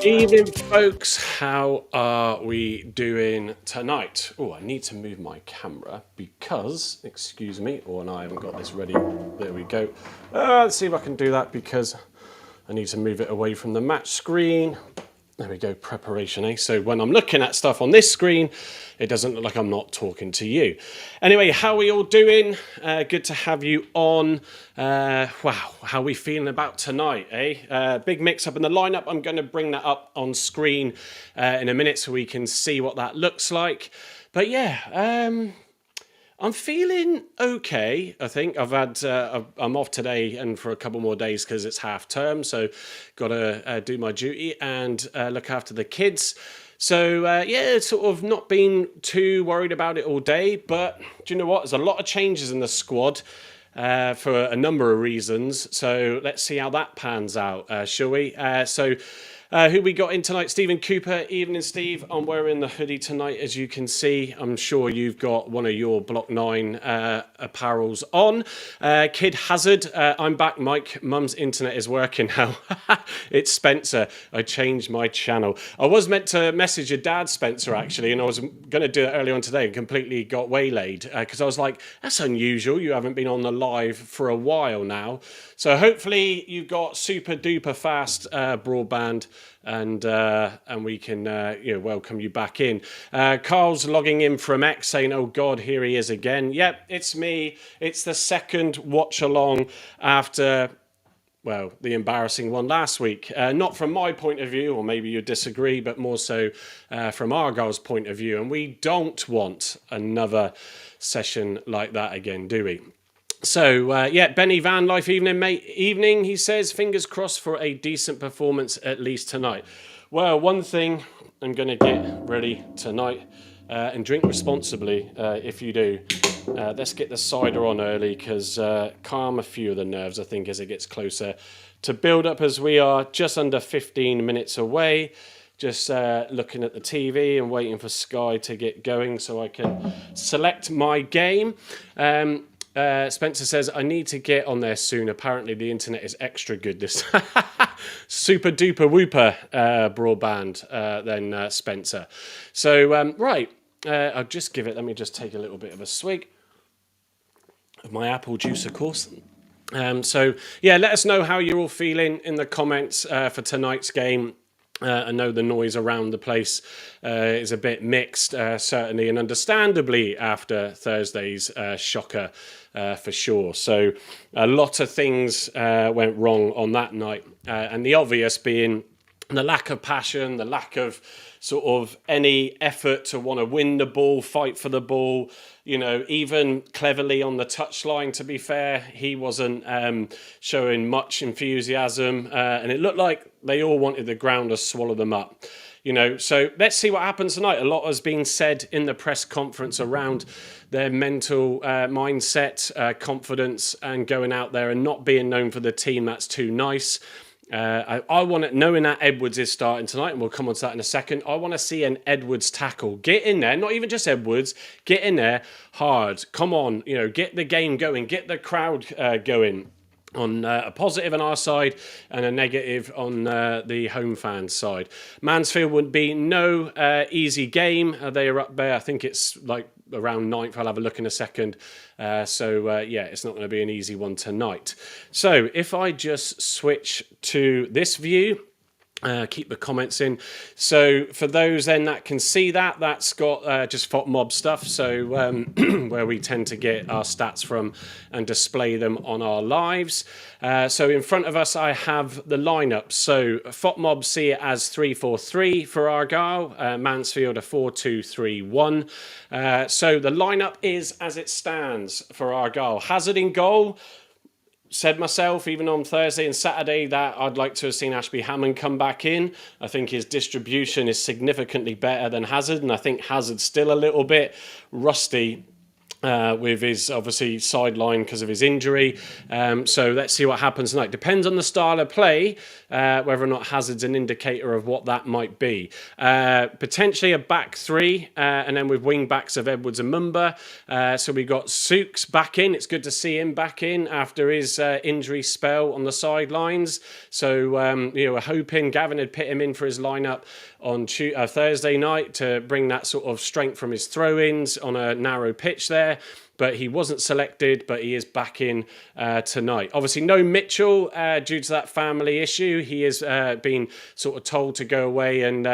Evening, folks. How are we doing tonight? Oh, I need to move my camera because, excuse me, and I haven't got this ready. There we go. Let's see if I can do that because I need to move it away from the match screen. There we go, preparation, eh? So when I'm looking at stuff on this screen, it doesn't look like I'm not talking to you. Anyway, how are we all doing? Good to have you on. Wow, how are we feeling about tonight, eh? Big mix-up in the lineup. I'm going to bring that up on screen in a minute so we can see what that looks like. But yeah, I'm feeling okay. I think I'm off today and for a couple more days because it's half term, so got to do my duty and look after the kids. So yeah, sort of not been too worried about it all day. But do you know what? There's a lot of changes in the squad for a number of reasons. So let's see how that pans out, shall we? Who we got in tonight? Stephen Cooper. Evening, Steve. I'm wearing the hoodie tonight, as you can see. I'm sure you've got one of your Block 9 apparels on. Kid Hazard. I'm back, Mike. Mum's internet is working now. It's Spencer. I changed my channel. I was meant to message your dad, Spencer, actually, and I was going to do it earlier on today and completely got waylaid because I was like, that's unusual. You haven't been on the live for a while now. So hopefully you've got super duper fast broadband and we can welcome you back in. Carl's logging in from X saying, oh God, here he is again. Yep, it's me. It's the second watch along after, well, the embarrassing one last week. Not from my point of view, or maybe you disagree, but more so from Argyle's point of view. And we don't want another session like that again, do we? So, yeah, Benny Van Life evening, mate. Evening, he says, fingers crossed for a decent performance at least tonight. Well, one thing I'm going to get ready tonight and drink responsibly if you do. Let's get the cider on early because calm a few of the nerves, I think, as it gets closer to build up as we are just under 15 minutes away. Just looking at the TV and waiting for Sky to get going so I can select my game. Spencer says, I need to get on there soon. Apparently the internet is extra good this super duper whooper broadband then Spencer. So, right, I'll just give it, let me just take a little bit of a swig of my apple juice, of course. So, yeah, let us know how you're all feeling in the comments for tonight's game. I know the noise around the place is a bit mixed, certainly, and understandably after Thursday's shocker, for sure. So a lot of things went wrong on that night, and the obvious being the lack of passion, the lack of sort of any effort to want to win the ball, fight for the ball. You know, even cleverly on the touchline, to be fair, he wasn't showing much enthusiasm. And it looked like they all wanted the ground to swallow them up. You know, so let's see what happens tonight. A lot has been said in the press conference around their mental mindset, confidence, and going out there and not being known for the team that's too nice. I want to, knowing that Edwards is starting tonight, and we'll come on to that in a second, I want to see an Edwards tackle. Get in there, not even just Edwards, get in there hard. Come on, you know, get the game going, get the crowd going. On a positive on our side and a negative on the home fans' side. Mansfield would be no easy game. They are up there. I think it's like around 9th. I'll have a look in a second. Yeah, it's not going to be an easy one tonight. So if I just switch to this view, keep the comments in. So for those then that can see that, that's got just FOTMob stuff. So where we tend to get our stats from and display them on our lives. So in front of us, I have the lineup. So FOTMob see it as 3-4-3 for Argyle, Mansfield a 4-2-3-1. So the lineup is as it stands for Argyle. Hazard in goal. Said myself, even on Thursday and Saturday, that I'd like to have seen Ashby Hammond come back in. I think his distribution is significantly better than Hazard, and I think Hazard's still a little bit rusty with his obviously sideline because of his injury. So let's see what happens tonight. Depends on the style of play, whether or not Hazard's an indicator of what that might be. Potentially a back three, and then with wing backs of Edwards and Mumba. So we got Souks back in. It's good to see him back in after his injury spell on the sidelines. So we're hoping Gavin had put him in for his lineup on Thursday night to bring that sort of strength from his throw-ins on a narrow pitch there. But he wasn't selected, but he is back in tonight. Obviously, no Mitchell due to that family issue. He has been sort of told to go away and,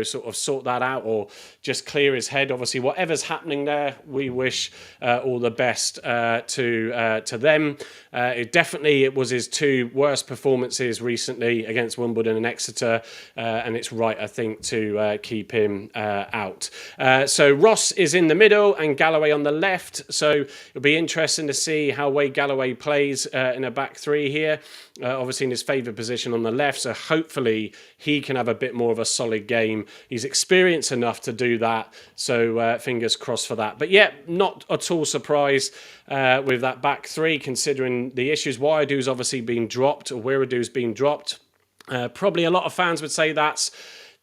sort of sort that out or just clear his head. Obviously, whatever's happening there, we wish all the best to them. It was his two worst performances recently against Wimbledon and Exeter, and it's right, I think, to keep him out. So Ross is in the middle and Galloway on the left. So it'll be interesting to see how Wade Galloway plays in a back three here. Obviously in his favoured position on the left, so hopefully he can have a bit more of a solid game. He's experienced enough to do that, so fingers crossed for that. But yeah, not at all surprised with that back three, considering the issues. Wiredu's obviously been dropped, or Wiredu's been dropped. Probably a lot of fans would say that's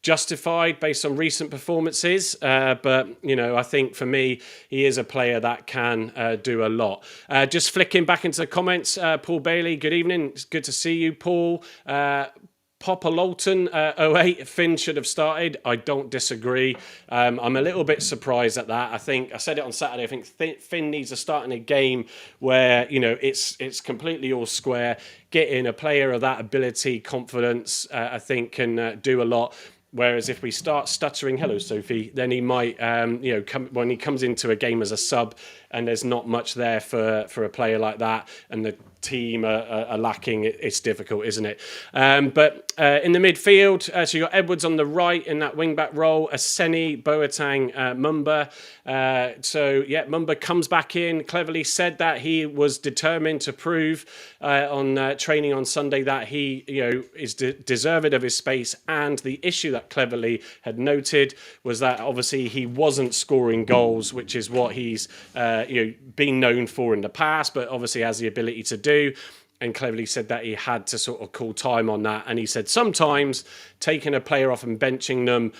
justified based on recent performances, but I think for me he is a player that can do a lot. Just flicking back into the comments, Paul Bailey, good evening, it's good to see you, Paul. Popper Lolton, 08, Finn should have started. I don't disagree. I'm a little bit surprised at that. I think I said it on Saturday. I think Finn needs to start in a game where it's completely all square. Getting a player of that ability, confidence, I think can do a lot. Whereas if we start stuttering, hello Sophie, then he might, when he comes into a game as a sub, and there's not much there for a player like that, and the team are lacking, it's difficult, isn't it? But in the midfield, so you got Edwards on the right in that wing-back role, Aseni, Boateng, Mumba. Mumba comes back in, cleverly said that he was determined to prove on training on Sunday that he is deserved of his space, and the issue that Cleverly had noted was that obviously he wasn't scoring goals, which is what he's been known for in the past, but obviously has the ability to do. And Cleverly said that he had to sort of call time on that. And he said sometimes taking a player off and benching them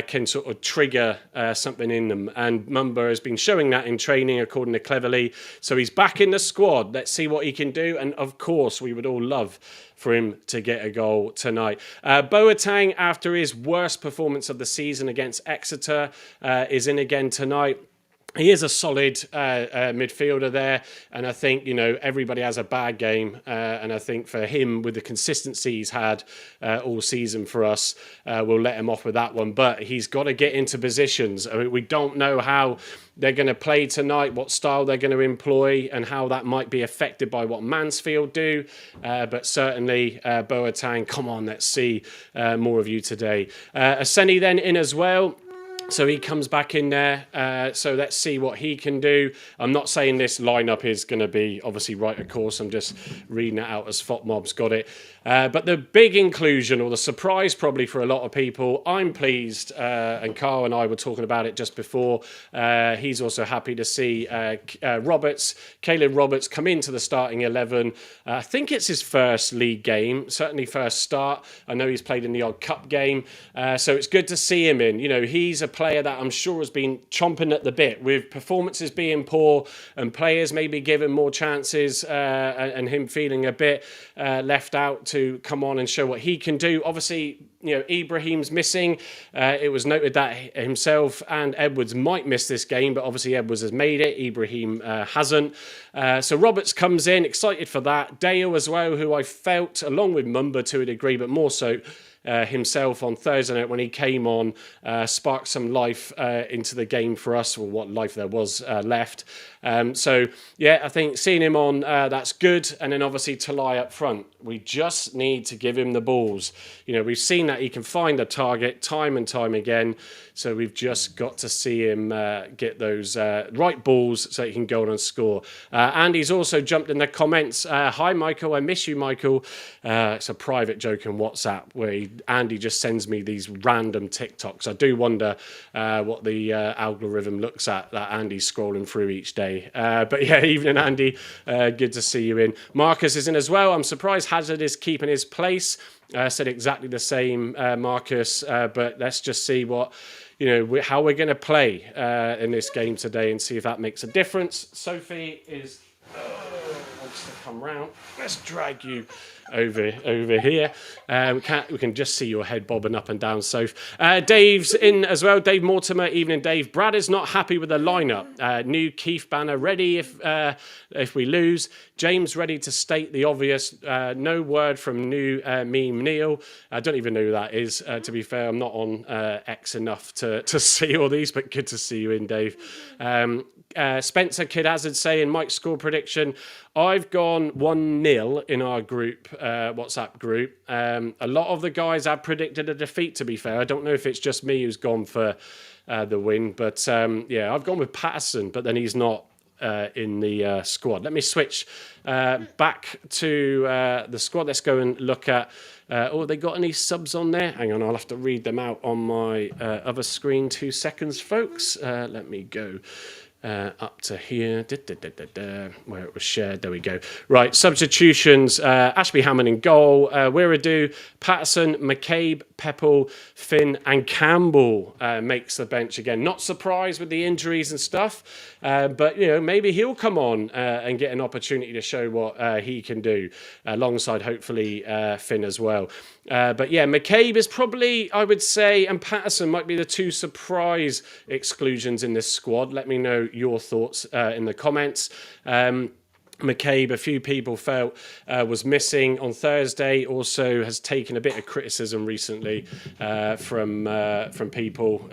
can sort of trigger something in them. And Mumba has been showing that in training, according to Cleverly. So he's back in the squad. Let's see what he can do. And of course, we would all love for him to get a goal tonight. Boateng, after his worst performance of the season against Exeter, is in again tonight. He is a solid midfielder there, and I think everybody has a bad game, and I think for him, with the consistency he's had all season for us, we'll let him off with that one. But he's got to get into positions. I mean, we don't know how they're going to play tonight, what style they're going to employ, and how that might be affected by what Mansfield do. But certainly, Boateng, come on, let's see more of you today. Aseni then in as well. So he comes back in there. So let's see what he can do. I'm not saying this lineup is going to be obviously right, of course. I'm just reading it out as FOTMob's got it. But the big inclusion, or the surprise probably for a lot of people, I'm pleased, and Carl and I were talking about it just before. He's also happy to see Caleb Roberts come into the starting 11. I think it's his first league game, certainly first start. I know he's played in the odd cup game. So it's good to see him in. He's a player that I'm sure has been chomping at the bit, with performances being poor and players maybe given more chances and him feeling a bit left out to come on and show what he can do. Obviously, Ibrahim's missing. It was noted that himself and Edwards might miss this game, but obviously Edwards has made it. Ibrahim hasn't. So Roberts comes in, excited for that. Dale as well, who I felt, along with Mumba to a degree, but more so himself on Thursday night when he came on, sparked some life into the game for us, or what life there was left. I think seeing him on, that's good. And then obviously Talai up front. We just need to give him the balls. We've seen that he can find the target time and time again. So we've just got to see him get those right balls so he can go on and score. Andy's also jumped in the comments. Hi, Michael. I miss you, Michael. It's a private joke on WhatsApp where he Andy just sends me these random TikToks. I do wonder what the algorithm looks at that Andy's scrolling through each day. But yeah, evening, Andy. Good to see you in. Marcus is in as well. I'm surprised Hazard is keeping his place. Said exactly the same, Marcus. But let's just see what, how we're going to play in this game today and see if that makes a difference. Sophie is wants to come round. Let's drag you over here. We can just see your head bobbing up and down, Soph. Dave's in as well. Dave Mortimer, evening, Dave. Brad is not happy with the lineup. New Keith banner ready if we lose. James ready to state the obvious. No word from new meme Neil. I don't even know who that is. To be fair, I'm not on X enough to see all these, but good to see you in, Dave. Spencer Kid Hazard saying Mike's score prediction. I've gone 1-0 in our group, WhatsApp group. A lot of the guys have predicted a defeat, to be fair. I don't know if it's just me who's gone for the win, but yeah, I've gone with Patterson, but then he's not in the squad. Let me switch back to the squad. Let's go and look at they got any subs on there? Hang on, I'll have to read them out on my other screen. 2 seconds, folks. Let me go up to here, where it was shared. There we go. Right, substitutions. Ashby Hammond in goal. Wiradoo, Patterson, McCabe, Pepple, Finn and Campbell makes the bench again. Not surprised with the injuries and stuff, but maybe he'll come on and get an opportunity to show what he can do, alongside hopefully Finn as well. But yeah, McCabe is probably, I would say, and Patterson might be the 2 surprise exclusions in this squad. Let me know your thoughts in the comments. McCabe, a few people felt was missing on Thursday. Also has taken a bit of criticism recently from people,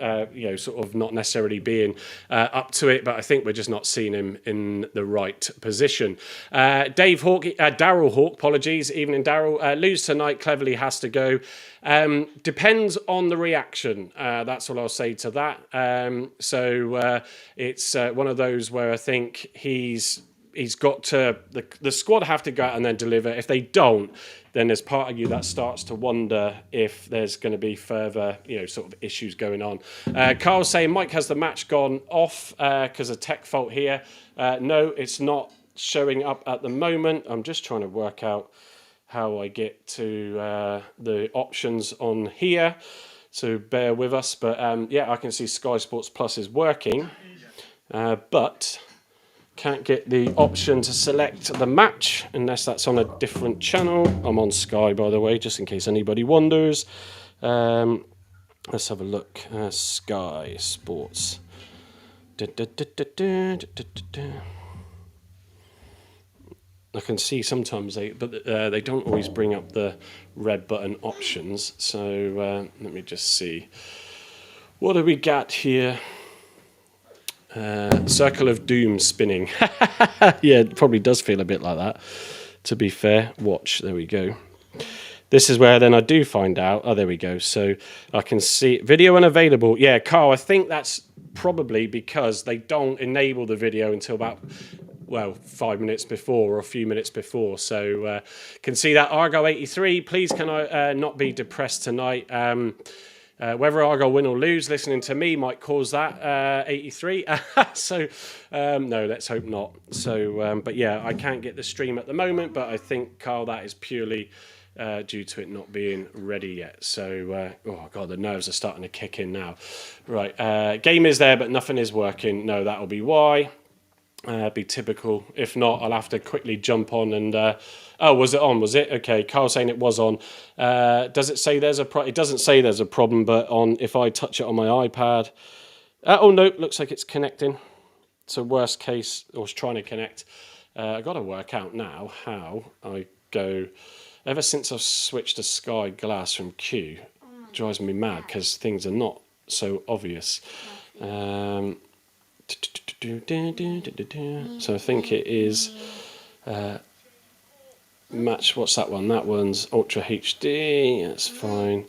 sort of not necessarily being up to it. But I think we're just not seeing him in the right position. Daryl Hawk, apologies, evening Daryl. Lose tonight, cleverly has to go. Depends on the reaction. That's all I'll say to that. So it's one of those where I think he's got to, the squad have to go out and then deliver. If they don't, then there's part of you that starts to wonder if there's going to be further, sort of issues going on. Carl's saying Mike has the match gone off because of tech fault here. No, it's not showing up at the moment. I'm just trying to work out how I get to the options on here. So bear with us. But yeah, I can see Sky Sports Plus is working. But can't get the option to select the match unless that's on a different channel. I'm on Sky, by the way, just in case anybody wonders. Let's have a look. Sky Sports. I can see sometimes they don't always bring up the red button options. So let me just see. What do we got here? Circle of Doom spinning. Yeah, it probably does feel a bit like that, to be fair. Watch, there we go. This is where then I do find out. Oh, there we go. So I can see video unavailable. Yeah, Carl, I think that's probably because they don't enable the video until about, 5 minutes before or a few minutes before. So can see that. Argyle 83, please can I not be depressed tonight. Whether Argyle win or lose, listening to me might cause that, 83. So, no, let's hope not. So, but yeah, I can't get the stream at the moment, but I think, Carl, that is purely due to it not being ready yet. So, oh, God, the nerves are starting to kick in now. Right, game is there, but nothing is working. No, that'll be why. Be typical. If not, I'll have to quickly jump on and... oh, was it on? Was it? Okay, Carl saying it was on. Does it say there's a problem? It doesn't say there's a problem, but if I touch it on my iPad... oh, no, looks like it's connecting. So worst case, I was trying to connect. I've got to work out now how I go... Ever since I've switched to Sky Glass from Q, it drives me mad because things are not so obvious. So I think it is match. What's that one? That one's Ultra HD. That's fine.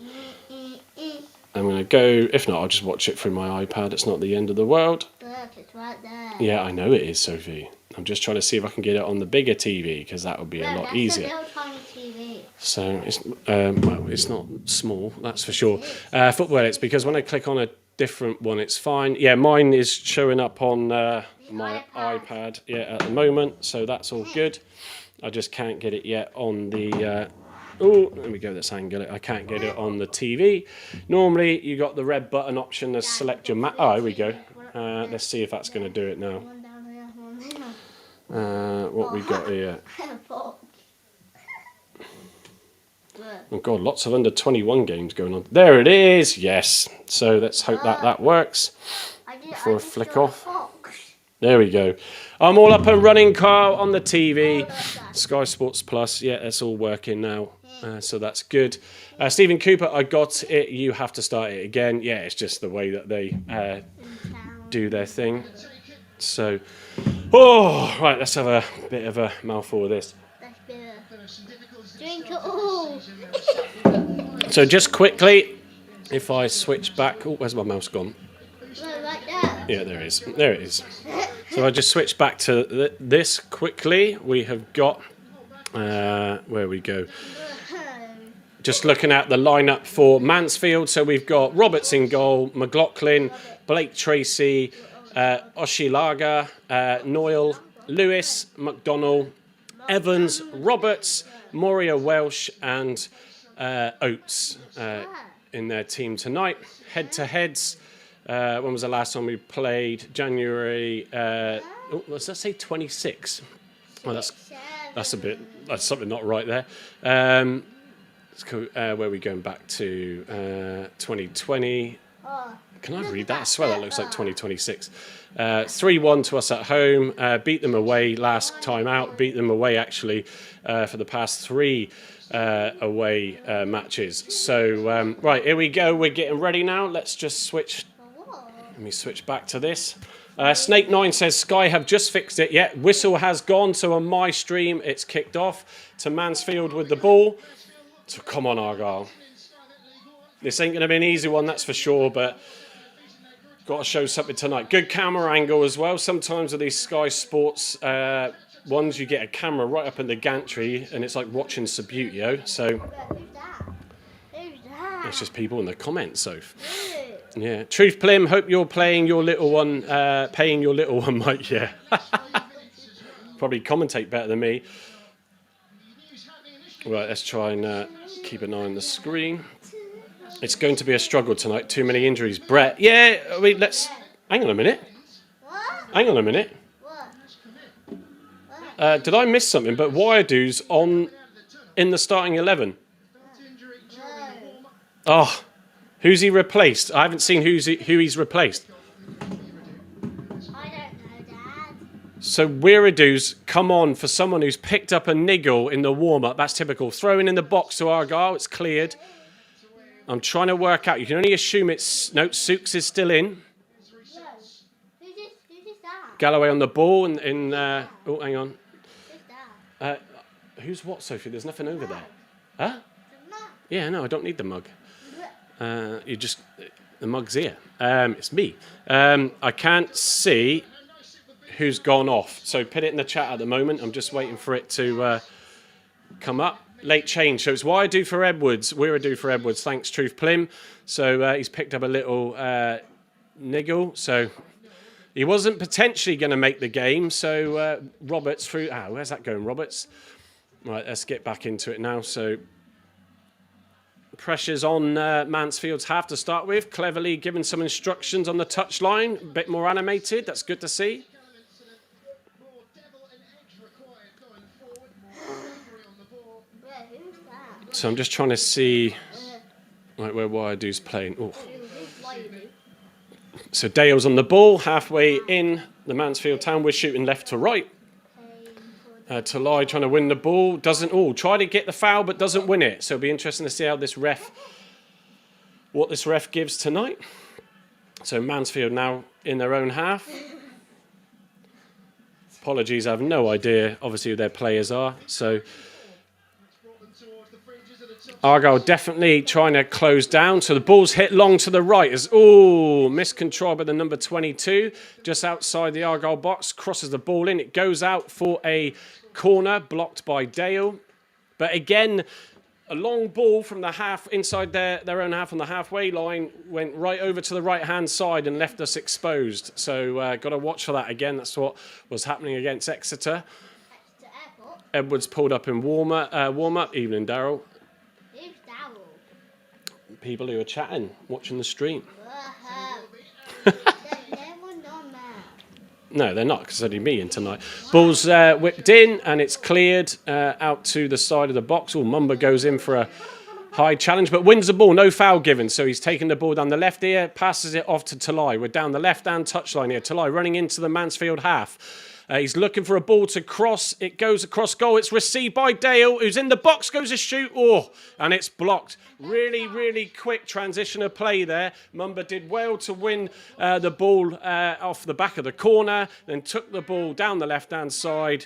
I'm going to go. If not, I'll just watch it through my iPad. It's not the end of the world. Look, it's right there. Yeah, I know it is, Sophie. I'm just trying to see if I can get it on the bigger TV because that would be a lot easier. That's a little tiny TV. So it's well, it's not small, that's for sure. Football edits, because when I click on a different one, it's fine. Yeah, mine is showing up on my iPad. At the moment, so that's all good. I just can't get it yet on the. Oh, let me go this angle. I can't get it on the TV. Normally, you got the red button option to select your map. Oh, here we go. Let's see if that's going to do it now. What we got here? Oh God, lots of under 21 games going on. There it is. Yes. So let's hope that works before I flick off. There we go. I'm all up and running, Carl, on the TV. Sky Sports Plus. Yeah, it's all working now. So that's good. Stephen Cooper, I got it. You have to start it again. Yeah, it's just the way that they do their thing. So, right, let's have a bit of a mouthful of this. Drink it all. So just quickly, if I switch back... Oh, where's my mouse gone? Right there. Yeah, there it is. There it is. So I just switch back to this quickly. We have got... where we go? Just looking at the lineup for Mansfield. So we've got Roberts in goal, McLaughlin, Blake Tracy, Oshilaga, Noyle, Lewis, McDonnell, Evans, Roberts, Moria Welsh and Oates in their team tonight. Head-to-heads. When was the last time we played? January... let's say 26. Well, that's something not right there. Let's go, where are we going back to? 2020. Can I read that? I swear that looks like 2026. 3-1 to us at home. Beat them away last time out. Beat them away, actually, for the past 3 away matches. So, right, here we go. We're getting ready now. Let's just switch. Let me switch back to this. Snake9 says, Sky have just fixed it. Yeah, whistle has gone. So on my stream, it's kicked off to Mansfield with the ball. So come on, Argyle. This ain't going to be an easy one, that's for sure, but got to show something tonight. Good camera angle as well. Sometimes with these Sky Sports ones, you get a camera right up in the gantry, and it's like watching Subbuteo. So it's just people in the comments, Soph. Yeah. Truth Plim, hope you're playing your little one, paying your little one, Mike. Yeah. Probably commentate better than me. Right, let's try and keep an eye on the screen. It's going to be a struggle tonight. Too many injuries. Brett, yeah, I mean, let's... Hang on a minute. Hang on a minute. Did I miss something? But Wiredo's in the starting 11. Oh, who's he replaced? I haven't seen who he's replaced. So Wiredo's come on for someone who's picked up a niggle in the warm-up. That's typical. Throwing in the box to Argyle. It's cleared. I'm trying to work out. You can only assume it's... No, Sooks is still in. Who's that? Galloway on the ball. Oh, hang on. Who's that? Who's what, Sophie? There's nothing over there. Huh? Yeah, no, I don't need the mug. The mug's here. It's me. I can't see who's gone off. So put it in the chat at the moment. I'm just waiting for it to come up. Late change. So it's Wiredo for Edwards. Wiredo for Edwards. Thanks, Truth Plim. So he's picked up a little niggle. So he wasn't potentially going to make the game. So Roberts through... where's that going, Roberts? Right, let's get back into it now. So pressure's on Mansfield's half to start with. Cleverly given some instructions on the touchline. A bit more animated. That's good to see. So I'm just trying to see where Wiredo's playing. Ooh. So Dale's on the ball, halfway in the Mansfield town. We're shooting left to right. Talai trying to win the ball. Try to get the foul, but doesn't win it. So it'll be interesting to see how what this ref gives tonight. So Mansfield now in their own half. Apologies, I have no idea, obviously, who their players are. So Argyle definitely trying to close down. So the ball's hit long to the right. Missed control by the number 22. Just outside the Argyle box. Crosses the ball in. It goes out for a corner blocked by Dale. But again, a long ball from the half, inside their own half on the halfway line, went right over to the right-hand side and left us exposed. So got to watch for that again. That's what was happening against Exeter. Exeter Airport. Edwards pulled up in warm-up. Evening, Daryl. Who's Daryl? People who are chatting, watching the stream. There's no one on there. No, they're not, because it's only me in tonight. Ball's whipped in, and it's cleared out to the side of the box. Oh, Mumba goes in for a high challenge, but wins the ball. No foul given, so he's taking the ball down the left here, passes it off to Talai. We're down the left-hand touchline here. Talai running into the Mansfield half. He's looking for a ball to cross. It goes across goal. It's received by Dale, who's in the box, goes to shoot. Oh, and it's blocked. Really, really quick transition of play there. Mumba did well to win the ball off the back of the corner, then took the ball down the left-hand side,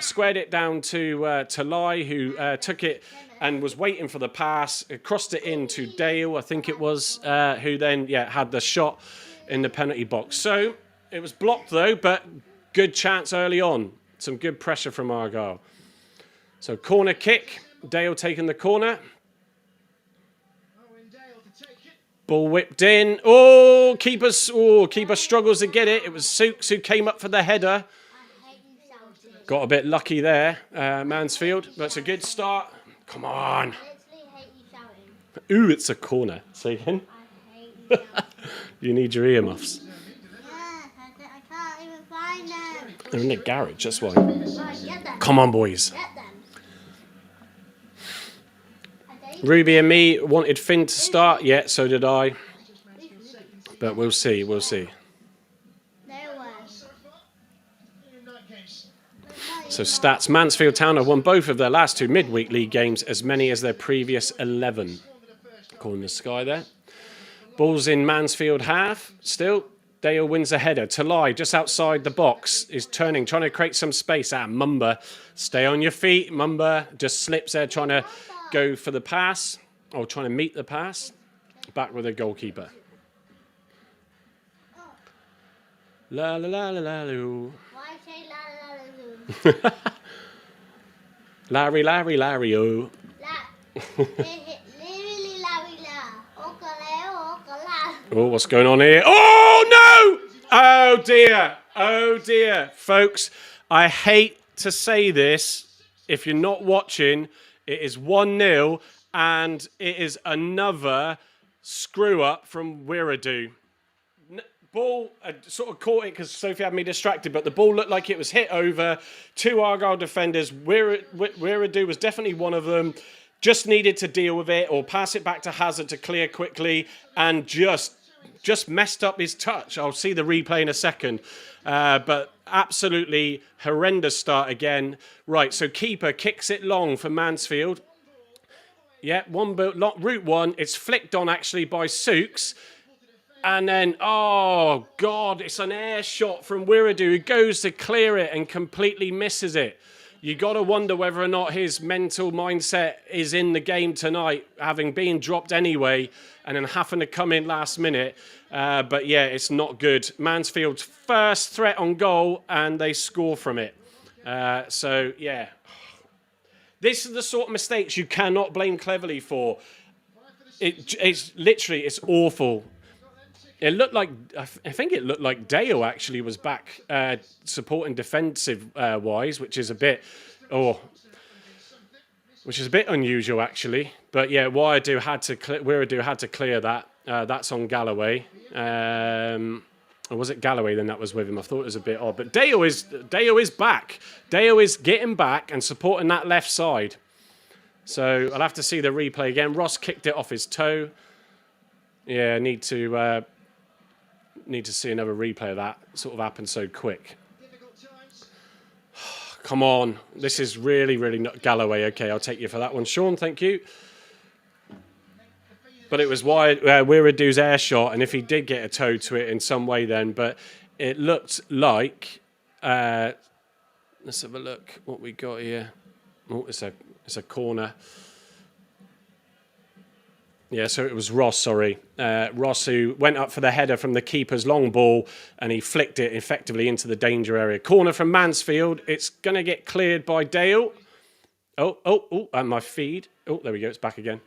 squared it down to Talai, who took it and was waiting for the pass, crossed it in to Dale, I think it was, who then had the shot in the penalty box. So it was blocked though, but good chance early on. Some good pressure from Argyle. So corner kick. Dale taking the corner. Ball whipped in. Oh, keeper struggles to get it. It was Sooks who came up for the header. I hate you shouting. Got a bit lucky there, Mansfield. But it's a good start. Come on. I literally hate you shouting. Ooh, it's a corner. Say again. I hate you shouting. You need your earmuffs. I can't even find them. They're in the garage, that's why. Right, get them. Come on, boys. Get them. Ruby and me wanted Finn to start. Yeah, so did I. But we'll see, we'll see. No way. So stats, Mansfield Town have won both of their last two midweek league games, as many as their previous 11. According to Sky there. Ball's in Mansfield half, still. Dale wins the header. Talai, just outside the box, is turning, trying to create some space. Mumba, stay on your feet. Mumba just slips there, trying to go for the pass, or trying to meet the pass. Back with the goalkeeper. La la la la la loo. Why say la la la la? Larry, Larry, Larry, oh. Literally Larry la. Okale, okala. Oh, what's going on here? Oh, no! Oh, dear. Oh, dear. Folks, I hate to say this. If you're not watching, it is 1-0, and it is another screw-up from Wiradoo. Ball sort of caught it because Sophie had me distracted, but the ball looked like it was hit over. Two Argyle defenders. Wiradoo was definitely one of them. Just needed to deal with it or pass it back to Hazard to clear quickly, and just messed up his touch. I'll see the replay in a second. But absolutely horrendous start again. Right, so keeper kicks it long for Mansfield. Yeah, route one. It's flicked on actually by Sooks. And then, oh, God, it's an air shot from Wiradoo who goes to clear it and completely misses it. You got to wonder whether or not his mental mindset is in the game tonight, having been dropped anyway and then having to come in last minute. But yeah, it's not good. Mansfield's first threat on goal, and they score from it. So yeah, this is the sort of mistakes you cannot blame Cleverley for. It's literally, it's awful. It looked like, I think it looked like Dale actually was back supporting defensive wise, which is a bit unusual actually. But yeah, Wiradoo had to clear that. That's on Galloway. Or was it Galloway then that was with him? I thought it was a bit odd. But Dale is back. Dale is getting back and supporting that left side. So I'll have to see the replay again. Ross kicked it off his toe. Yeah, need to see another replay of that. Sort of happened so quick. Come on. This is really, really not Galloway. Okay, I'll take you for that one. Sean, thank you. But it was Wiradoo's air shot, and if he did get a toe to it in some way then, but it looked like... let's have a look what we got here. Oh, it's a corner. Yeah, so it was Ross, sorry. Ross who went up for the header from the keeper's long ball, and he flicked it effectively into the danger area. Corner from Mansfield. It's going to get cleared by Dale. And my feed. Oh, there we go. It's back again.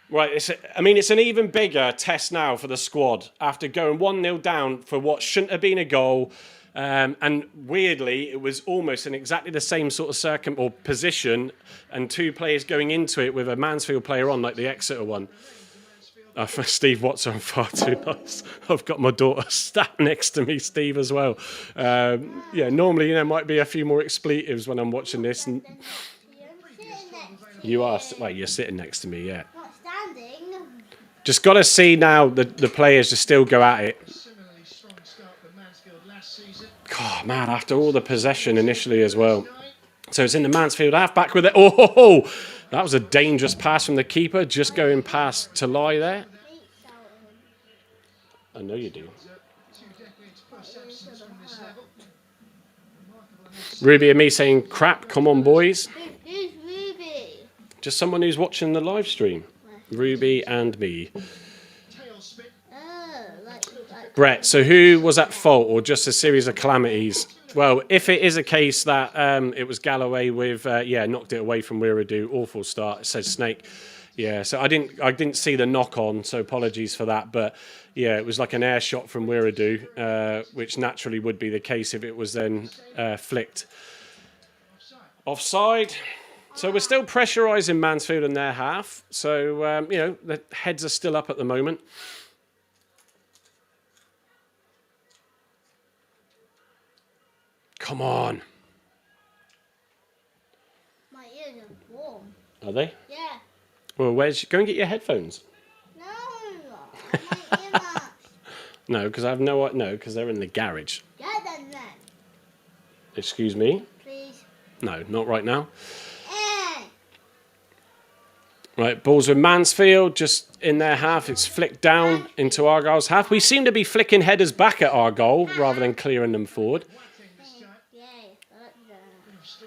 Right, it's an even bigger test now for the squad after going 1-0 down for what shouldn't have been a goal. And weirdly, it was almost in exactly the same sort of position, and two players going into it with a Mansfield player on, like the Exeter one. Steve Watson, far too nice. I've got my daughter sat next to me, Steve, as well. Normally, might be a few more expletives when I'm watching this. And you're sitting next to me, yeah. Not standing. Just got to see now the players just still go at it. Oh, man, after all the possession initially as well. So it's in the Mansfield half back with it. Oh, that was a dangerous pass from the keeper, just going past to lie there. I know you do. Ruby and me saying, crap, come on, boys. Who's Ruby? Just someone who's watching the live stream. Ruby and me. Brett, so who was at fault or just a series of calamities? Well, if it is a case that it was Galloway with, knocked it away from Wiradoo, awful start, it says Snake. Yeah, so I didn't see the knock on, so apologies for that. But yeah, it was like an air shot from Wiradoo, which naturally would be the case if it was then flicked. Offside. So we're still pressurising Mansfield in their half. So, the heads are still up at the moment. Come on. My ears are warm. Are they? Yeah. Well, go and get your headphones. No. My earmuffs. No, because because they're in the garage. Get them then. Excuse me? Please. No, not right now. Hey. Right, balls with Mansfield, just in their half. It's flicked down into Argyle's half. We seem to be flicking headers back at our goal rather than clearing them forward.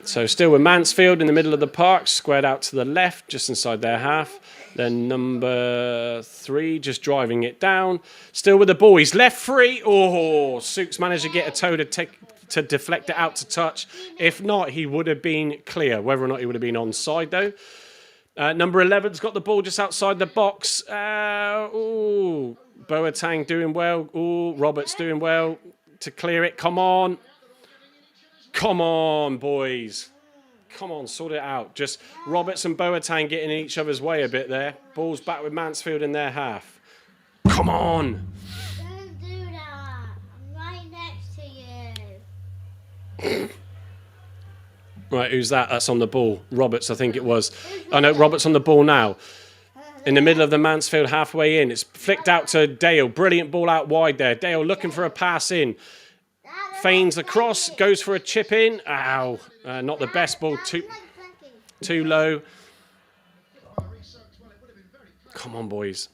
So still with Mansfield in the middle of the park, squared out to the left, just inside their half. Then number 3 just driving it down. Still with the ball. He's left free. Oh, Sukes managed to get a toe to deflect it out to touch. If not, he would have been clear. Whether or not he would have been onside, though. Number 11's got the ball just outside the box. Boateng doing well. Roberts doing well to clear it. Come on. Come on, boys. Come on, sort it out. Just Roberts and Boateng getting in each other's way a bit there. Ball's back with Mansfield in their half. Come on. Don't do that. I'm right next to you. Right, who's that? That's on the ball. Roberts, I think it was. Oh, no, Roberts on the ball now. In the middle of the Mansfield halfway in. It's flicked out to Dale. Brilliant ball out wide there. Dale looking for a pass in. Feigns across, goes for a chip in. Ow. Not the best ball. Too low. Come on, boys.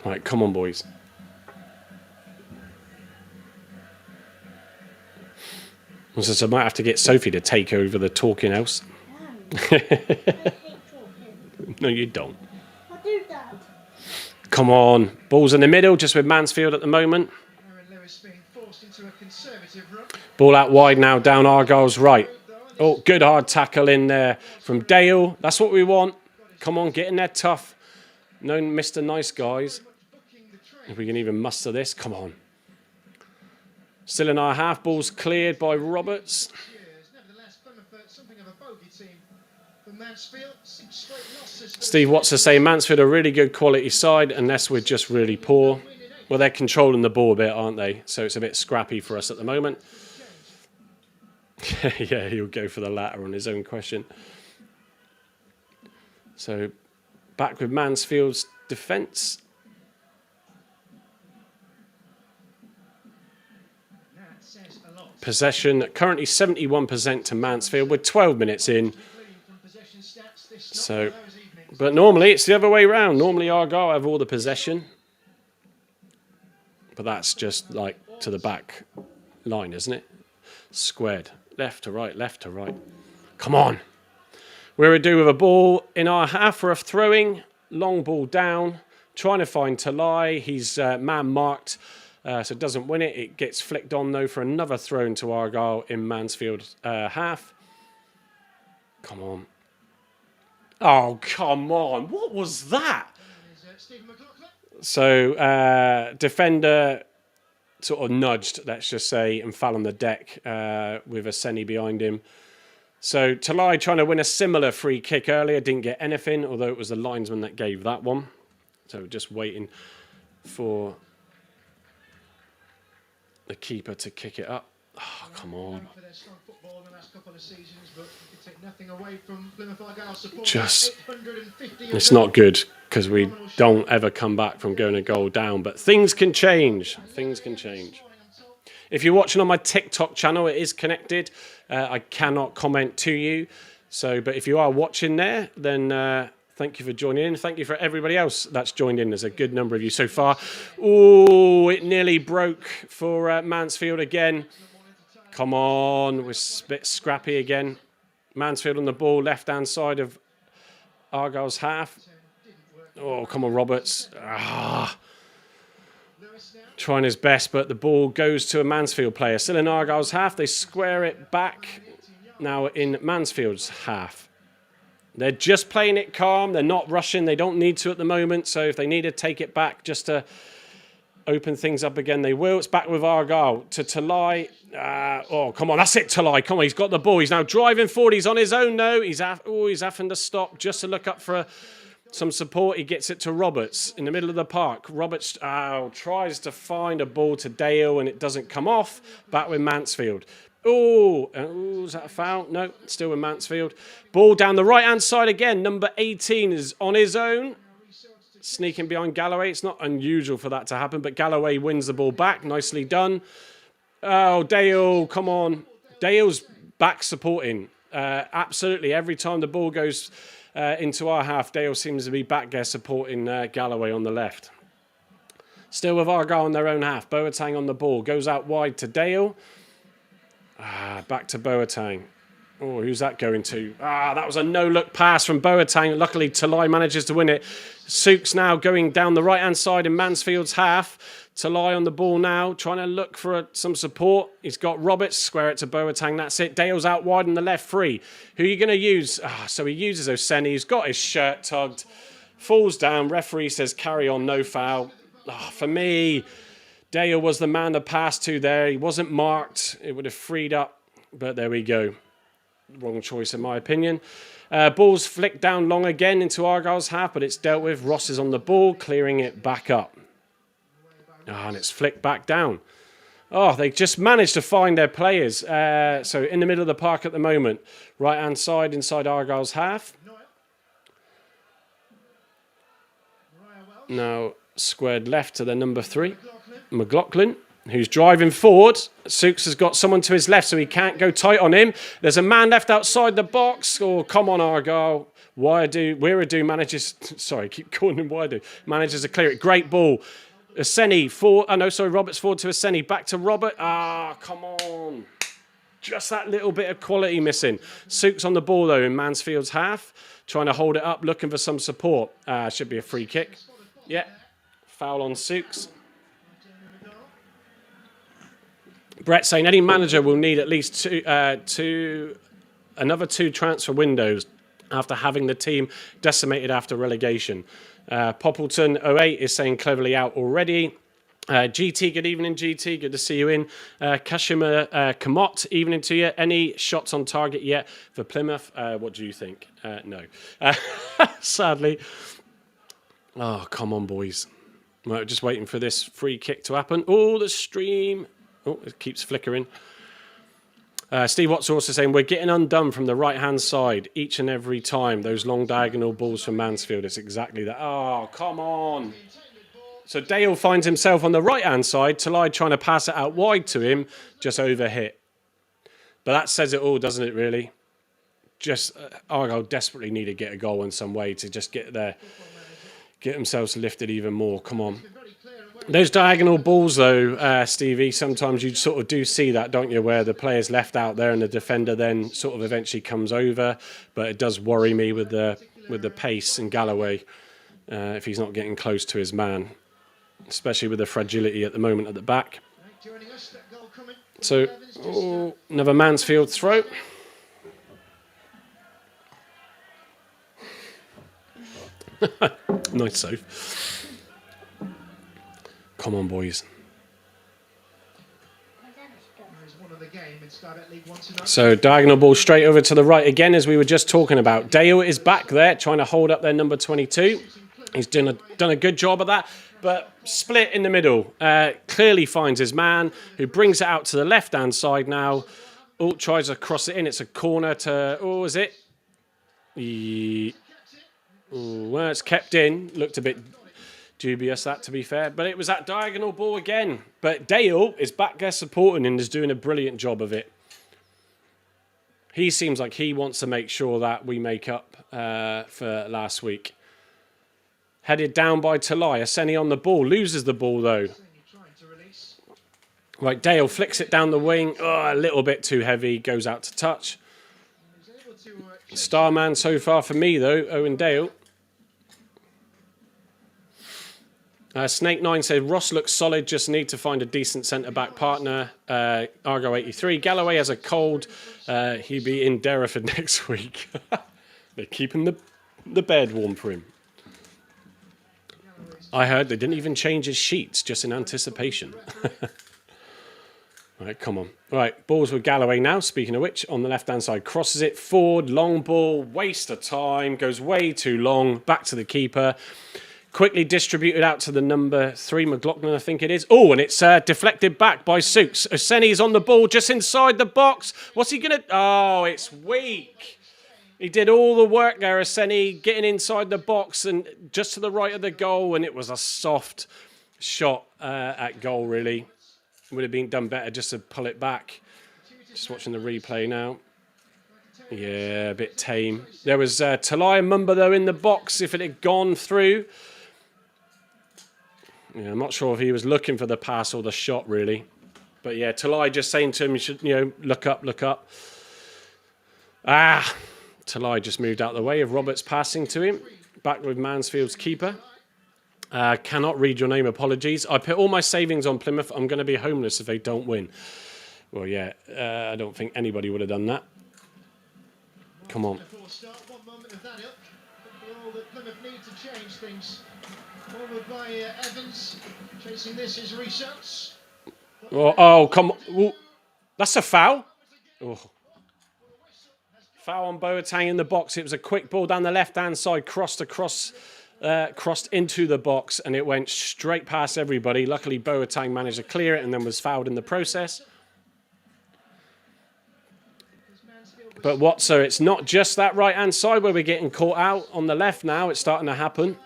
Right, come on, boys. So I might have to get Sophie to take over the talking house. I hate talking. No, you don't. I do that. Come on. Ball's in the middle, just with Mansfield at the moment. Ball out wide now, down Argyle's right. Oh, good hard tackle in there from Dale. That's what we want. Come on, get in there tough. No, Mr. Nice Guys. If we can even muster this, come on. Still in our half, ball's cleared by Roberts. Steve Watson saying Mansfield are a really good quality side unless we're just really poor. Well, they're controlling the ball a bit, aren't they? So it's a bit scrappy for us at the moment. Yeah, he'll go for the latter on his own question. So back with Mansfield's defence. Possession currently 71% to Mansfield. We're 12 minutes in. So, but normally it's the other way round. Normally Argyle have all the possession. But that's just like to the back line, isn't it? Squared. Left to right, left to right. Come on. We're a do with a ball in our half for a throwing. Long ball down. trying to find Talai. He's man marked, so doesn't win it. It gets flicked on though for another throw into Argyle in Mansfield half. Come on. Oh, come on. What was that? So defender sort of nudged, let's just say, and fell on the deck with a Senni behind him. So Talai trying to win a similar free kick earlier, didn't get anything, although it was the linesman that gave that one. So just waiting for the keeper to kick it up. Oh, come on. Just, it's not good because we don't ever come back from going a goal down, but things can change. Things can change. If you're watching on my TikTok channel, it is connected. I cannot comment to you. So, but if you are watching there, then thank you for joining in. Thank you for everybody else that's joined in. There's a good number of you so far. Oh, it nearly broke for Mansfield again. Come on, we're a bit scrappy again. Mansfield on the ball, left-hand side of Argyle's half. Oh, come on, Roberts. Trying his best, but the ball goes to a Mansfield player. Still in Argyle's half. They square it back now in Mansfield's half. They're just playing it calm. They're not rushing. They don't need to at the moment. So if they need to take it back just to open things up again, they will. It's back with Argyle to Talai. Oh, come on. That's it, Talai. Come on. He's got the ball. He's now driving forward. He's on his own now. He's having to stop just to look up for some support. He gets it to Roberts in the middle of the park. Roberts tries to find a ball to Dale and it doesn't come off. Back with Mansfield. Oh, is that a foul? No, still with Mansfield. Ball down the right-hand side again. Number 18 is on his own. Sneaking behind Galloway. It's not unusual for that to happen, but Galloway wins the ball back. Nicely done. Oh, Dale, come on. Dale's back supporting. Absolutely. Every time the ball goes into our half, Dale seems to be back there supporting Galloway on the left. Still with Argyle on their own half. Boateng on the ball. Goes out wide to Dale. Back to Boateng. Oh, who's that going to? That was a no-look pass from Boateng. Luckily, Talai manages to win it. Souk's now going down the right-hand side in Mansfield's half. Talai on the ball now, trying to look for some support. He's got Roberts, square it to Boateng. That's it. Dale's out wide on the left, free. Who are you going to use? So he uses Oseni. He's got his shirt tugged. Falls down. Referee says carry on, no foul. For me, Dale was the man to pass to there. He wasn't marked. It would have freed up, but there we go. Wrong choice in my opinion. Ball's flicked down long again into Argyle's half, but it's dealt with. Ross is on the ball, clearing it back up. And it's flicked back down. They just managed to find their players. So in the middle of the park at the moment. Right-hand side inside Argyle's half. Now squared left to the number 3. McLaughlin, who's driving forward. Souk's has got someone to his left, so he can't go tight on him. There's a man left outside the box. Oh, come on, Argyle. Wiredu manages... Sorry, keep calling him Wiredu. Manages to clear it. Great ball. Oseni forward. Roberts forward to Oseni. Back to Robert. Come on. Just that little bit of quality missing. Souk's on the ball, though, in Mansfield's half. Trying to hold it up, looking for some support. Should be a free kick. Yeah. Foul on Souk's. Brett saying any manager will need at least another two transfer windows after having the team decimated after relegation. Poppleton 08 is saying cleverly out already. GT, good evening, GT. Good to see you in. Kashima Kamot, evening to you. Any shots on target yet for Plymouth? What do you think? No. Sadly. Oh, come on, boys. We're just waiting for this free kick to happen. Oh, the stream. Oh, it keeps flickering. Steve Watts also saying, we're getting undone from the right-hand side each and every time. Those long diagonal balls from Mansfield. It's exactly that. Oh, come on. So Dale finds himself on the right-hand side. Talai trying to pass it out wide to him. Just overhit. But that says it all, doesn't it, really? Just Argyle desperately need to get a goal in some way to just get themselves lifted even more. Come on. Those diagonal balls, though, Stevie, sometimes you sort of do see that, don't you, where the player's left out there and the defender then sort of eventually comes over. But it does worry me with the pace and Galloway. if he's not getting close to his man, especially with the fragility at the moment at the back. So, another Mansfield throw. Nice save. Come on, boys. So diagonal ball straight over to the right again, as we were just talking about. Dale is back there trying to hold up their number 22. He's done a good job of that, but split in the middle. Clearly finds his man, who brings it out to the left-hand side now. Oh, tries to cross it in. It's a corner to... Oh, is it? Well, it's kept in. Looked a bit dubious, that, to be fair. But it was that diagonal ball again. But Dale is back there supporting and is doing a brilliant job of it. He seems like he wants to make sure that we make up for last week. Headed down by Talai. Aseni on the ball. Loses the ball, though. Right, Dale flicks it down the wing. Oh, a little bit too heavy. Goes out to touch. Starman so far for me, though. Owen Dale. Snake 9 said, Ross looks solid. Just need to find a decent centre-back partner. Argo 83. Galloway has a cold. He'll be in Derriford next week. They're keeping the bed warm for him. I heard they didn't even change his sheets, just in anticipation. Right, come on. Right, balls with Galloway now, speaking of which, on the left-hand side. Crosses it forward, long ball, waste of time, goes way too long, back to the keeper. Quickly distributed out to the number 3, McLaughlin, I think it is. Oh, and it's deflected back by Sukes. Oseni's on the ball, just inside the box. What's he going to... Oh, it's weak. He did all the work there, Oseni, getting inside the box and just to the right of the goal, and it was a soft shot at goal, really. Would have been done better just to pull it back. Just watching the replay now. Yeah, a bit tame. There was Talai and Mumba, though, in the box if it had gone through. Yeah, I'm not sure if he was looking for the pass or the shot, really. But yeah, Talai just saying to him, you should, look up, look up. Talai just moved out of the way of Roberts passing to him. Back with Mansfield's keeper. Cannot read your name, apologies. I put all my savings on Plymouth. I'm going to be homeless if they don't win. Well, yeah, I don't think anybody would have done that. Come on. Oh, come on. Ooh, that's a foul. Oh. Foul on Boateng in the box. It was a quick ball down the left-hand side, crossed into the box, and it went straight past everybody. Luckily, Boateng managed to clear it and then was fouled in the process. But what, so it's not just that right-hand side where we're getting caught out on the left now. It's starting to happen.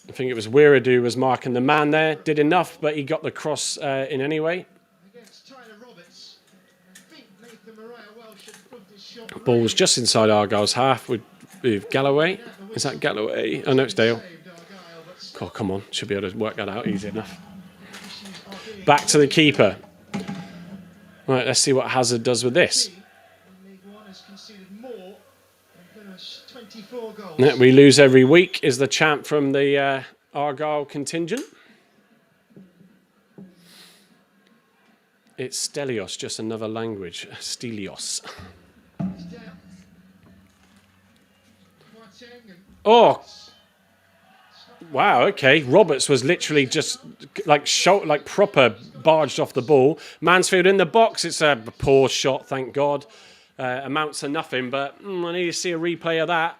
I think it was Wiradoo was marking the man there. Did enough, but he got the cross in anyway. Ball was just inside Argyle's half with Galloway. Is that Galloway? Oh, no, it's Dale. Oh, come on. Should be able to work that out easy enough. Back to the keeper. Right, let's see what Hazard does with this. We lose every week is the chant from the Argyle contingent. It's Stelios, just another language. Stelios. Oh, wow, okay. Roberts was literally just like proper barged off the ball. Mansfield in the box. It's a poor shot, thank God. Amounts to nothing, but I need to see a replay of that.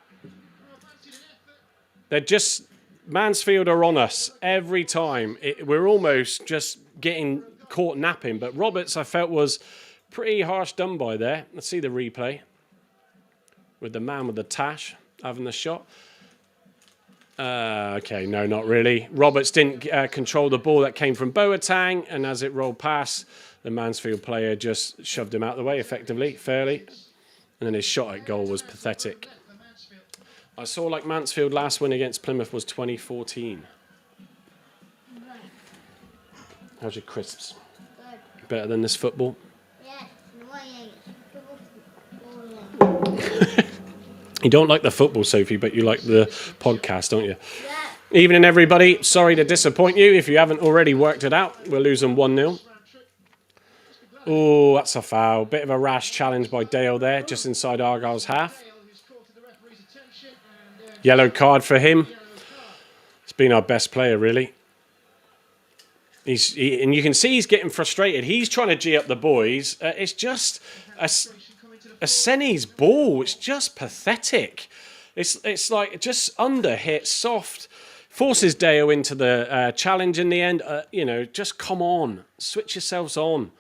They're just... Mansfield are on us every time. We're almost just getting caught napping, but Roberts, I felt, was pretty harsh done by there. Let's see the replay. With the man with the tash having the shot. Okay, no, not really. Roberts didn't control the ball that came from Boateng, and as it rolled past, the Mansfield player just shoved him out of the way effectively, fairly. And then his shot at goal was pathetic. I saw like Mansfield last win against Plymouth was 2014. How's your crisps? Good. Better than this football? Yeah, You don't like the football, Sophie, but you like the podcast, don't you? Yeah. Evening, everybody. Sorry to disappoint you if you haven't already worked it out. We're losing 1-0. Oh, that's a foul. Bit of a rash challenge by Dale there, just inside Argyle's half. Yellow card for him. It's been our best player, really. And you can see he's getting frustrated. He's trying to G up the boys. It's just a Senny's ball. It's just pathetic. It's like just under hit, soft. Forces Dale into the challenge in the end. Just come on. Switch yourselves on.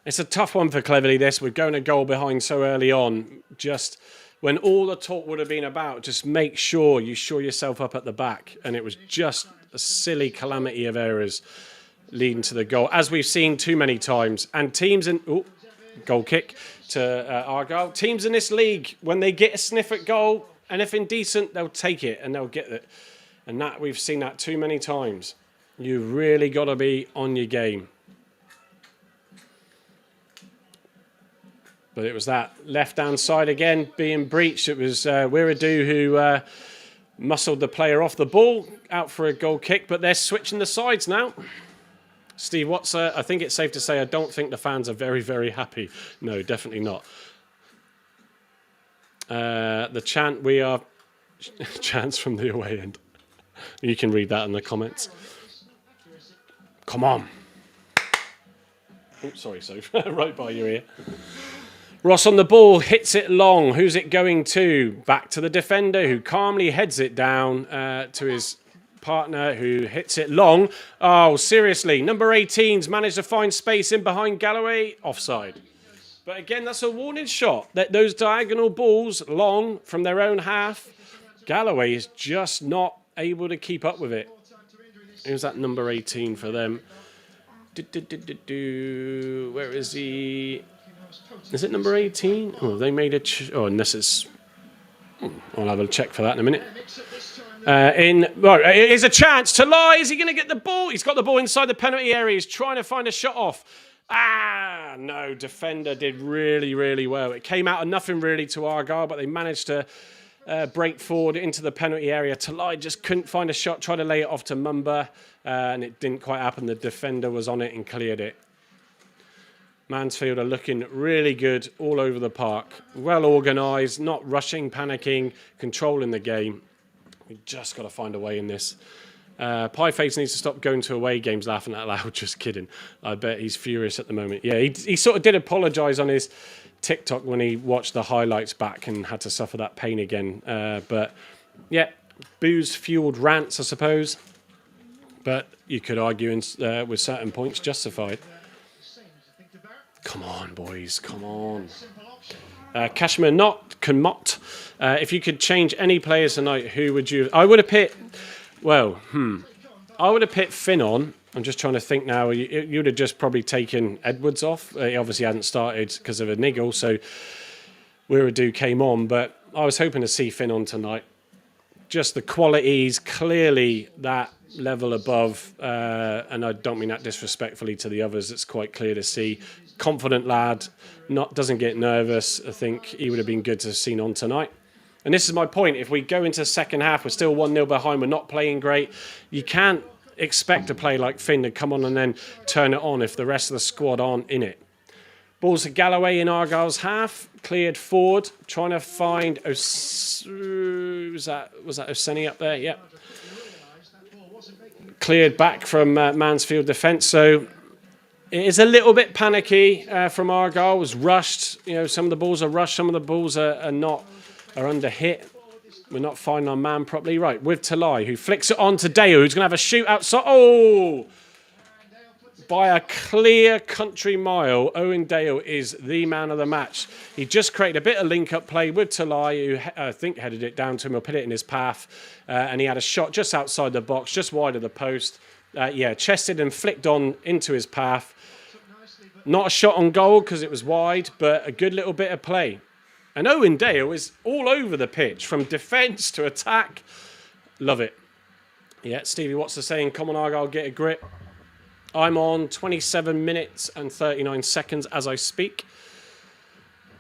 It's a tough one for Cleverley, this. We're going a goal behind so early on. Just when all the talk would have been about, just make sure you shore yourself up at the back. And it was just a silly calamity of errors leading to the goal, as we've seen too many times. And teams in... Oh, goal kick to Argyle. Teams in this league, when they get a sniff at goal, anything decent, they'll take it and they'll get it. And that we've seen that too many times. You've really got to be on your game. But it was that left-hand side again being breached. It was Wiradoo who muscled the player off the ball, out for a goal kick. But they're switching the sides now. Steve Watson, I think it's safe to say I don't think the fans are very, very happy. No, definitely not. The chant, we are... Chants from the away end. You can read that in the comments. Come on. Oh, sorry, Soph. Right by your ear. Ross on the ball, hits it long. Who's it going to? Back to the defender, who calmly heads it down to his partner, who hits it long. Oh, seriously. Number 18's managed to find space in behind Galloway. Offside. But again, that's a warning shot. That those diagonal balls long from their own half. Galloway is just not able to keep up with it. Who's that number 18 for them? Where is he? Is it number 18? Oh, they made a... unless it's... I'll have a check for that in a minute. Here's a chance to lie. Is he going to get the ball? He's got the ball inside the penalty area. He's trying to find a shot off. No. Defender did really, really well. It came out of nothing really to Argyle, but they managed to break forward into the penalty area. Talai just couldn't find a shot. Tried to lay it off to Mumba, and it didn't quite happen. The defender was on it and cleared it. Mansfield are looking really good all over the park. Well organised, not rushing, panicking, controlling the game. We've just got to find a way in this. Pieface needs to stop going to away games laughing out loud. Just kidding. I bet he's furious at the moment. Yeah, he sort of did apologise on his TikTok when he watched the highlights back and had to suffer that pain again. But yeah, booze-fueled rants, I suppose. But you could argue with certain points justified. Come on, boys, come on. Kashmir Knott. If you could change any players tonight, who would you... I would have picked... I would have picked Finn on. I'm just trying to think now. You would have just probably taken Edwards off. He obviously hadn't started because of a niggle, so Wiradoo came on. But I was hoping to see Finn on tonight. Just the qualities, clearly that level above, and I don't mean that disrespectfully to the others. It's quite clear to see. Confident lad, doesn't get nervous. I think he would have been good to have seen on tonight. And this is my point. If we go into the second half, we're still 1-0 behind, we're not playing great. You can't expect a play like Finn to come on and then turn it on if the rest of the squad aren't in it. Balls to Galloway in Argyle's half, cleared forward, trying to find... was that Oseni up there? Yep. Cleared back from Mansfield defence, so... It is a little bit panicky from Argyle. It was rushed. Some of the balls are rushed. Some of the balls are under hit. We're not finding our man properly. Right, with Talai, who flicks it on to Deo, who's going to have a shoot outside. Oh! By a clear country mile, Owen Dale is the man of the match. He just created a bit of link-up play with Talai, who I think headed it down to him or put it in his path. And he had a shot just outside the box, just wide of the post. Chested and flicked on into his path. Not a shot on goal because it was wide, but a good little bit of play. And Owen Dale is all over the pitch, from defence to attack. Love it. Yeah, Stevie Watson saying, come on Argyle, get a grip. I'm on 27 minutes and 39 seconds as I speak.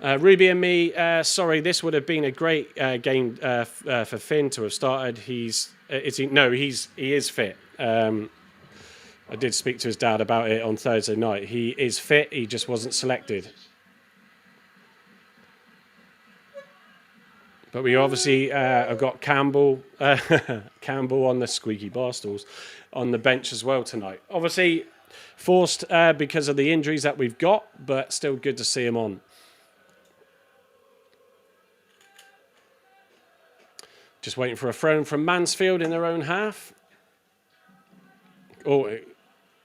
Ruby and me, sorry, this would have been a great game for Finn to have started. He is fit. I did speak to his dad about it on Thursday night. He is fit, he just wasn't selected. But we obviously have got Campbell on the squeaky bar stools on the bench as well tonight. Obviously forced because of the injuries that we've got, but still good to see him on. Just waiting for a throw from Mansfield in their own half. Oh, it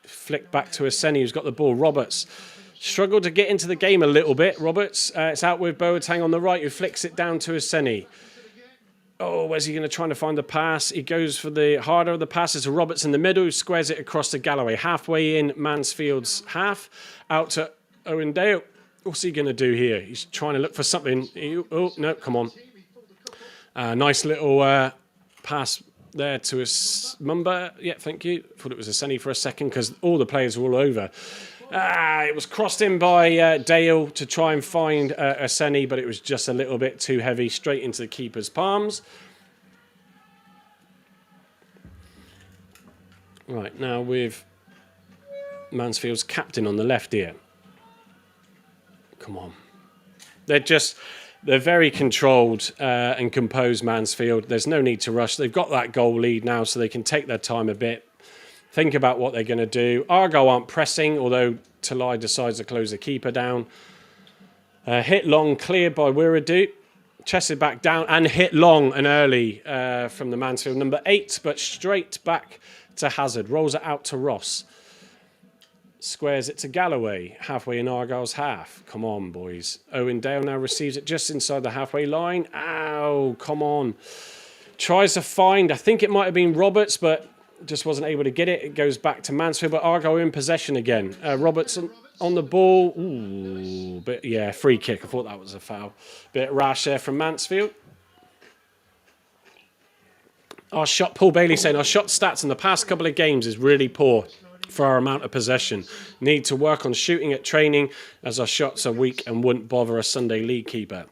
flicked back to Aseni, who's got the ball. Roberts struggled to get into the game a little bit. Roberts, it's out with Boateng on the right, who flicks it down to Aseni. Oh, where's he going to try to find the pass? He goes for the harder of the passes to Roberts in the middle, who squares it across to Galloway. Halfway in Mansfield's half, out to Owen Dale. What's he going to do here? He's trying to look for something. Oh, no, come on. Nice little pass there to his Mumba. Yeah, thank you. Thought it was Aseni for a second because all the players were all over. It was crossed in by Dale to try and find Aseni, but it was just a little bit too heavy, straight into the keeper's palms. Right, now with Mansfield's captain on the left here. Come on. They're very controlled and composed, Mansfield. There's no need to rush. They've got that goal lead now, so they can take their time a bit, think about what they're going to do. Argyle aren't pressing, although Talai decides to close the keeper down. Hit long, cleared by Wiradoo. Chested back down and hit long and early from the Mansfield number 8, but straight back to Hazard. Rolls it out to Ross. Squares it to Galloway, halfway in Argyle's half. Come on, boys. Owen Dale now receives it just inside the halfway line. Ow, come on. Tries to find, I think it might have been Roberts, but just wasn't able to get it. It goes back to Mansfield, but Argyle in possession again. Roberts on the ball. Ooh, but yeah, free kick. I thought that was a foul. Bit rash there from Mansfield. Paul Bailey saying our shot stats in the past couple of games is really poor for our amount of possession. Need to work on shooting at training as our shots are weak and wouldn't bother a Sunday league keeper.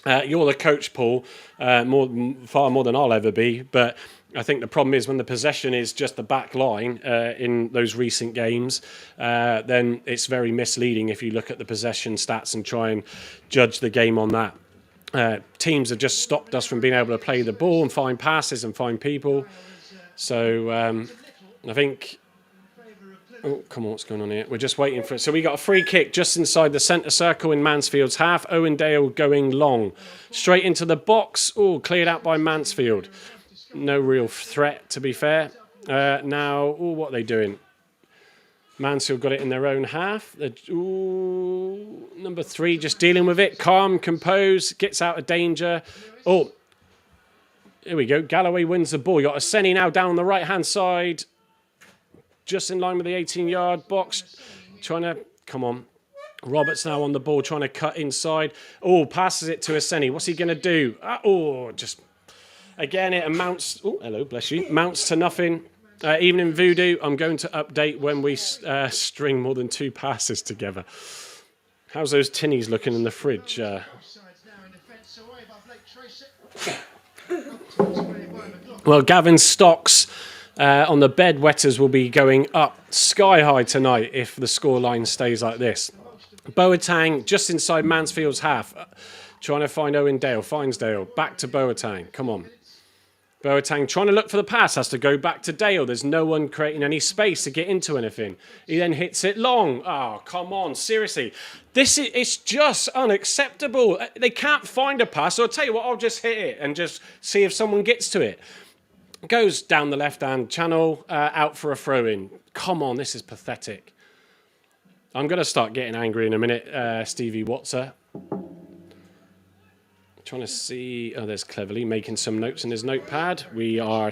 You're the coach, Paul, far more than I'll ever be, but I think the problem is when the possession is just the back line in those recent games, then it's very misleading if you look at the possession stats and try and judge the game on that. Teams have just stopped us from being able to play the ball and find passes and find people. So I think... Oh, come on, what's going on here? We're just waiting for it. So we got a free kick just inside the centre circle in Mansfield's half. Owen Dale going long. Straight into the box. Oh, cleared out by Mansfield. No real threat, to be fair. Now, what are they doing? Mansfield got it in their own half. Number 3 just dealing with it. Calm, composed, gets out of danger. Oh, here we go. Galloway wins the ball. You got Aseni now down the right-hand side. Just in line with the 18-yard box. Trying to... Come on. Roberts now on the ball, trying to cut inside. Oh, passes it to Aseni. What's he going to do? Just... Again, it amounts... Oh, hello, bless you. Mounts to nothing. Even in Voodoo, I'm going to update when we string more than 2 passes together. How's those tinnies looking in the fridge? Well, Gavin's stocks on the bedwetters will be going up sky high tonight if the scoreline stays like this. Boateng just inside Mansfield's half. Trying to find Owen Dale. Finds Dale. Back to Boateng. Come on. Boateng trying to look for the pass. Has to go back to Dale. There's no one creating any space to get into anything. He then hits it long. Oh, come on. Seriously. It's just unacceptable. They can't find a pass. So I'll tell you what. I'll just hit it and just see if someone gets to it. Goes down the left-hand channel. Out for a throw-in. Come on. This is pathetic. I'm going to start getting angry in a minute, Stevie Watson. Trying to see... Oh, there's Cleverly making some notes in his notepad. We are...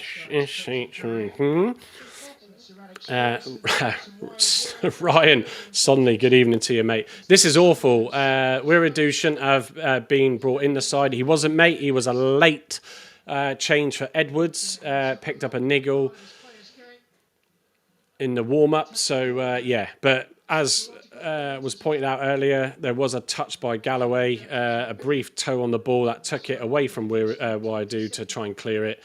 Ryan, suddenly, good evening to you, mate. This is awful. Wiradoo shouldn't have been brought in the side. He wasn't, mate. He was a late change for Edwards. Picked up a niggle in the warm-up. So, yeah. But as was pointed out earlier, there was a touch by Galloway, a brief toe on the ball that took it away from Waidu to try and clear it,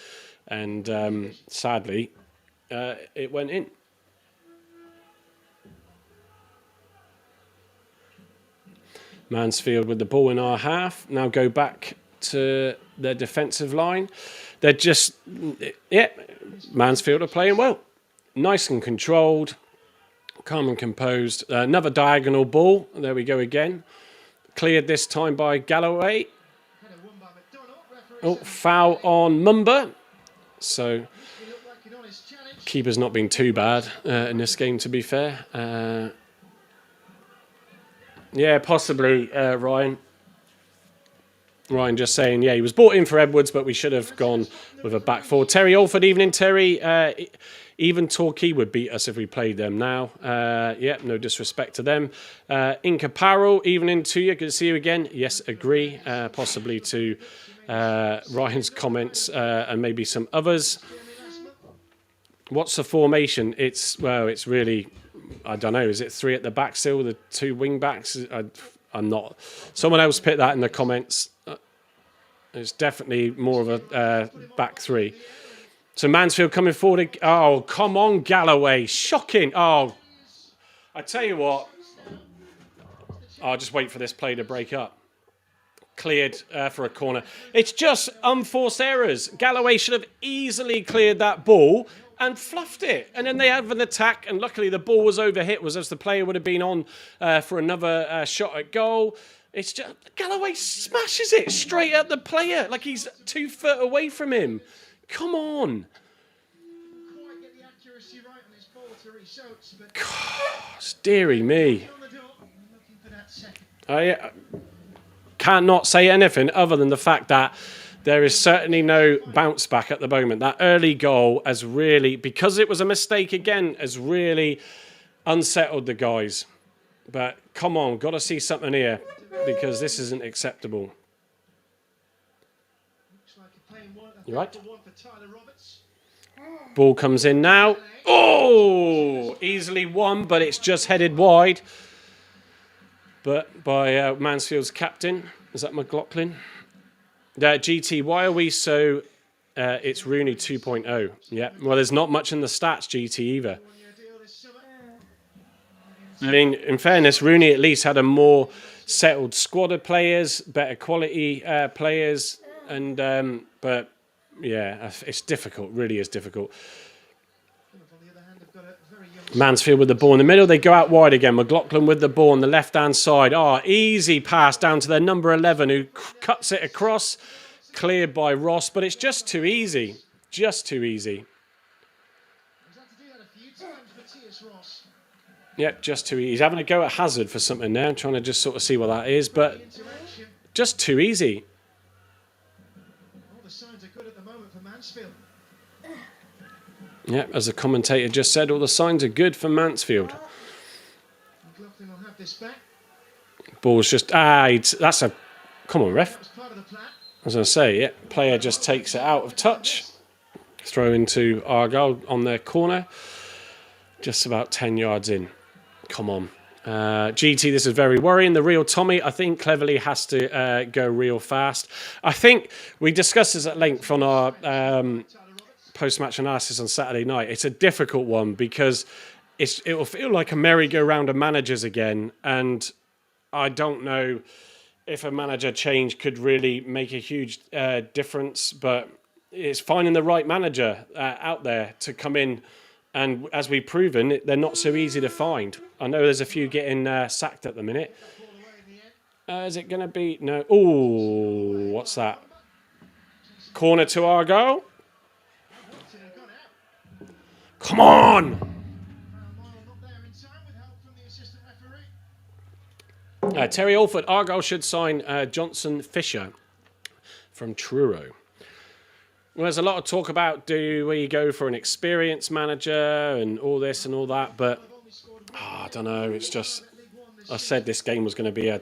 and sadly, it went in. Mansfield with the ball in our half. Now go back to their defensive line. They're just, yeah, Mansfield are playing well. Nice and controlled, calm and composed. Another diagonal ball. There we go again. Cleared this time by Galloway. Oh, foul on Mumba. So, keeper's not been too bad in this game, to be fair. Yeah, possibly, Ryan. Ryan just saying, yeah, he was brought in for Edwards, but we should have gone with a back four. Terry Alford, evening, Terry. Even Torquay would beat us if we played them now. Yeah, no disrespect to them. Inca Parrell, evening to you. Good to see you again. Yes, agree. Possibly to Ryan's comments and maybe some others. What's the formation? It's really... I don't know. Is it 3 at the back still? The 2 wing backs? I'm not. Someone else put that in the comments. It's definitely more of a back 3. So Mansfield coming forward. Oh, come on, Galloway. Shocking. Oh, I tell you what. I'll just wait for this play to break up. Cleared for a corner. It's just unforced errors. Galloway should have easily cleared that ball and fluffed it. And then they have an attack, and luckily the ball was overhit, was as the player would have been on for another shot at goal. It's just, Galloway smashes it straight at the player, like he's 2 foot away from him. Come on. Gosh, dearie me. I cannot say anything other than the fact that there is certainly no bounce back at the moment. That early goal has really, because it was a mistake again, has really unsettled the guys. But come on, got to see something here because this isn't acceptable. You right? Ball comes in now. Oh, easily won, but it's just headed wide. But by Mansfield's captain, is that McLaughlin? GT, why are we so... it's Rooney 2.0. Yeah, well, there's not much in the stats, GT, either. I mean, in fairness, Rooney at least had a more settled squad of players, better quality players, and but, yeah, it's difficult, really is difficult. Mansfield with the ball in the middle. They go out wide again. McLaughlin with the ball on the left-hand side. Oh, easy pass down to their number 11 who cuts it across. Cleared by Ross, but it's just too easy. Just too easy. Yep, just too easy. He's having a go at Hazard for something there. I'm trying to just sort of see what that is, but just too easy. All the signs are good at the moment for Mansfield. Yep, as the commentator just said, all the signs are good for Mansfield. Ball's just... that's a... Come on, ref. I was going to say, yeah, player just takes it out of touch. Throw into Argyle on their corner. Just about 10 yards in. Come on. GT, this is very worrying. The real Tommy, I think, cleverly has to go real fast. I think we discussed this at length on our post-match analysis on Saturday night. It's a difficult one because it will feel like a merry-go-round of managers again, and I don't know if a manager change could really make a huge difference, but it's finding the right manager out there to come in. And as we've proven, they're not so easy to find. I know there's a few getting sacked at the minute. Is it going to be... No. Ooh, what's that? Corner to Argyle. Come on! Terry Alford, Argyle should sign Johnson Fisher from Truro. Well, there's a lot of talk about do we go for an experienced manager and all this and all that, but I don't know. It's just, I said this game was going to be a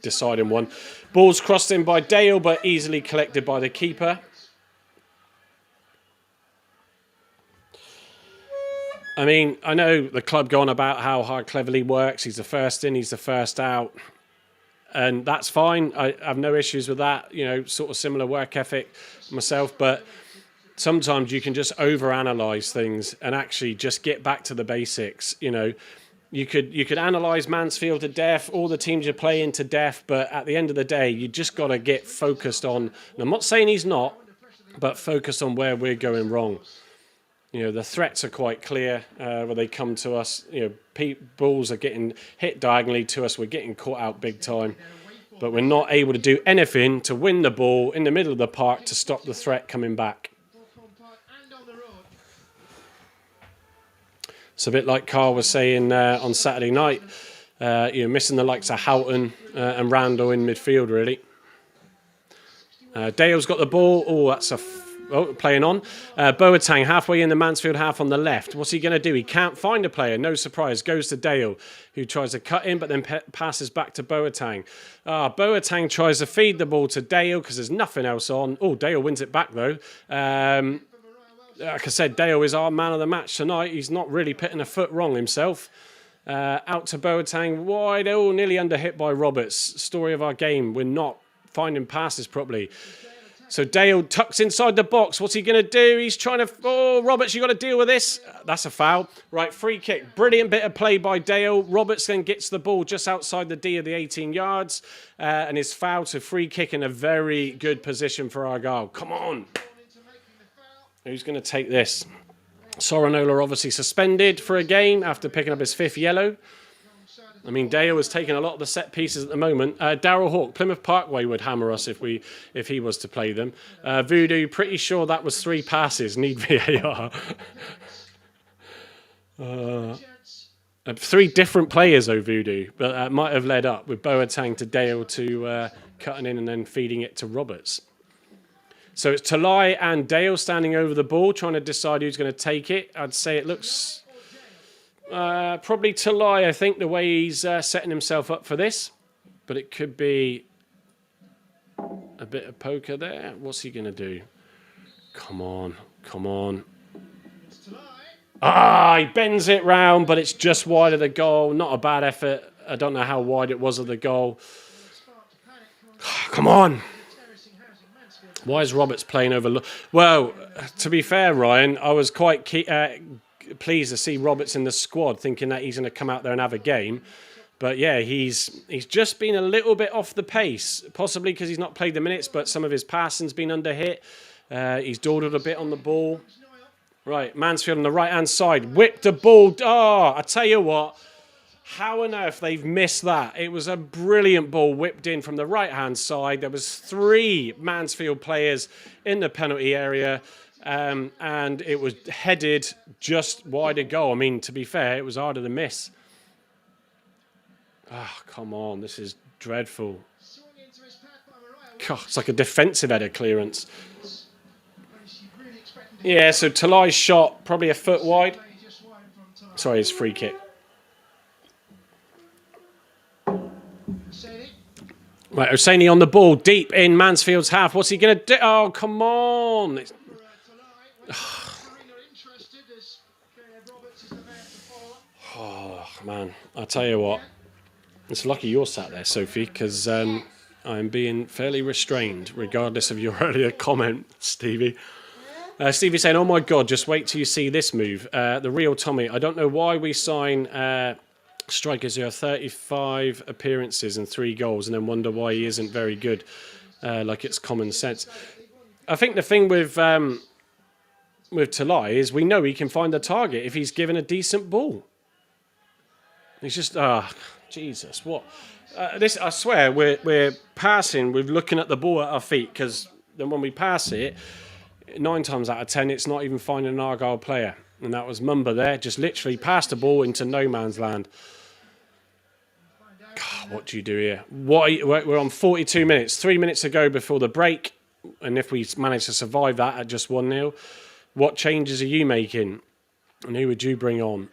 deciding one. Ball's crossed in by Dale, but easily collected by the keeper. I mean, I know the club go on about how hard Cleverley works. He's the first in, he's the first out. And that's fine. I have no issues with that. You know, sort of similar work ethic myself. But sometimes you can just overanalyze things and actually just get back to the basics. You know, you could analyze Mansfield to death, all the teams you're playing to death. But at the end of the day, you just got to get focused on. And I'm not saying he's not, but focus on where we're going wrong. You know, the threats are quite clear when they come to us. You know, balls are getting hit diagonally to us. We're getting caught out big time. But we're not able to do anything to win the ball in the middle of the park to stop the threat coming back. It's a bit like Carl was saying on Saturday night. You know, missing the likes of Houghton and Randall in midfield, really. Dale's got the ball. Oh, that's a... playing on. Boateng halfway in the Mansfield half on the left. What's he going to do? He can't find a player. No surprise. Goes to Dale, who tries to cut in, but then passes back to Boateng. Boateng tries to feed the ball to Dale because there's nothing else on. Oh, Dale wins it back, though. Like I said, Dale is our man of the match tonight. He's not really putting a foot wrong himself. Out to Boateng. Wide. Oh, nearly under hit by Roberts. Story of our game. We're not finding passes properly. So Dale tucks inside the box. What's he going to do? He's trying to... Oh, Roberts, you got to deal with this. That's a foul. Right, free kick. Brilliant bit of play by Dale. Roberts then gets the ball just outside the D of the 18 yards. And is fouled to free kick in a very good position for Argyle. Come on. Who's going to take this? Sorinola obviously suspended for a game after picking up his 5th yellow. I mean, Dale is taking a lot of the set pieces at the moment. Darryl Hawke, Plymouth Parkway would hammer us if he was to play them. Voodoo, pretty sure that was 3 passes. Need VAR. 3 different players, though, Voodoo, but that might have led up with Boateng to Dale to cutting in and then feeding it to Roberts. So it's Talai and Dale standing over the ball, trying to decide who's going to take it. I'd say it looks... probably Talai, I think, the way he's setting himself up for this. But it could be a bit of poker there. What's he going to do? Come on, come on. He bends it round, but it's just wide of the goal. Not a bad effort. I don't know how wide it was of the goal. Come on. Why is Roberts playing over... Well, to be fair, Ryan, I was quite pleased to see Roberts in the squad, thinking that he's going to come out there and have a game. But yeah, he's just been a little bit off the pace, possibly because he's not played the minutes, but some of his passing's been under hit. He's dawdled a bit on the ball. Right, Mansfield on the right-hand side. Whipped the ball. I tell you what, how on earth they've missed that. It was a brilliant ball whipped in from the right-hand side. There was 3 Mansfield players in the penalty area. And it was headed just wide of goal. I mean, to be fair, it was harder to miss. Come on. This is dreadful. God, it's like a defensive header clearance. Yeah, so Talai's shot, probably a foot wide. Sorry, his free kick. Right, Hosseini on the ball, deep in Mansfield's half. What's he going to do? Oh, come on. Oh, man. I'll tell you what. It's lucky you're sat there, Sophie, because I'm being fairly restrained, regardless of your earlier comment, Stevie. Stevie saying, oh my God, just wait till you see this move. The real Tommy. I don't know why we sign strikers who have 35 appearances and 3 goals and then wonder why he isn't very good, like it's common sense. I think the thing with Talai is we know he can find the target if he's given a decent ball. He's just, Jesus, what? This, I swear, we're passing, we're looking at the ball at our feet, because then when we pass it, 9 times out of 10, it's not even finding an Argyle player. And that was Mumba there, just literally passed the ball into no man's land. God, what do you do here? We're on 42 minutes, 3 minutes to go before the break. And if we manage to survive that at just 1-0, what changes are you making? And who would you bring on?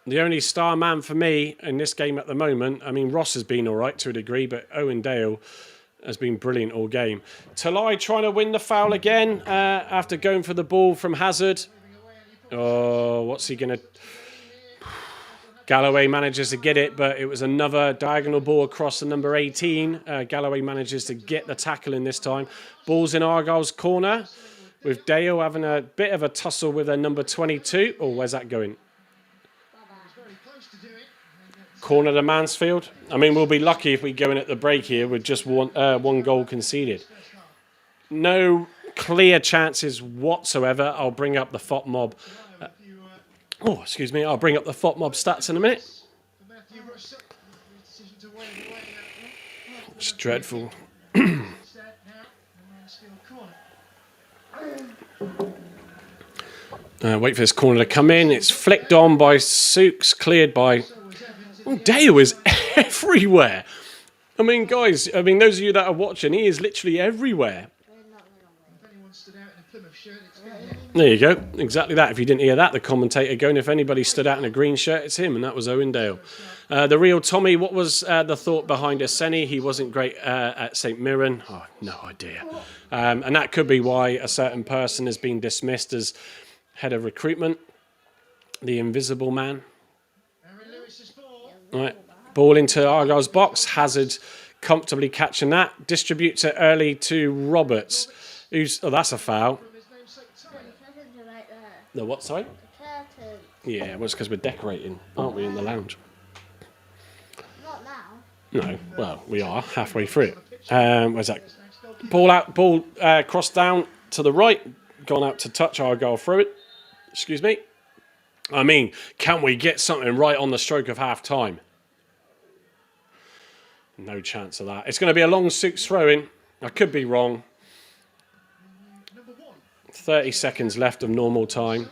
The only star man for me in this game at the moment, I mean, Ross has been all right to a degree, but Owen Dale has been brilliant all game. Talai trying to win the foul again after going for the ball from Hazard. Oh, what's he going to... Galloway manages to get it, but it was another diagonal ball across the number 18. Galloway manages to get the tackle in this time. Ball's in Argyle's corner, with Dale having a bit of a tussle with their number 22. Oh, where's that going? Corner to Mansfield. I mean, we'll be lucky if we go in at the break here with just one goal conceded. No clear chances whatsoever. I'll bring up the FOTMob. I'll bring up the FOTMob stats in a minute. It's dreadful. Wait for this corner to come in. It's flicked on by Sooks, cleared by... Oh, Dale is everywhere. I mean, guys, those of you that are watching, he is literally everywhere. There you go. Exactly that. If you didn't hear that, the commentator going, if anybody stood out in a green shirt, it's him, and that was Owen Dale. The real Tommy, what was the thought behind Aseni? He wasn't great at St Mirren. Oh, no idea. And that could be why a certain person has been dismissed as head of recruitment. The invisible man. Right. Ball into Argyle's box. Hazard comfortably catching that. Distributes it early to Roberts. That's a foul. The what, sorry? The curtain. Yeah, well, it's because we're decorating, aren't we, in the lounge? Not now. No, well, we are halfway through. Where's that? Ball crossed down to the right, gone out to touch Argyle through it. Excuse me. I mean, can we get something right on the stroke of half time? No chance of that. It's going to be a long Sooks throw-in. I could be wrong. 30 seconds left of normal time.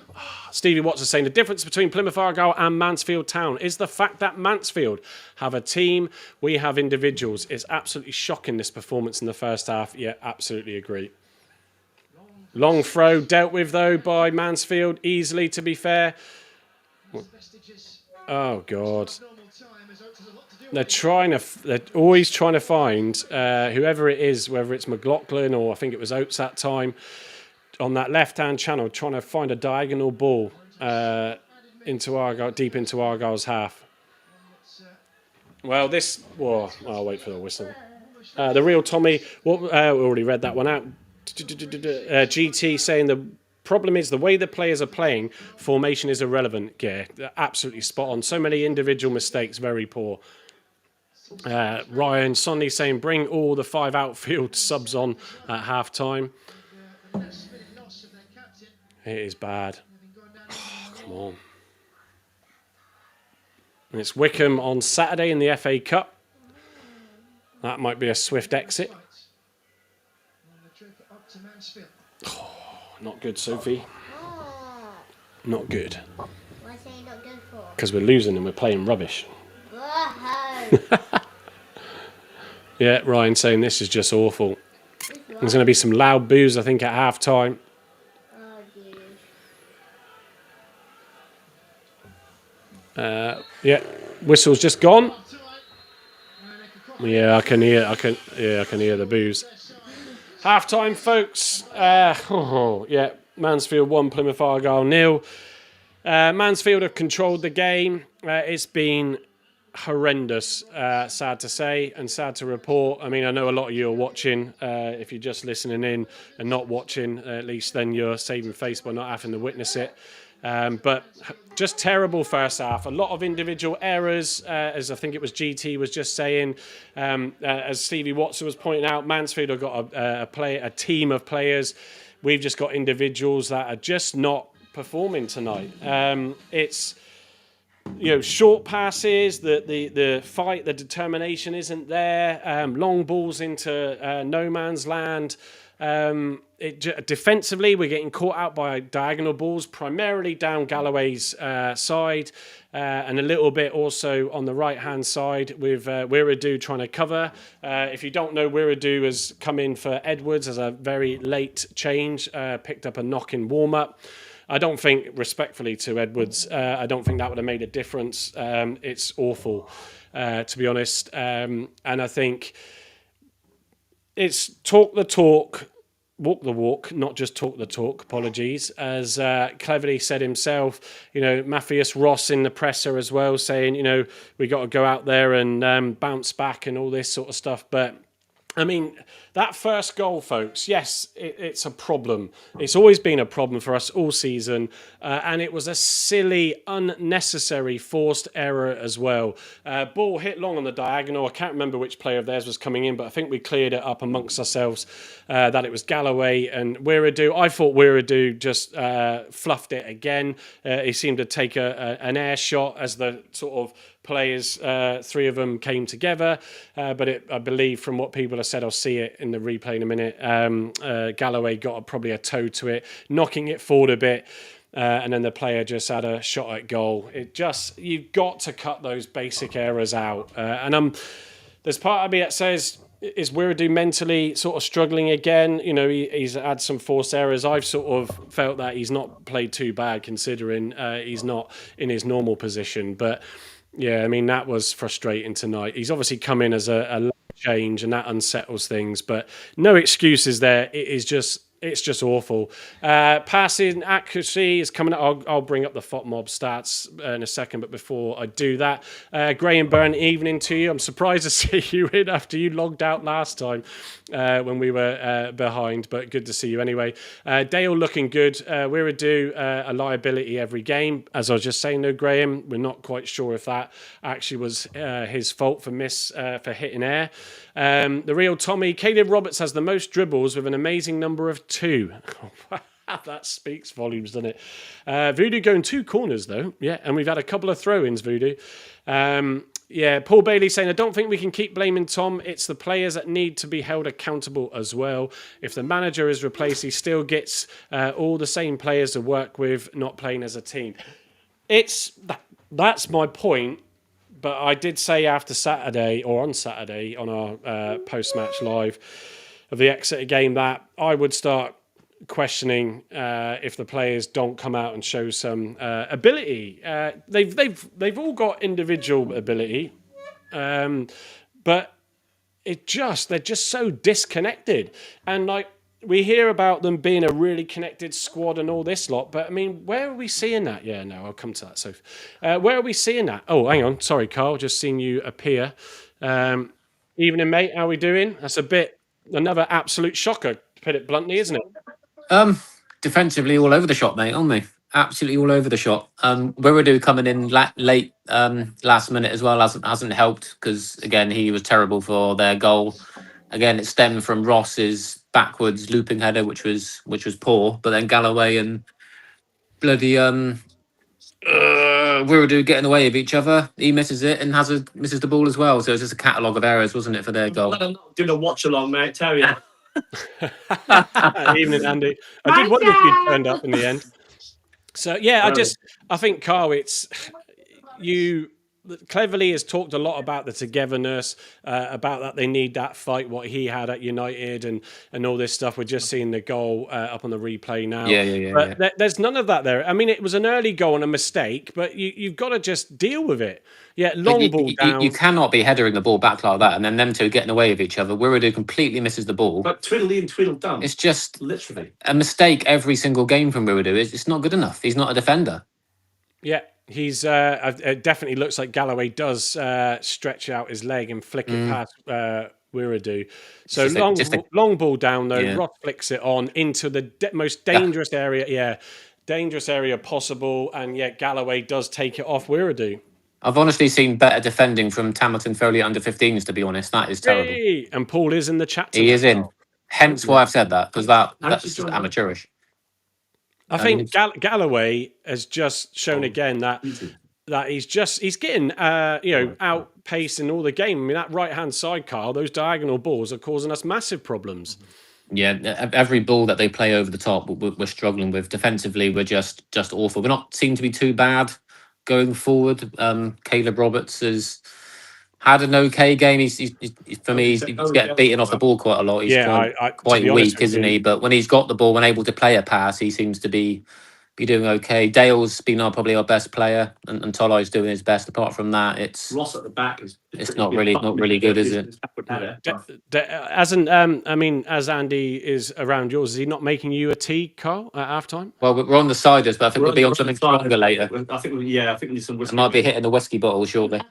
Stevie Watts is saying the difference between Plymouth Argyle and Mansfield Town is the fact that Mansfield have a team, we have individuals. It's absolutely shocking, this performance in the first half. Yeah, absolutely agree. Long throw dealt with, though, by Mansfield easily, to be fair. Oh, God. They're always trying to find whoever it is, whether it's McLaughlin or I think it was Oates that time, on that left-hand channel, trying to find a diagonal ball into Argyle, deep into Argyle's half. Well, I'll wait for the whistle. The real Tommy, we already read that one out. GT saying the problem is the way the players are playing, formation is irrelevant. Yeah, absolutely spot on. So many individual mistakes, very poor. Ryan Sonny saying bring all the 5 outfield subs on at half time. It is bad. Oh, come on. And it's Wickham on Saturday in the FA Cup. That might be a swift exit. Oh, not good, Sophie. Not good. Why say not good for? Because we're losing and we're playing rubbish. Whoa. Yeah, Ryan saying this is just awful. There's going to be some loud boos, I think, at half time. Yeah, whistle's just gone. Yeah, I can hear the boos. Half time, folks. Yeah, Mansfield 1, Plymouth Argyle 0. Mansfield have controlled the game. It's been horrendous, sad to say and sad to report. I mean, I know a lot of you are watching. If you're just listening in and not watching, at least then you're saving face by not having to witness it. But just terrible first half. A lot of individual errors, as I think it was GT was just saying. As Stevie Watson was pointing out, Mansfield have got a team of players. We've just got individuals that are just not performing tonight. It's short passes, the fight, the determination isn't there. Long balls into no man's land. Defensively, we're getting caught out by diagonal balls, primarily down Galloway's side, and a little bit also on the right-hand side with Wiradoo trying to cover. If you don't know, Wiradoo has come in for Edwards as a very late change, picked up a knock in warm-up. I don't think, respectfully to Edwards, I don't think that would have made a difference. It's awful, to be honest. And I think it's talk the talk, walk the walk, not just talk the talk. Apologies, as cleverly said himself. Matthias Ross in the presser as well, saying we got to go out there and bounce back and all this sort of stuff, but. I mean, that first goal, folks, yes, it's a problem. It's always been a problem for us all season. And it was a silly, unnecessary, forced error as well. Ball hit long on the diagonal. I can't remember which player of theirs was coming in, but I think we cleared it up amongst ourselves that it was Galloway and Wiredu. I thought Wiredu just fluffed it again. He seemed to take an air shot as the sort of players, three of them came together, but I believe from what people have said, I'll see it in the replay in a minute, Galloway got probably a toe to it, knocking it forward a bit, and then the player just had a shot at goal. You've got to cut those basic errors out, and there's part of me that says, is Wiredu mentally sort of struggling again? He's had some forced errors. I've sort of felt that he's not played too bad considering he's not in his normal position, but yeah, I mean, that was frustrating tonight. He's obviously come in as a change and that unsettles things, but no excuses there. It's just awful. Passing accuracy is coming up. I'll bring up the FOTMob stats in a second, but before I do that, Graham Byrne, evening to you. I'm surprised to see you in after you logged out last time when we were behind, but good to see you anyway. Dale looking good. Wiredu, a liability every game. As I was just saying though, Graham, we're not quite sure if that actually was his fault for hitting air. The real Tommy, Caleb Roberts has the most dribbles with an amazing number of 2. That speaks volumes, doesn't it? Voodoo going 2 corners, though. Yeah, and we've had a couple of throw-ins, Voodoo. Paul Bailey saying, I don't think we can keep blaming Tom. It's the players that need to be held accountable as well. If the manager is replaced, he still gets all the same players to work with, not playing as a team. That's my point. But I did say after Saturday, or on Saturday, on our post-match live of the Exeter game, that I would start questioning if the players don't come out and show some ability. They've all got individual ability, but they're just so disconnected. And we hear about them being a really connected squad and all this lot, but I mean, where are we seeing that? Yeah, no, I'll come to that, Soph. Where are we seeing that? Oh, hang on. Sorry, Carl. Just seen you appear. Evening, mate. How are we doing? That's another absolute shocker, to put it bluntly, isn't it? Defensively all over the shop, mate, aren't they? Absolutely all over the shop. Wiredu coming in late last minute as well hasn't helped because, again, he was terrible for their goal. Again, it stemmed from Ross's backwards looping header, which was poor. But then Galloway and bloody Wiredu getting away with each other. He misses it and misses the ball as well. So it's just a catalogue of errors, wasn't it, for their goal? I'm not doing a watch along, mate. Tell you. Evening, Andy. I did wonder if you turned up in the end. So yeah, I think Carl, Cleverly has talked a lot about the togetherness, about that they need that fight, what he had at United and all this stuff. We're just seeing the goal up on the replay now. But there's none of that there. I mean, it was an early goal and a mistake, but you've got to just deal with it. Yeah, long ball down. You cannot be headering the ball back like that and then them two getting away with each other. Wiredu completely misses the ball. But twiddly and twiddle done. It's just literally a mistake every single game from Wiredu. It's not good enough. He's not a defender. Yeah. He's it definitely looks like Galloway does stretch out his leg and flick it past Wiredu. So long ball down though. Yeah. Ross flicks it on into the most dangerous area. Yeah, dangerous area possible. And yet Galloway does take it off Wiredu. I've honestly seen better defending from Tamerton Foley under 15s. To be honest, that is terrible. Hey, and Paul is in the chat. He is in. Hence why I've said that because that's just amateurish. I think Galloway has just shown again that he's getting outpaced in all the game. I mean, that right hand side, Carl, those diagonal balls are causing us massive problems. Yeah, every ball that they play over the top, we're struggling with. Defensively, we're just awful. We're not seem to be too bad going forward. Caleb Roberts has had an okay game. He's getting beaten off the ball quite a lot. He's quite weak, isn't he? But when he's got the ball and able to play a pass, he seems to be be doing okay. Dale's been probably our best player, and Tolo's doing his best. Apart from that, it's Ross at the back it's not really good, is it? As Andy is around yours, is he not making you a tea, Carl, at halftime? Well, we're on the ciders, but I think we'll be on something stronger later. I think we need some I whiskey. might be hitting the whiskey bottle shortly.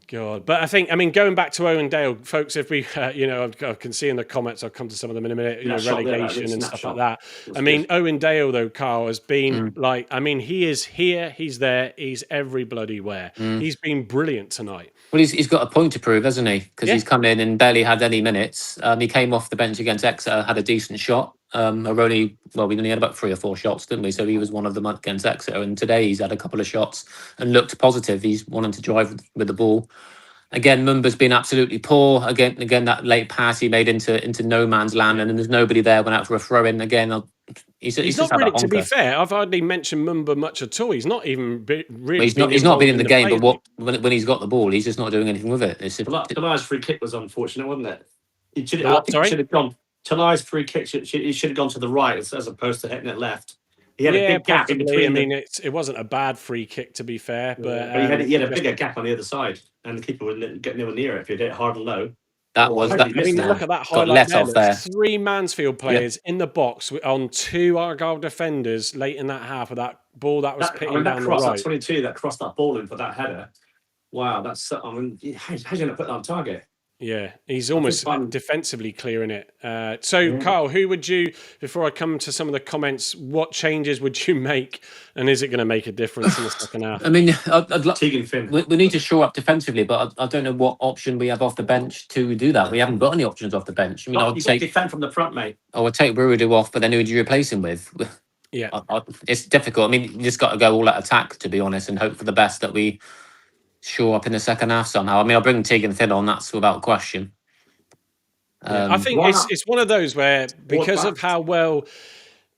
God, but going back to Owen Dale, folks, if we, I can see in the comments, I'll come to some of them in a minute, relegation and stuff like that. Owen Dale, though, Carl, has been he is here, he's there, he's every bloody where. He's been brilliant tonight. Well, he's got a point to prove, hasn't he? Because he's come in and barely had any minutes. He came off the bench against Exeter, had a decent shot. We only had about 3 or 4 shots, didn't we? So he was one of them against Exeter. And today he's had a couple of shots and looked positive. He's wanting to drive with the ball. Again, Mumba's been absolutely poor. Again, that late pass he made into no man's land, and then there's nobody there. Went out for a throw in again. He's not really. To be fair, I've hardly mentioned Mumba much at all. He's not even really. He's not been in the game, but when he's got the ball, he's just not doing anything with it. Talai's free kick was unfortunate, wasn't it? It should have gone. Talai's free kick should have gone to the right as opposed to hitting it left. He had a big gap in between. It wasn't a bad free kick, to be fair, but he had a bigger gap on the other side, and the keeper wouldn't get nowhere near it if he hit it hard and low. Look at that highlight there. 3 Mansfield players in the box on 2 Argyle defenders late in that half of that ball that was pitting down the right. That 22 that crossed that ball in for that header. Wow, how's he going to put that on target? Yeah, he's almost defensively clearing it. Carl, who would you, before I come to some of the comments, what changes would you make, and is it going to make a difference in the second half? Tegan Finn. We need to shore up defensively, but I don't know what option we have off the bench to do that. We haven't got any options off the bench. I'll take defend from the front, mate. I would take Rumours off, but then who would you replace him with? Yeah, it's difficult. You just got to go all out attack, to be honest, and hope for the best that we shore up in the second half somehow. I'll bring Tegan Finn on, that's without question. I think it's one of those where, because of how well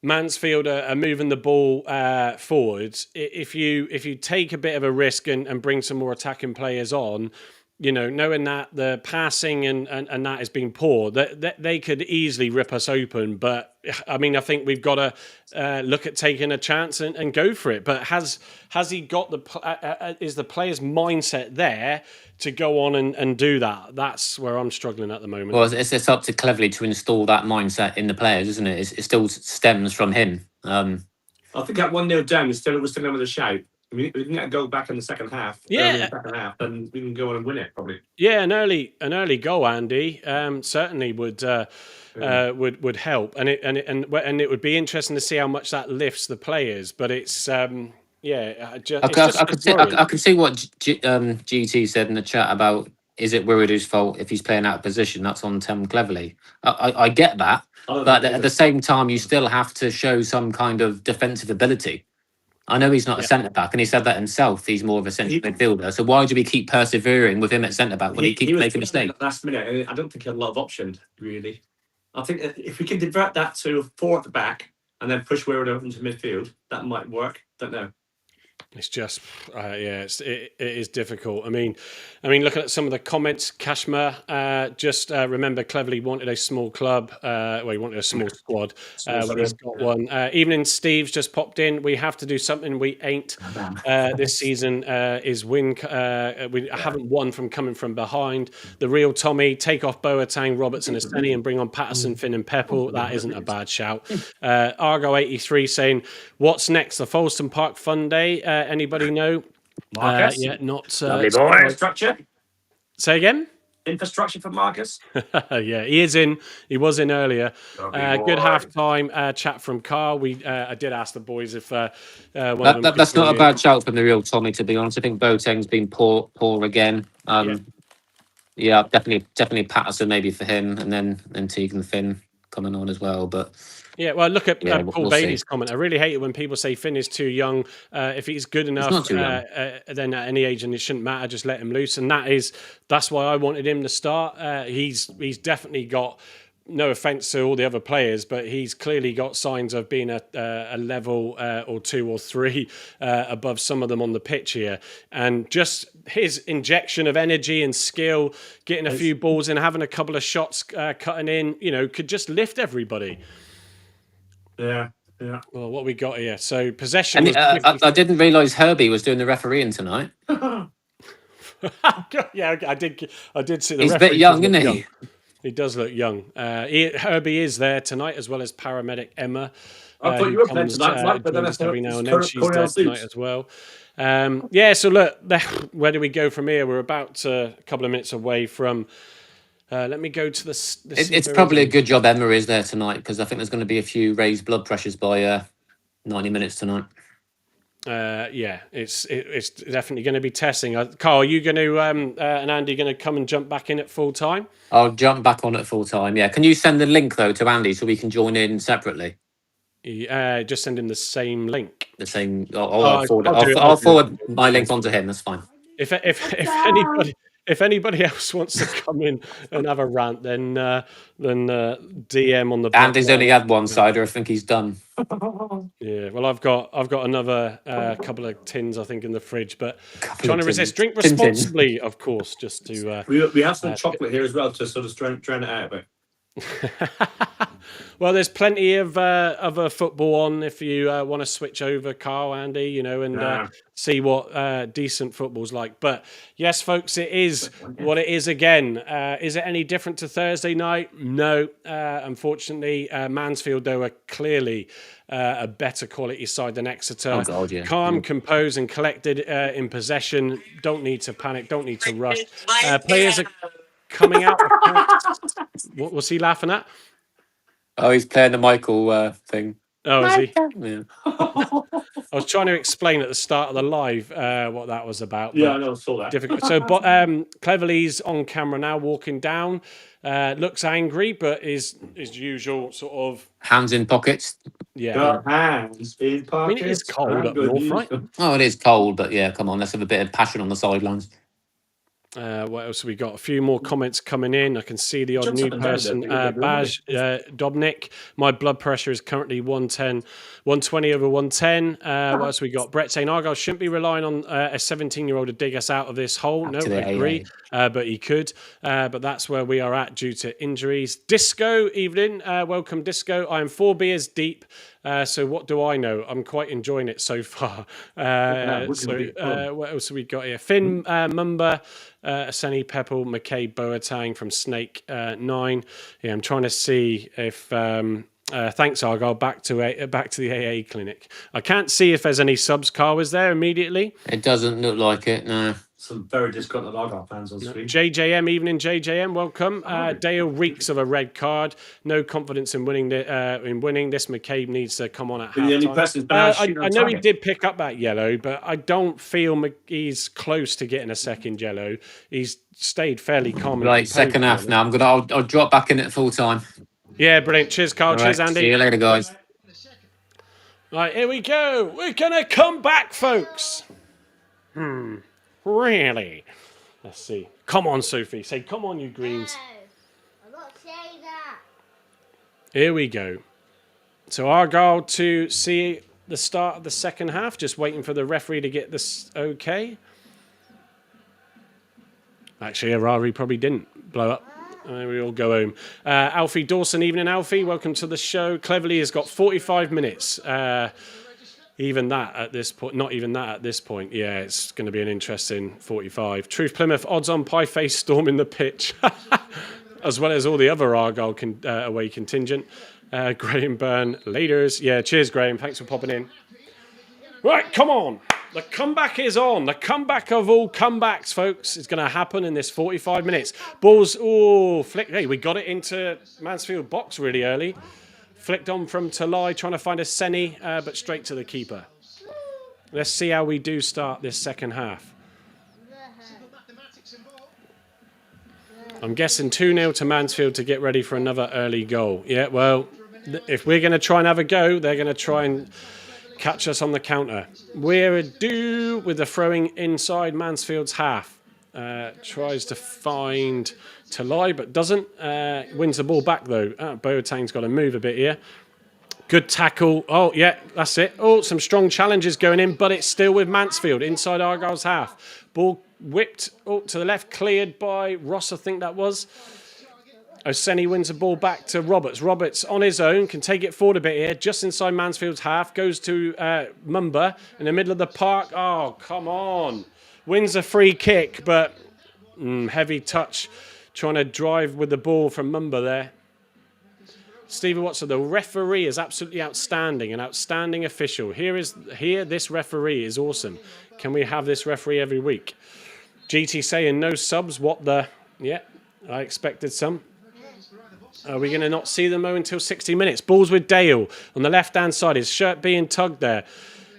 Mansfield are moving the ball forwards, if you take a bit of a risk and bring some more attacking players on, knowing that the passing and that has been poor, that they could easily rip us open. But I think we've got to look at taking a chance and go for it. But has he got is the player's mindset there to go on and do that? That's where I'm struggling at the moment. Well, it's up to Cleverley to install that mindset in the players, isn't it? It still stems from him. I think at 1-0 down, we're still in with a shout. We can get a goal back in the second half. And we can go on and win it probably. Yeah, an early goal, Andy, certainly would help, and it would be interesting to see how much that lifts the players. But it's I can see what GT said in the chat about, is it Wiradou's fault if he's playing out of position? That's on Tim Cleverley. I get that, but at the same time, you still have to show some kind of defensive ability. I know he's not a centre-back, and he said that himself. He's more of a central midfielder. So why do we keep persevering with him at centre-back when he keeps making mistakes? Last minute, I don't think he had a lot of options, really. I think if we can divert that to 4 at the back and then push Weirdo into midfield, that might work. Don't know. It's just, it is difficult. Looking at some of the comments, Kashmir, remember Cleverley wanted a small club. He wanted a small squad. When he's got one. Evening Steve's just popped in. We have to do something we ain't this season is win. We haven't won from coming from behind. The real Tommy, take off Boateng, Robertson, Esteni and bring on Patterson, Finn and Peppel. That isn't a bad shout. Argo 83 saying, what's next? The Folston Park Fun Day. Anybody know? Marcus? Not. Lovely boy. Infrastructure. Say again? Infrastructure for Marcus. Yeah, he is in. He was in earlier. Good half-time chat from Carl. I did ask the boys if that's not a bad shout from the real Tommy, to be honest. I think Boateng's been poor again. Definitely Patterson maybe for him, and then Tegan Finn coming on as well, but. Yeah, well, look at Paul Bailey's comment. I really hate it when people say Finn is too young. If he's good enough, then at any age, and it shouldn't matter, just let him loose. And that's why I wanted him to start. He's definitely got, no offence to all the other players, but he's clearly got signs of being a level or 2 or 3 above some of them on the pitch here. And just his injection of energy and skill, getting a few balls in, having a couple of shots cutting in, could just lift everybody. Yeah, Yeah. Well, what we got here? So possession And was I didn't realise Herbie was doing the refereeing tonight. yeah, I did. I did see the He's a bit referee. young, Does look isn't young. he? He does look young. Herbie is there tonight, as well as paramedic Emma, I thought who you were playing comes tonight, Mike, but then I joins us every thought now it's and then. She's there Cornell tonight suits. as well. Yeah. So look, where do we go from here? We're about a couple of minutes away from. Let me go to the. See if It's there is probably a any. good job Emma is there tonight because I think there's going to be a few raised blood pressures by 90 minutes tonight. Yeah, it's definitely going to be testing. Carl, are you going to and Andy going to come and jump back in at full time? I'll jump back on at full time. Yeah. Can you send the link though to Andy so we can join in separately? Just send him the same link. The same. I'll I'll forward. do it. I'll I'll forward do my link it. onto him. That's fine. If anybody else wants to come in and have a rant, then DM on the. Andy's only had one cider. I think he's done. Yeah, well, I've got another couple of tins, I think, in the fridge, but Couple trying of to resist. tins. Drink responsibly, of course, just to. We have some chocolate here as well to sort of drain it out a bit. Well, there's plenty of other football on if you want to switch over, Carl, Andy, and see what decent football's like. But yes, folks, it is what it is again. Is it any different to Thursday night? No. Unfortunately, Mansfield, though, are clearly a better quality side than Exeter. Oh, God, yeah. Calm, composed and collected in possession. Don't need to panic. Don't need to rush. Players are coming out. What was he laughing at? Oh, he's playing the Michael thing. Oh, is he? Yeah. I was trying to explain at the start of the live what that was about. Yeah, but I know, I saw that. difficult. So, Cleverly's on camera now, walking down. Looks angry, but is usual sort of. Hands in pockets. Yeah. Got hands in pockets. I mean, it is cold up north, right? Oh, it is cold, but yeah, come on, let's have a bit of passion on the sidelines. What else have we got? A few more comments coming in. I can see the odd Jumps new up and down person. there, big Baj Dobnik. My blood pressure is currently 120 over 110. What else we got? Brett saying Argyle shouldn't be relying on a 17-year-old to dig us out of this hole. No, to the I agree. But he could. But that's where we are at due to injuries. Disco, evening. Welcome, Disco. I am 4 beers deep. So what do I know? I'm quite enjoying it so far. What else have we got here? Finn Mumba, Aseni Pepple, McKay Boateng from Snake 9. Yeah, I'm trying to see if thanks Argyle back to the AA clinic. I can't see if there's any subs. Carl was there immediately. It doesn't look like it, no. Some very disgruntled Argyle fans on screen. JJM, evening JJM, welcome. Dale reeks of a red card. No confidence in winning. This McCabe needs to come on at half The only time. person's I know he did pick up that yellow, but I don't feel he's close to getting a second yellow. He's stayed fairly calm. Right, second half now. I'll drop back in at full time. Yeah, brilliant. Cheers, Carl. All Cheers, right, Andy. see you later, guys. Right, here we go. We're gonna come back, folks. Really? Let's see. Come on, Sophie. Say, come on, you greens. I'm not saying that. Here we go. So Argyle to see the start of the second half. Just waiting for the referee to get this okay. Actually, Harari probably didn't blow up. We all go home. Alfie Dawson, evening, Alfie. Welcome to the show. Cleverly has got 45 minutes. Even that at this point, not even that at this point. Yeah, it's going to be an interesting 45. Truth Plymouth, odds on pie face storming the pitch, as well as all the other Argyle away contingent. Graham Byrne, leaders. Yeah, cheers, Graham. Thanks for popping in. Right, come on. The comeback is on. The comeback of all comebacks, folks, is going to happen in this 45 minutes. Balls, flick. Hey, we got it into Mansfield box really early. Flicked on from Talai, trying to find a Seni, but straight to the keeper. Let's see how we do start this second half. I'm guessing 2-0 to Mansfield to get ready for another early goal. Yeah, well, if we're going to try and have a go, they're going to try and catch us on the counter. We're due with the throwing inside Mansfield's half. Tries to find Talai, but doesn't. Wins the ball back, though. Boateng's got to move a bit here. Good tackle. Oh, yeah, that's it. Oh, some strong challenges going in, but it's still with Mansfield inside Argyle's half. Ball whipped to the left, cleared by Ross, I think that was. Oseni wins the ball back to Roberts. Roberts on his own can take it forward a bit here, just inside Mansfield's half. Goes to Mumba in the middle of the park. Oh, come on. Wins a free kick, but heavy touch. Trying to drive with the ball from Mumba there. Stevie Watson, the referee is absolutely outstanding, an outstanding official. This referee is awesome. Can we have this referee every week? GT saying no subs. What the? Yeah, I expected some. Are we going to not see them though until 60 minutes? Ball's with Dale on the left-hand side. His shirt being tugged there.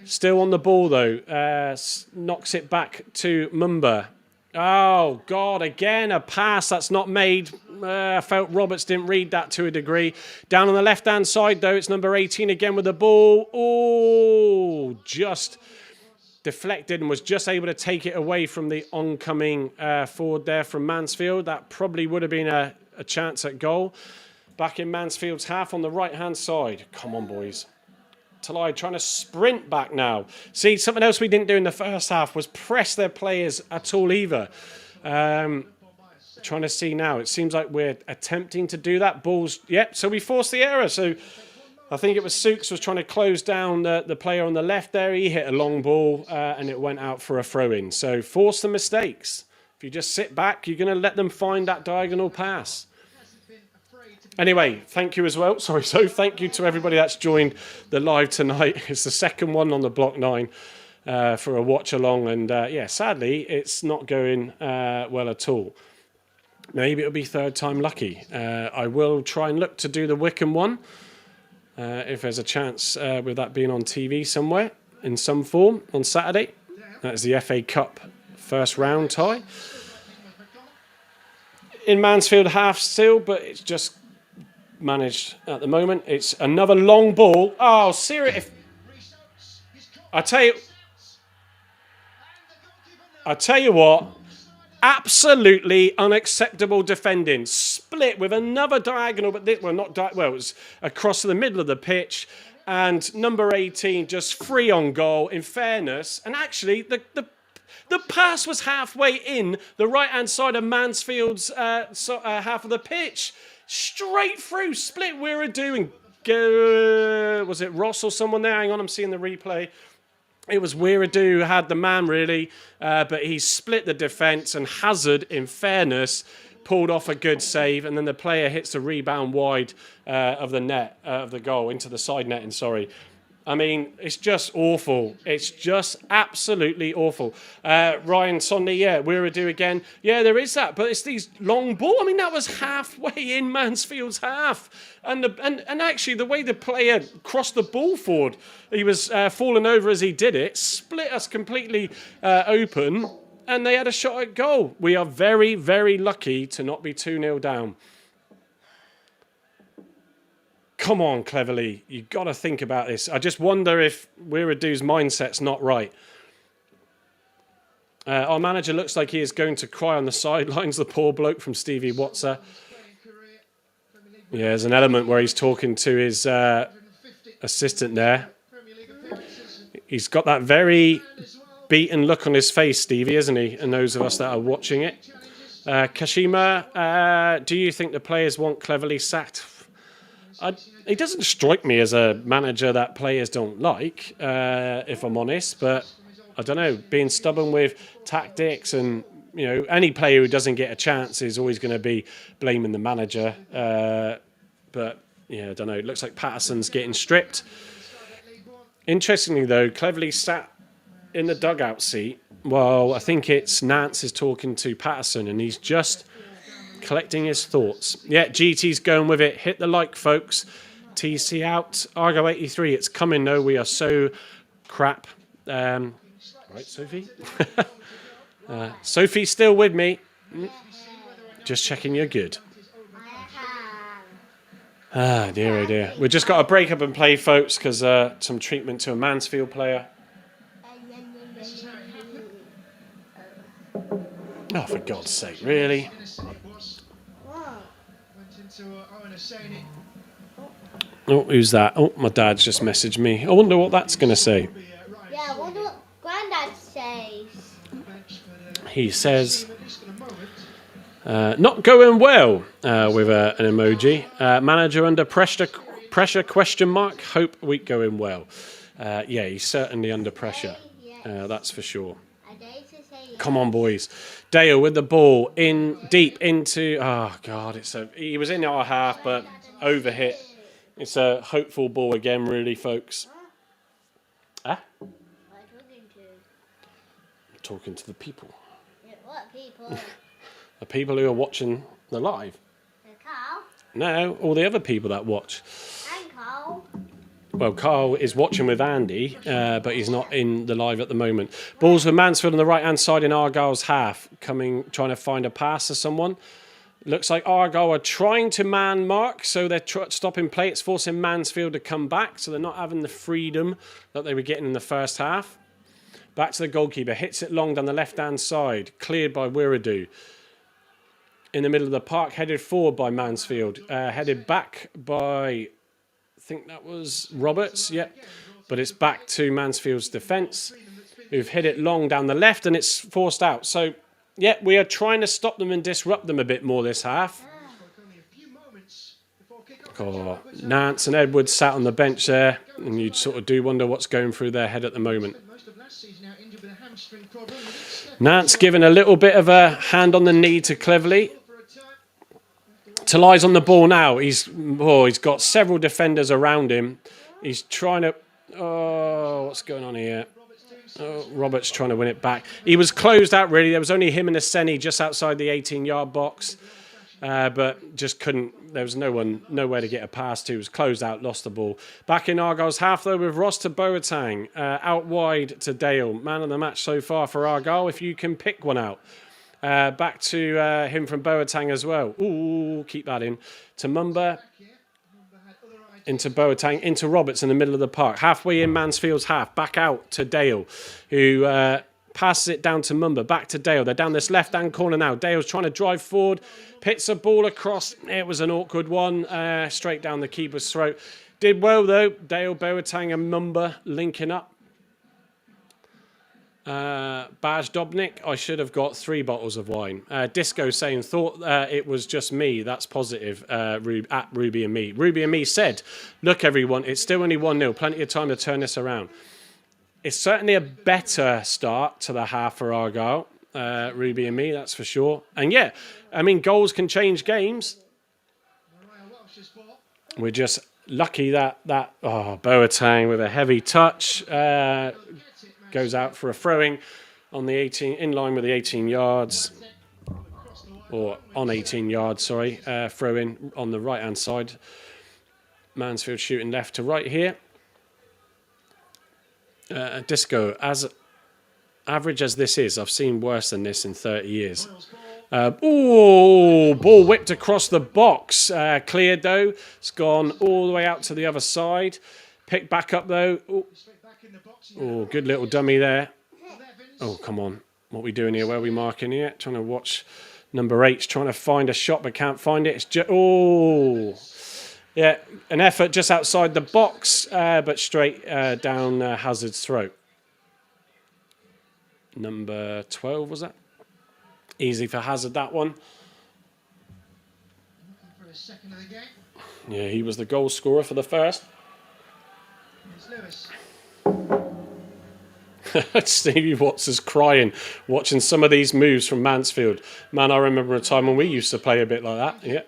Still on the ball though. Knocks it back to Mumba. Oh, God, again, a pass that's not made. I felt Roberts didn't read that to a degree. Down on the left-hand side, though, it's number 18 again with the ball. Oh, just deflected and was just able to take it away from the oncoming forward there from Mansfield. That probably would have been a chance at goal. Back in Mansfield's half on the right-hand side. Come on, boys. Talai trying to sprint back now. See, something else we didn't do in the first half was press their players at all either. Trying to see now. It seems like we're attempting to do that. Balls, yep, so we forced the error. So I think it was Sukes was trying to close down the player on the left there. He hit a long ball and it went out for a throw-in. So force the mistakes. If you just sit back, you're going to let them find that diagonal pass. Anyway, thank you as well. Sorry, so thank you to everybody that's joined the live tonight. It's the second one on the Block 9 for a watch along. And yeah, sadly, it's not going well at all. Maybe it'll be third time lucky. I will try and look to do the Wickham one if there's a chance with that being on TV somewhere in some form on Saturday. That's the FA Cup first round tie. In Mansfield half still, but it's just managed at the moment. It's another long ball. Oh, seriously. I tell you what, absolutely unacceptable defending. Split with another diagonal, but this, well, it was across the middle of the pitch. And number 18 just free on goal, in fairness. And actually, the pass was halfway in the right-hand side of Mansfield's half of the pitch. Straight through, split Wiradoo and was it Ross or someone there? Hang on, I'm seeing the replay. It was Wiradoo who had the man really, but he split the defence and Hazard, in fairness, pulled off a good save, and then the player hits the rebound wide of the net, of the goal, into the side netting, sorry. I mean, it's just awful. It's just absolutely awful. Ryan Sonley, yeah, Wiradoo again. Yeah, there is that, but it's these long ball. I mean, that was halfway in Mansfield's half. And actually, the way the player crossed the ball forward, he was falling over as he did it, split us completely open, and they had a shot at goal. We are very, very lucky to not be 2-0 down. Come on, Cleverly. You've got to think about this. I just wonder if Wiradoo's mindset's not right. Our manager looks like he is going to cry on the sidelines, the poor bloke from Stevie Watson. Yeah, there's an element where he's talking to his assistant there. He's got that very beaten look on his face, Stevie, isn't he? And those of us that are watching it. Kashima, do you think the players want Cleverly sacked? He doesn't strike me as a manager that players don't like, if I'm honest. But I don't know, being stubborn with tactics and, you know, any player who doesn't get a chance is always going to be blaming the manager. But, yeah, I don't know. It looks like Patterson's getting stripped. Interestingly, though, Cleverly sat in the dugout seat. Well, I think it's Nance is talking to Patterson, and he's just collecting his thoughts. Yeah, GT's going with it. Hit the like, folks. TC out. Argo 83. It's coming, though. We are so crap. Right, Sophie? Sophie's still with me. Just checking you're good. Ah, dear, oh dear. We've just got to break up and play, folks, because some treatment to a Mansfield player. Oh, for God's sake, really? Oh, who's that? Oh, my dad's just messaged me. I wonder what that's going to say. Yeah, I wonder what Grandad says. He says, Not going well with an emoji. Manager under pressure? Question mark. Hope week going well. Yeah, he's certainly under pressure. That's for sure. Come on, boys. Dale with the ball in deep into. Oh God, he was in our half, but overhit. It's a hopeful ball again, really, folks. Ah? What are you talking to? Talking to the people. Yeah, what people? The people who are watching the live. Carl? No, all the other people that watch. And Carl? Well, Carl is watching with Andy, but he's not in the live at the moment. Balls for Mansfield on the right-hand side in Argyle's half, trying to find a pass to someone. Looks like Argyle are trying to man mark, so they're stopping play. It's forcing Mansfield to come back, so they're not having the freedom that they were getting in the first half. Back to the goalkeeper, hits it long down the left-hand side, cleared by Wiradu. In the middle of the park, headed forward by Mansfield, headed back by... I think that was Roberts, yep. But it's back to Mansfield's defence, who've hit it long down the left, and it's forced out. So, yeah, we are trying to stop them and disrupt them a bit more this half. Oh, Nance and Edwards sat on the bench there, and you'd sort of do wonder what's going through their head at the moment. Nance giving a little bit of a hand on the knee to Cleverley. Talai's on the ball now. He's got several defenders around him. He's trying to... Oh, what's going on here? Oh, Roberts trying to win it back. He was closed out, really. There was only him and Aseni just outside the 18-yard box. But just couldn't... There was nowhere to get a pass to. He was closed out, lost the ball. Back in Argyle's half, though, with Ross to Boateng. Out wide to Dale. Man of the match so far for Argyle, if you can pick one out. Back to him from Boateng as well. Ooh, keep that in. To Mumba. Into Boateng. Into Roberts in the middle of the park. Halfway in Mansfield's half. Back out to Dale, who passes it down to Mumba. Back to Dale. They're down this left-hand corner now. Dale's trying to drive forward. Pits a ball across. It was an awkward one. Straight down the keeper's throat. Did well, though. Dale, Boateng and Mumba linking up. Baj Dobnik, I should have got 3 bottles of wine. Disco saying, thought it was just me. That's positive. At Ruby and Me. Ruby and Me said, look, everyone, it's still only 1-0. Plenty of time to turn this around. It's certainly a better start to the half for Argyle. Ruby and Me, that's for sure. And yeah, I mean, goals can change games. We're just lucky that Boateng with a heavy touch goes out for a throwing on the 18, in line with the 18 yards, or on 18 yards, sorry, throw-in on the right-hand side. Mansfield shooting left to right here. Disco, as average as this is, I've seen worse than this in 30 years. Ball whipped across the box. Cleared, though. It's gone all the way out to the other side. Picked back up, though. Oh, good little dummy there. Oh, come on. What are we doing here? Where are we marking here? Trying to watch number 8's trying to find a shot but can't find it. It's just... Oh. Yeah, an effort just outside the box, but straight down Hazard's throat. Number 12, was that? Easy for Hazard, that one. Yeah, he was the goal scorer for the first. Stevie Watts is crying watching some of these moves from Mansfield. Man, I remember a time when we used to play a bit like that.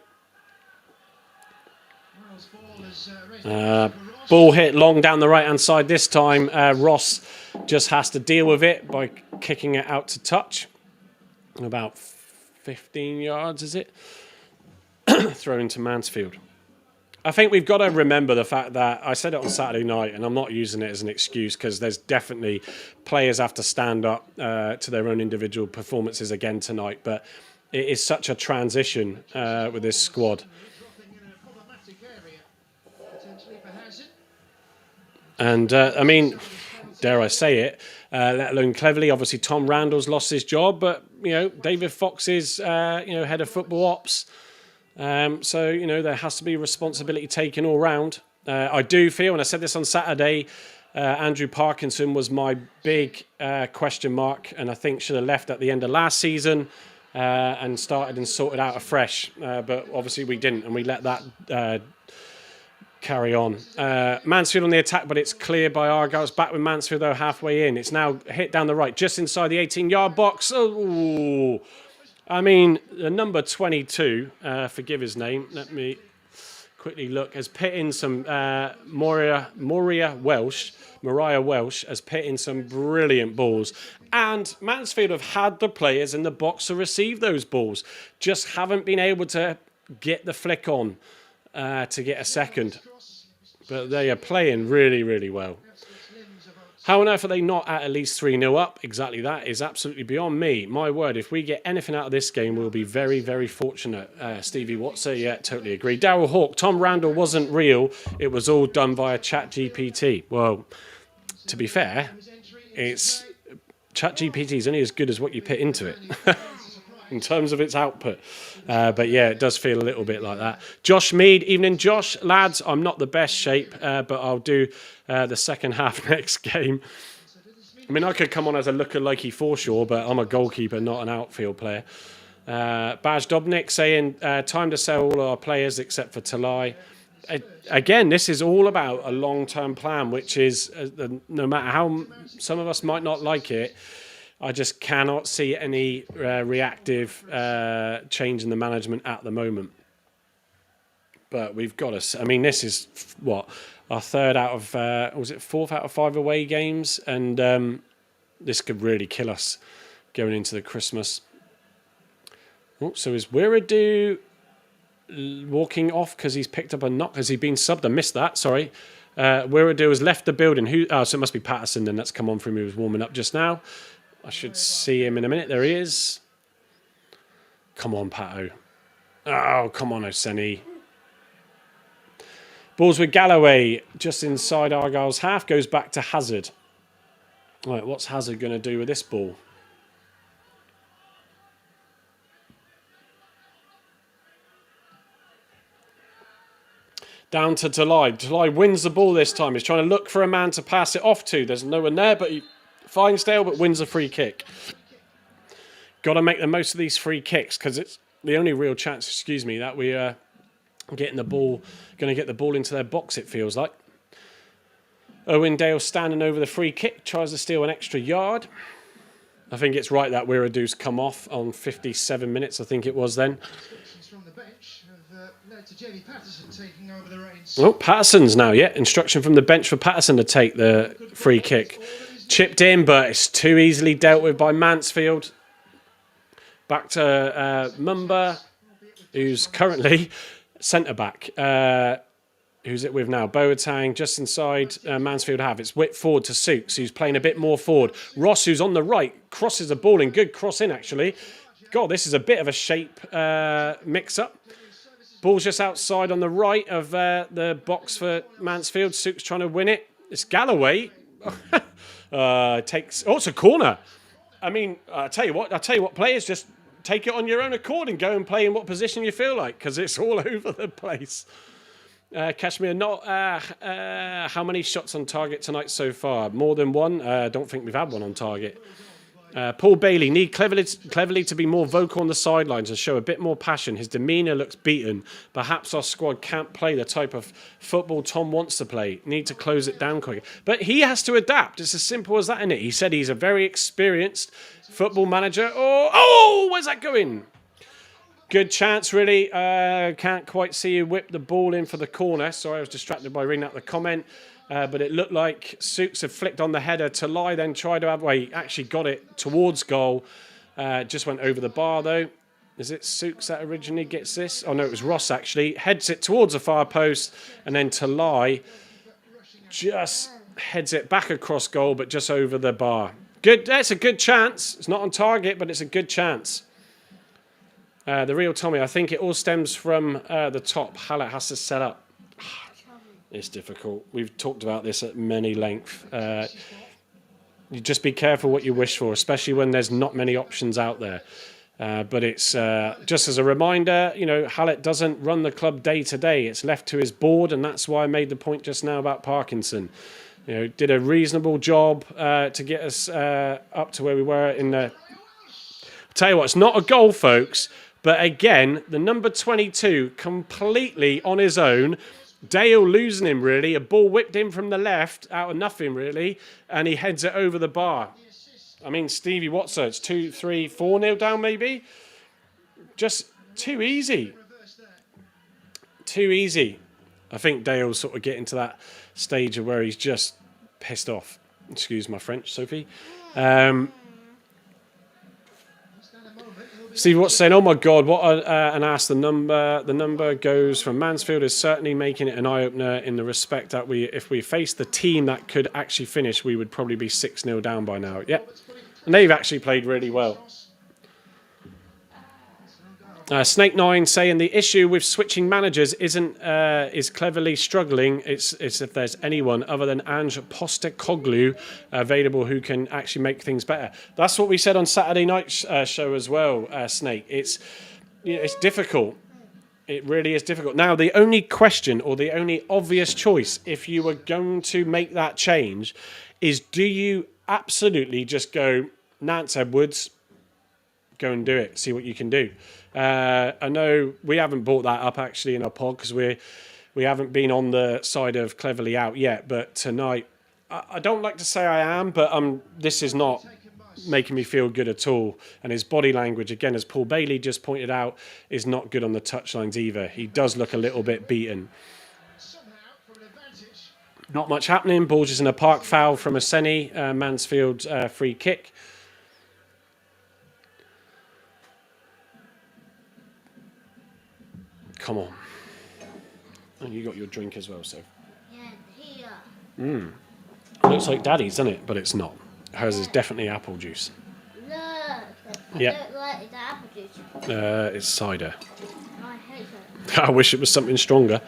Yeah. Ball hit long down the right-hand side this time. Ross just has to deal with it by kicking it out to touch. About 15 yards, is it? Throw into Mansfield. I think we've got to remember the fact that I said it on Saturday night, and I'm not using it as an excuse because there's definitely players have to stand up to their own individual performances again tonight. But it is such a transition with this squad. And I mean, dare I say it, let alone cleverly. Obviously, Tom Randall's lost his job, but you know, David Fox is head of football ops. So, you know, there has to be responsibility taken all round. I do feel, and I said this on Saturday, Andrew Parkinson was my big question mark, and I think should have left at the end of last season. and started and sorted out afresh. But obviously we didn't, and we let that carry on. Mansfield on the attack, but it's cleared by Argyle. It's back with Mansfield, though, halfway in. It's now hit down the right, just inside the 18-yard box. Oh, I mean, the number 22, forgive his name, let me quickly look, has put in some Mariah Welsh has put in some brilliant balls. And Mansfield have had the players in the box to receive those balls, just haven't been able to get the flick on to get a second. But they are playing really, really well. How on earth are they not at least 3-0 up? Exactly, that is absolutely beyond me. My word, if we get anything out of this game, we'll be very, very fortunate. Stevie Watson, yeah, totally agree. Darryl Hawk, Tom Randall wasn't real. It was all done via ChatGPT. Well, to be fair, ChatGPT is only as good as what you put into it. In terms of its output. But yeah, it does feel a little bit like that. Josh Mead, evening Josh. Lads, I'm not the best shape, but I'll do the second half next game. I mean, I could come on as a lookalike for sure, but I'm a goalkeeper, not an outfield player. Baj Dobnik saying, time to sell all our players except for Talai. Again, this is all about a long-term plan, which is, no matter how some of us might not like it, I just cannot see any reactive change in the management at the moment. But we've got to... I mean, this is, what, our fourth out of 5 away games? And this could really kill us going into the Christmas. Oh, so is Wiradoo walking off because he's picked up a knock? Has he been subbed? I missed that, sorry. Wiradoo has left the building. So it must be Patterson then that's come on for him. He was warming up just now. I should see him in a minute. There he is. Come on, Pato. Oh, come on, Oseni. Balls with Galloway just inside Argyle's half. Goes back to Hazard. Right, what's Hazard going to do with this ball? Down to Talai. Talai wins the ball this time. He's trying to look for a man to pass it off to. There's no one there, but he finds Dale, but wins a free kick. Got to make the most of these free kicks because it's the only real chance, that we are going to get the ball into their box, it feels like. Owen Dale standing over the free kick, tries to steal an extra yard. I think it's right that Wiradoo's come off on 57 minutes, I think it was then. Oh, Patterson's now, yeah. Instruction from the bench for Patterson to take the free kick. Chipped in, but it's too easily dealt with by Mansfield. Back to Mumba, who's currently centre-back. Who's it with now? Boateng just inside Mansfield half. It's whipped forward to Sukes, who's playing a bit more forward. Ross, who's on the right, crosses the ball in. Good cross in, actually. God, this is a bit of a shape mix-up. Ball's just outside on the right of the box for Mansfield. Sukes trying to win it. It's Galloway. It's a corner. I mean, I tell you what, players, just take it on your own accord and go and play in what position you feel like, because it's all over the place. Kashmir, how many shots on target tonight so far? More than one? I don't think we've had one on target. Paul Bailey, need cleverly to be more vocal on the sidelines and show a bit more passion. His demeanour looks beaten. Perhaps our squad can't play the type of football Tom wants to play. Need to close it down quicker. But he has to adapt. It's as simple as that, isn't it? He said he's a very experienced football manager. Oh, where's that going? Good chance, really. Can't quite see you whip the ball in for the corner. Sorry, I was distracted by reading out the comment. But it looked like Sukes had flicked on the header. Talai then tried to he actually got it towards goal. Just went over the bar, though. Is it Sukes that originally gets this? Oh, no, it was Ross, actually. Heads it towards the far post. And then Talai just heads it back across goal, but just over the bar. Good. That's a good chance. It's not on target, but it's a good chance. The real Tommy, I think it all stems from the top. Hallett has to set up. It's difficult. We've talked about this at many length. You just be careful what you wish for, especially when there's not many options out there. But it's just as a reminder, Hallett doesn't run the club day to day. It's left to his board, and that's why I made the point just now about Parkinson. Did a reasonable job to get us up to where we were in the... Tell you what, it's not a goal, folks. But again, the number 22 completely on his own. Dale losing him, really. A ball whipped in from the left, out of nothing, really. And he heads it over the bar. I mean, Stevie, what's that? It's 2, 3, 4-0 down, maybe? Just too easy. Too easy. I think Dale's sort of getting to that stage of where he's just pissed off. Excuse my French, Sophie. Steve Watts saying, "Oh my God, what an ass!" The number goes from Mansfield is certainly making it an eye opener in the respect that if we faced the team that could actually finish, we would probably be 6-0 down by now. Yeah, and they've actually played really well. Snake 9 saying the issue with switching managers is cleverly struggling. It's if there's anyone other than Ange Postecoglou available who can actually make things better. That's what we said on Saturday night's show as well, Snake. It's difficult. It really is difficult. Now, the only question or the only obvious choice, if you were going to make that change, is do you absolutely just go, Nance Edwards, go and do it, see what you can do. I know we haven't brought that up actually in our pod because we haven't been on the side of cleverly out yet. But tonight, I don't like to say I am, but this is not making me feel good at all. And his body language, again, as Paul Bailey just pointed out, is not good on the touchlines either. He does look a little bit beaten. Not much happening. Ball just in a park foul from Aseni, Mansfield free kick. Come on. And you got your drink as well, so. Yeah, here. Looks like Daddy's, doesn't it? But it's not. Hers is definitely apple juice. Look. I Yeah. don't like the apple juice. It's cider. I hate it. I wish it was something stronger.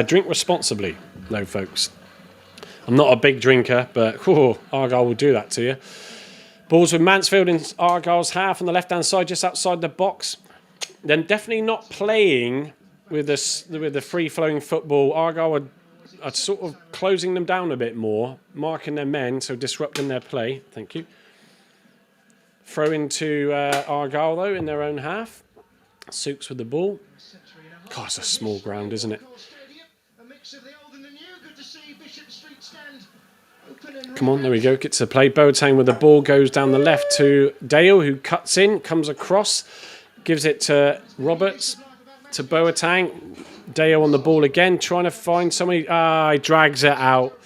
Drink responsibly, though, folks. I'm not a big drinker, but Argyle will do that to you. Balls with Mansfield in Argyle's half on the left-hand side, just outside the box. Then definitely not playing with the free-flowing football. Argyle are sort of closing them down a bit more, marking their men, so disrupting their play. Thank you. Throw into Argyle, though, in their own half. Souks with the ball. God, it's a small ground, isn't it? Come on, there we go. Gets to play. Boateng with the ball goes down the left to Dale, who cuts in, comes across, gives it to Roberts, to Boateng. Dale on the ball again, trying to find somebody. He drags it out.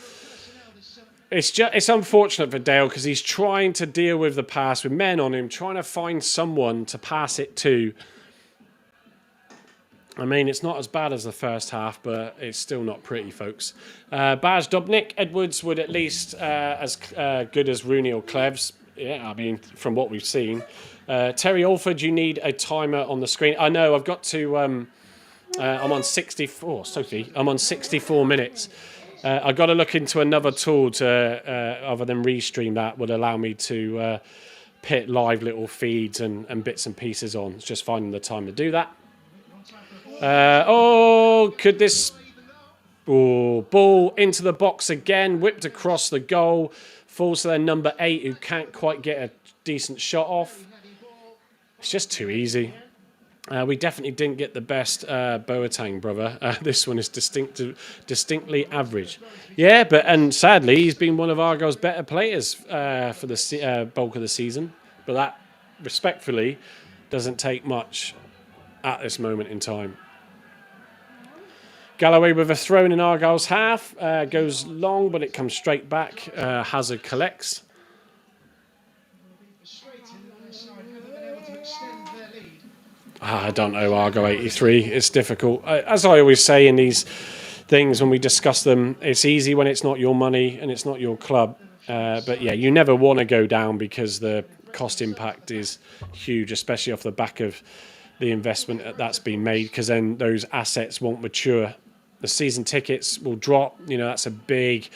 It's unfortunate for Dale because he's trying to deal with the pass with men on him, trying to find someone to pass it to. I mean, it's not as bad as the first half, but it's still not pretty, folks. Baz Dobnik, Edwards would at least as good as Rooney or Cleves. Yeah, I mean, from what we've seen. Terry Alford, you need a timer on the screen. I know, I've got to... I'm on 64, Sophie. I'm on 64 minutes. I've got to look into another tool to, other than Restream, that would allow me to pit live little feeds and bits and pieces on. It's just finding the time to do that. Could this... ball into the box again, whipped across the goal. Falls to their number 8, who can't quite get a decent shot off. It's just too easy. We definitely didn't get the best Boateng, brother. This one is distinctly average. Yeah, and sadly, he's been one of Argyle's better players for the bulk of the season. But that, respectfully, doesn't take much at this moment in time. Galloway with a throw in Argyle's half. Goes long, but it comes straight back. Hazard collects. I don't know, Argo 83. It's difficult. As I always say in these things when we discuss them, it's easy when it's not your money and it's not your club. But yeah, you never want to go down because the cost impact is huge, especially off the back of the investment that's been made, because then those assets won't mature. The season tickets will drop. You know, that's a big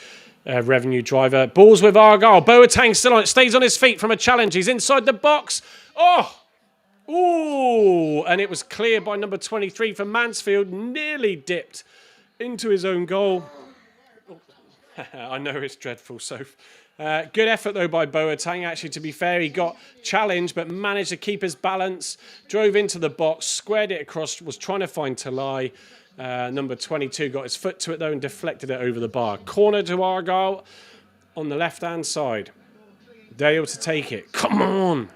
revenue driver. Balls with Argyle. Boateng still on it. Stays on his feet from a challenge. He's inside the box. Ooh, and it was clear by number 23 for Mansfield. Nearly dipped into his own goal. I know it's dreadful, Soph. Good effort, though, by Boateng. Actually, to be fair, he got challenged, but managed to keep his balance. Drove into the box, squared it across, was trying to find Talai. Number 22 got his foot to it, though, and deflected it over the bar. Corner to Argyle on the left-hand side. Dale to take it. Come on!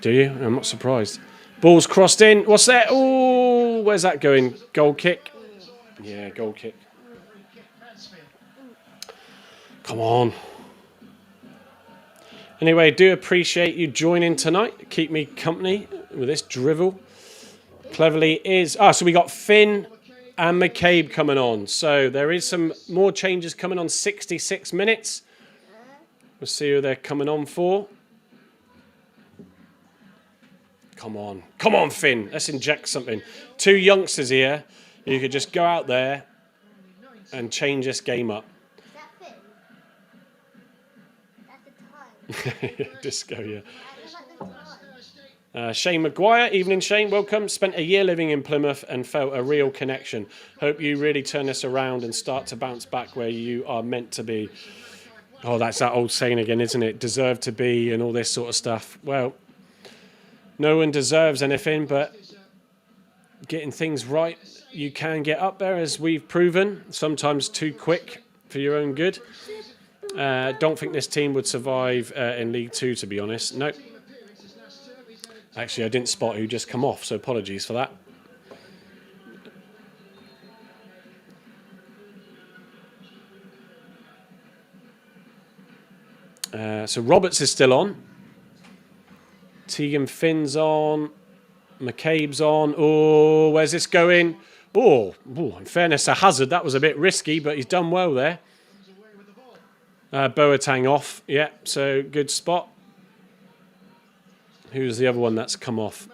Do you? I'm not surprised. Ball's crossed in. What's that? Oh, where's that going? Goal kick? Yeah, goal kick. Come on. Anyway, do appreciate you joining tonight. Keep me company with this drivel. Cleverly is... so we got Finn and McCabe coming on. So there is some more changes coming on 66 minutes. We'll see who they're coming on for. Come on. Come on, Finn. Let's inject something. 2 youngsters here. You could just go out there and change this game up. Disco, yeah. Shane Maguire, evening Shane, welcome. Spent a year living in Plymouth and felt a real connection. Hope you really turn this around and start to bounce back where you are meant to be. Oh, that's that old saying again, isn't it? Deserve to be and all this sort of stuff. Well, no one deserves anything, but getting things right, you can get up there, as we've proven. Sometimes too quick for your own good. Don't think this team would survive in League 2, to be honest. No. Actually, I didn't spot who just come off, so apologies for that. So Roberts is still on. Tegan Finn's on. McCabe's on. Oh, where's this going? Oh, in fairness to Hazard, that was a bit risky, but he's done well there. Boateng off. Yeah, so good spot. Who's the other one that's come off?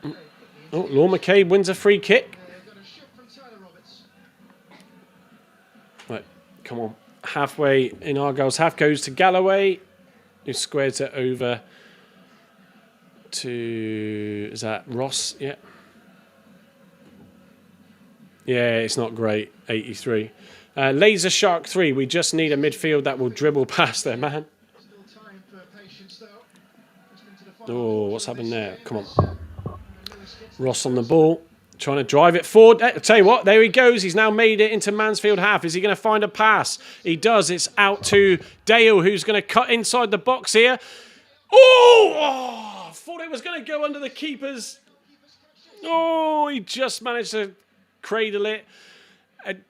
Oh, Law McCabe wins a free kick. Right, come on. Halfway in Argyle's half goes to Galloway, who squares it over to... Is that Ross? Yeah. Yeah, it's not great. 83. Laser Shark 3. We just need a midfield that will dribble past their man. Oh, what's happened there? Come on. Ross on the ball. Trying to drive it forward. I'll tell you what, there he goes. He's now made it into Mansfield half. Is he going to find a pass? He does. It's out to Dale, who's going to cut inside the box here. Oh, I thought it was going to go under the keeper's. Oh, he just managed to cradle it.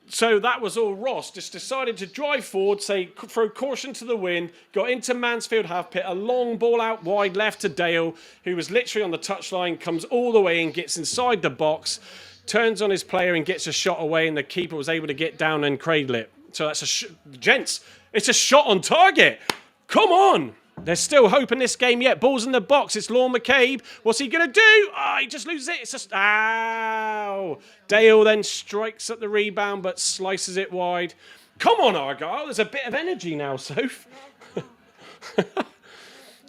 So that was all Ross. Just decided to drive forward, throw caution to the wind, got into Mansfield half pit, a long ball out wide left to Dale, who was literally on the touchline, comes all the way and gets inside the box, turns on his player and gets a shot away, and the keeper was able to get down and cradle it. So that's gents, it's a shot on target. Come on. There's still hope in this game yet. Ball's in the box. It's Law McCabe. What's he going to do? He just loses it. It's just... Ow! Dale then strikes at the rebound, but slices it wide. Come on, Argyle. There's a bit of energy now, Soph.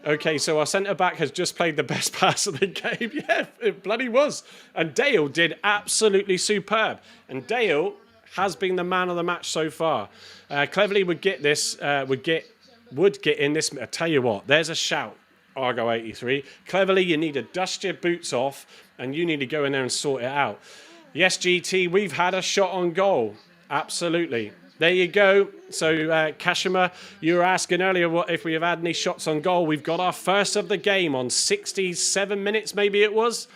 Okay, so our centre-back has just played the best pass of the game. Yeah, it bloody was. And Dale did absolutely superb. And Dale has been the man of the match so far. Cleverly would get this... would get in this. I tell you what, there's a shout, Argo 83. Cleverly, you need to dust your boots off and you need to go in there and sort it out. Yes, GT, we've had a shot on goal. Absolutely. There you go. So, Kashima, you were asking earlier what if we have had any shots on goal. We've got our first of the game on 67 minutes, maybe it was.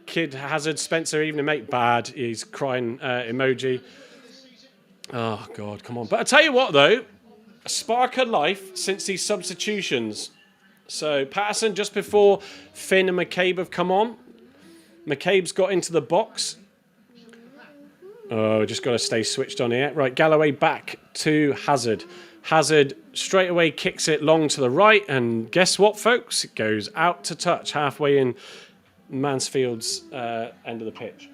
Kid Hazard, Spencer, even a mate, bad. He's crying emoji. Oh, God, come on. But I tell you what, though. A spark of life since these substitutions. So Patterson just before Finn and McCabe have come on. McCabe's got into the box. Oh, just got to stay switched on here. Right, Galloway back to Hazard. Hazard straight away kicks it long to the right. And guess what, folks? It goes out to touch halfway in Mansfield's end of the pitch.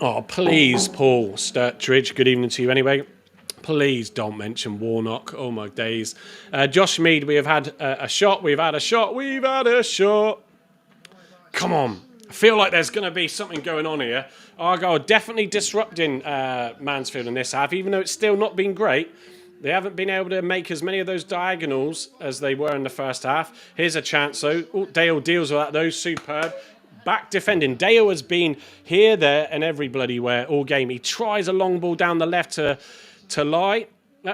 Oh, please, Paul Sturtridge. Good evening to you anyway. Please don't mention Warnock. Oh, my days. Josh Mead, we have had a shot. We've had a shot. We've had a shot. Come on. I feel like there's going to be something going on here. Argyle definitely disrupting Mansfield in this half, even though it's still not been great. They haven't been able to make as many of those diagonals as they were in the first half. Here's a chance, though. Oh, Dale deals with that, though. Superb. Back defending. Dale has been here, there, and every bloody where all game. He tries a long ball down the left to Lie.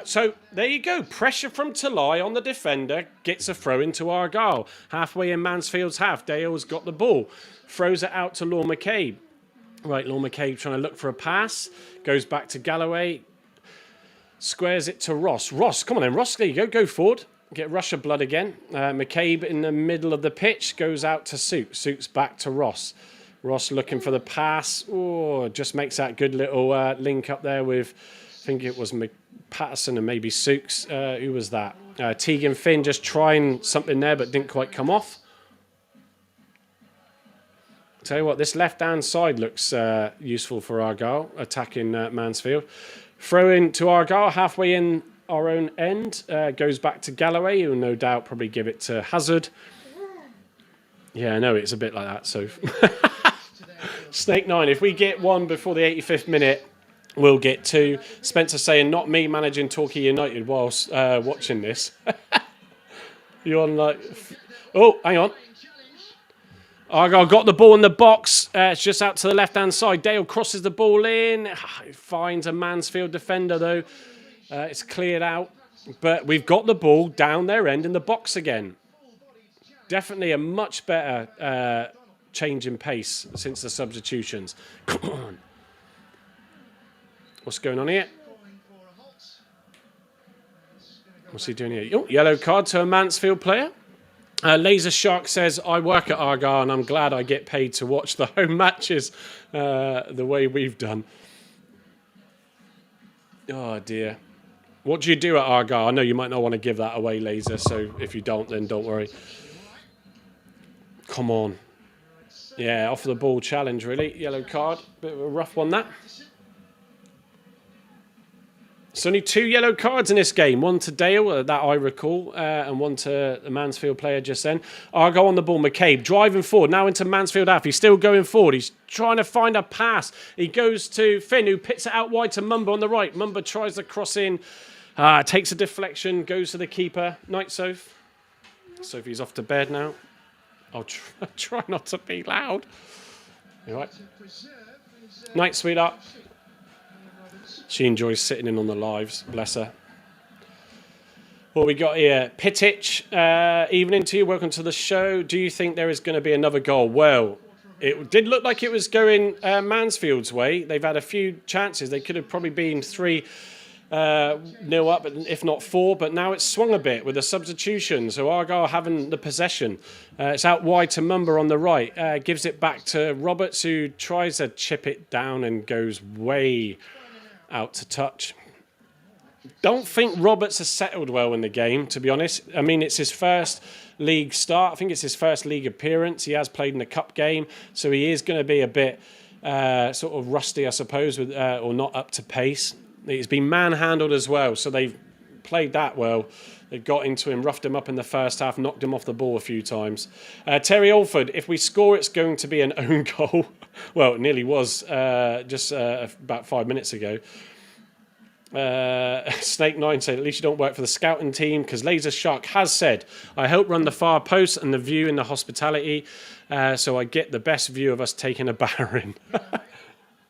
So there you go. Pressure from Talai on the defender. Gets a throw into Argyle. Halfway in Mansfield's half. Dale's got the ball. Throws it out to Law McCabe. Right, Law McCabe trying to look for a pass. Goes back to Galloway. Squares it to Ross. Ross, come on then. Ross, there you go. Go forward. Get rush of blood again. McCabe in the middle of the pitch. Goes out to Suits. Suits back to Ross. Ross looking for the pass. Oh, just makes that good little link up there with, I think it was Patterson and maybe Suits. Who was that? Tegan Finn just trying something there but didn't quite come off. Tell you what, this left-hand side looks useful for Argyle, attacking Mansfield. Throw in to Argyle, halfway in our own end. Goes back to Galloway, who will no doubt probably give it to Hazard. Yeah, I know, it's a bit like that, so... Snake 9, if we get one before the 85th minute, we'll get two. Spencer saying, not me managing Torquay United whilst watching this. You're on like... Oh, hang on. Argyle got the ball in the box. It's just out to the left-hand side. Dale crosses the ball in. Finds a Mansfield defender, though. It's cleared out. But we've got the ball down their end in the box again. Definitely a much better change in pace since the substitutions. Come on. What's going on here? What's he doing here? Oh, yellow card to a Mansfield player. Laser Shark says, I work at Argyle and I'm glad I get paid to watch the home matches the way we've done. Oh, dear. What do you do at Argyle? I know you might not want to give that away, Laser, so if you don't, then don't worry. Come on. Yeah, off the ball challenge, really. Yellow card. Bit of a rough one, that. It's only 2 yellow cards in this game. One to Dale, that I recall, and one to the Mansfield player just then. Argyle on the ball. McCabe driving forward. Now into Mansfield half. He's still going forward. He's trying to find a pass. He goes to Finn, who pits it out wide to Mumba on the right. Mumba tries to cross in. Takes a deflection. Goes to the keeper. Night, Soph. Sophie's off to bed now. I'll try not to be loud. You all right? Night, sweetheart. She enjoys sitting in on the lives, bless her. What we got here? Pittich, evening to you. Welcome to the show. Do you think there is going to be another goal? Well, it did look like it was going Mansfield's way. They've had a few chances. They could have probably been 3-0 up, if not 4. But now it's swung a bit with a substitution. So Argyle having the possession. It's out wide to Mumba on the right. Gives it back to Roberts, who tries to chip it down and goes way out to touch. Don't think Roberts has settled well in the game, to be honest. I mean, it's his first league start. I think it's his first league appearance. He has played in a cup game, so he is going to be a bit sort of rusty, I suppose, with or not up to pace. He's been manhandled as well, so they've played that well. They got into him, roughed him up in the first half, knocked him off the ball a few times. Terry Alford, if we score, it's going to be an own goal. Well, it nearly was just about 5 minutes ago. Snake 9 said, at least you don't work for the scouting team, because Laser Shark has said, I help run the far post and the view in the hospitality, so I get the best view of us taking a bar in.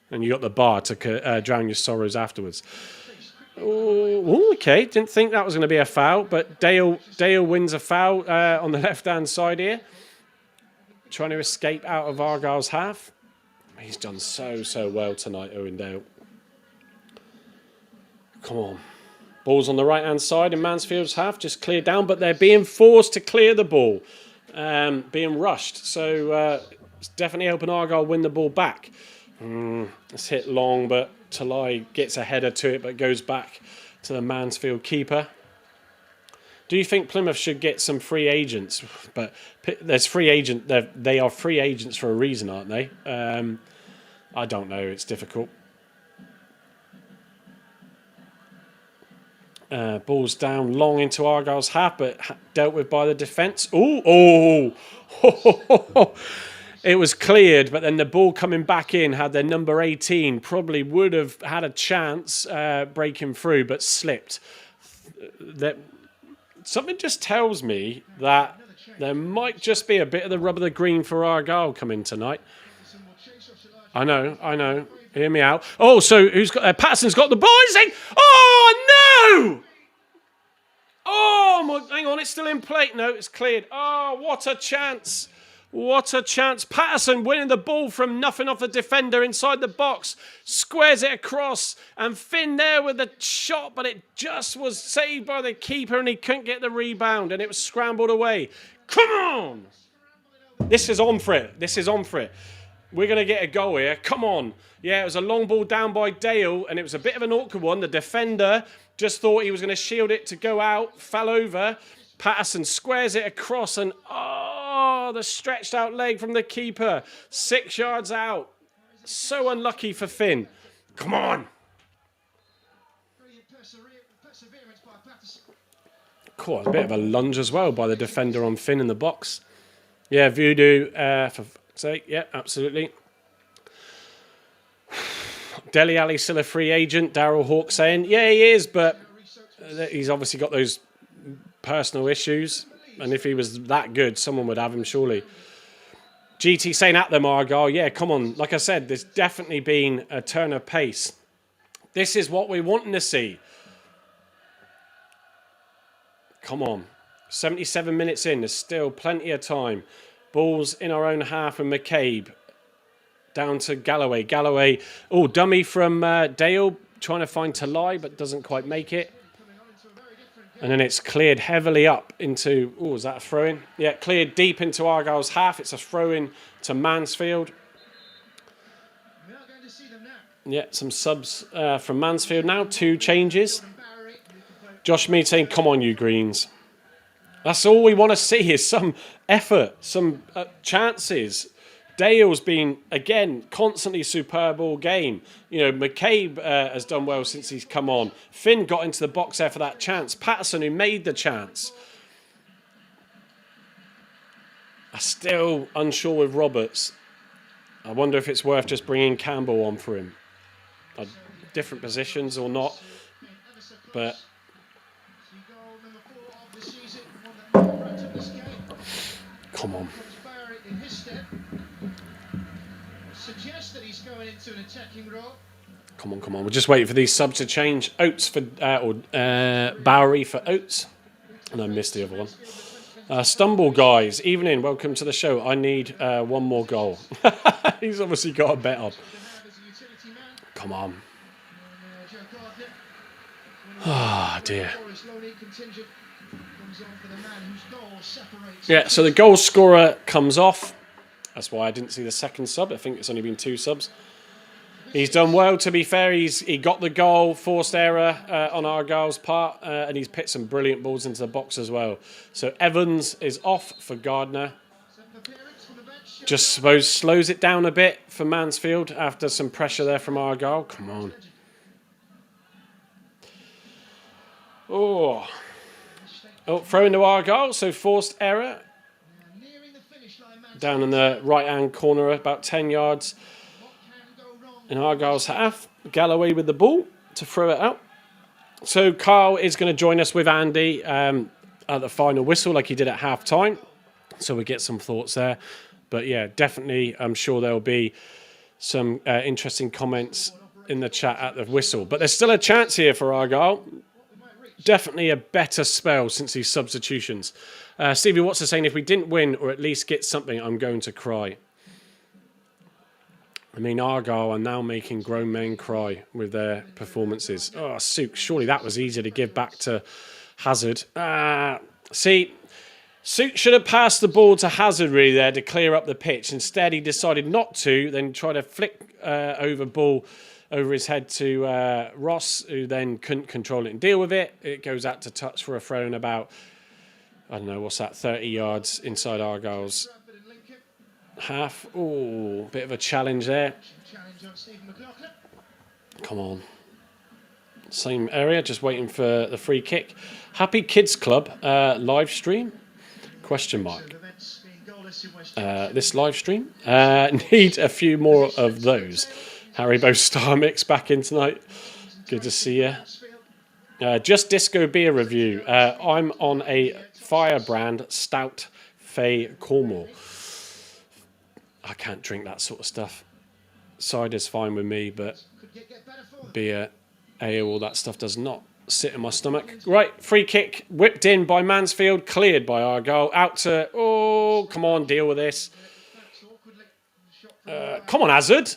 And you got the bar to drown your sorrows afterwards. Oh, okay. Didn't think that was going to be a foul, but Dale wins a foul on the left-hand side here. Trying to escape out of Argyle's half. He's done so well tonight, Owen Dale. Come on. Ball's on the right-hand side in Mansfield's half, just cleared down, but they're being forced to clear the ball, being rushed. So it's definitely helping Argyle win the ball back. It's hit long, but Talai gets a header to it, but goes back to the Mansfield keeper. Do you think Plymouth should get some free agents? But there's free agent. They are free agents for a reason, aren't they? I don't know. It's difficult. Ball's down long into Argyle's half, but dealt with by the defence. Oh! It was cleared, but then the ball coming back in had their number 18 probably would have had a chance breaking through, but slipped. Something just tells me that there might just be a bit of the rub of the green for Argyle coming tonight. I know. Hear me out. Oh, so who's got? Patterson's got the ball. He's saying, "Oh no! Oh, hang on, it's still in play. No, it's cleared. Oh, what a chance! What a chance! Patterson winning the ball from nothing off the defender inside the box, squares it across, and Finn there with the shot, but it just was saved by the keeper, and he couldn't get the rebound, and it was scrambled away. Come on! This is on for it. We're going to get a goal here. Come on. Yeah, it was a long ball down by Dale, and it was a bit of an awkward one. The defender just thought he was going to shield it to go out, fell over. Patterson squares it across, and the stretched out leg from the keeper. 6 yards out. So unlucky for Finn. Come on. Cool, a bit of a lunge as well by the defender on Finn in the box. Yeah, Voodoo, for fuck's sake. Yeah, absolutely. Dele Alli still a free agent. Daryl Hawke saying, yeah, he is, but he's obviously got those personal issues. And if he was that good, someone would have him, surely. GT saying at them, Argyle. Yeah, come on. Like I said, there's definitely been a turn of pace. This is what we're wanting to see. Come on. 77 minutes in. There's still plenty of time. Ball's in our own half and McCabe. Down to Galloway. Galloway. Oh, dummy from Dale. Trying to find Talai, but doesn't quite make it. And then it's cleared heavily up into... Oh, is that a throw-in? Yeah, cleared deep into Argyle's half. It's a throw-in to Mansfield. Yeah, some subs from Mansfield now. 2 changes. Josh Mead saying, come on, you Greens. That's all we want to see is some effort, some chances. Dale's been, again, constantly superb all game. You know, McCabe has done well since he's come on. Finn got into the box there for that chance. Patterson, who made the chance. I'm still unsure with Roberts. I wonder if it's worth just bringing Campbell on for him. Different positions or not. But... come on. Come on. We're just waiting for these subs to change. Oates for Bowery for Oates. And I missed the other one. Stumble guys, evening, welcome to the show. I need one more goal. He's obviously got a bet on. Come on. Ah, dear. Yeah, so the goal scorer comes off. That's why I didn't see the second sub. I think it's only been 2 subs. He's done well, to be fair. He got the goal, forced error on Argyle's part, and he's put some brilliant balls into the box as well. So Evans is off for Gardner. Just suppose slows it down a bit for Mansfield after some pressure there from Argyle. Come on. Oh, throw into Argyle, so forced error. Down in the right-hand corner, about 10 yards in Argyle's half. Galloway with the ball to throw it out. So Carl is going to join us with Andy at the final whistle like he did at half-time. So we get some thoughts there. But yeah, definitely I'm sure there'll be some interesting comments in the chat at the whistle. But there's still a chance here for Argyle. Definitely a better spell since these substitutions. Stevie Watts is saying, if we didn't win or at least get something, I'm going to cry. I mean, Argyle are now making grown men cry with their performances. Oh, Sook, surely that was easier to give back to Hazard. See, Sook should have passed the ball to Hazard really there to clear up the pitch. Instead, he decided not to, then try to flick over ball over his head to Ross, who then couldn't control it and deal with it. It goes out to touch for a throw in about, I don't know, what's that, 30 yards inside Argyle's half. Oh, bit of a challenge there. Come on. Same area, just waiting for the free kick. Happy Kids Club live stream? Question mark. this live stream. Need a few more of those. Haribo Star Mix back in tonight. Good to see you. Just Disco Beer review. I'm on a Firebrand Stout Fay Cornwall. I can't drink that sort of stuff. Cider's fine with me, but beer, ale, all that stuff does not sit in my stomach. Right, free kick, whipped in by Mansfield, cleared by Argyle. Out to, oh, come on, deal with this. Come on, Hazard.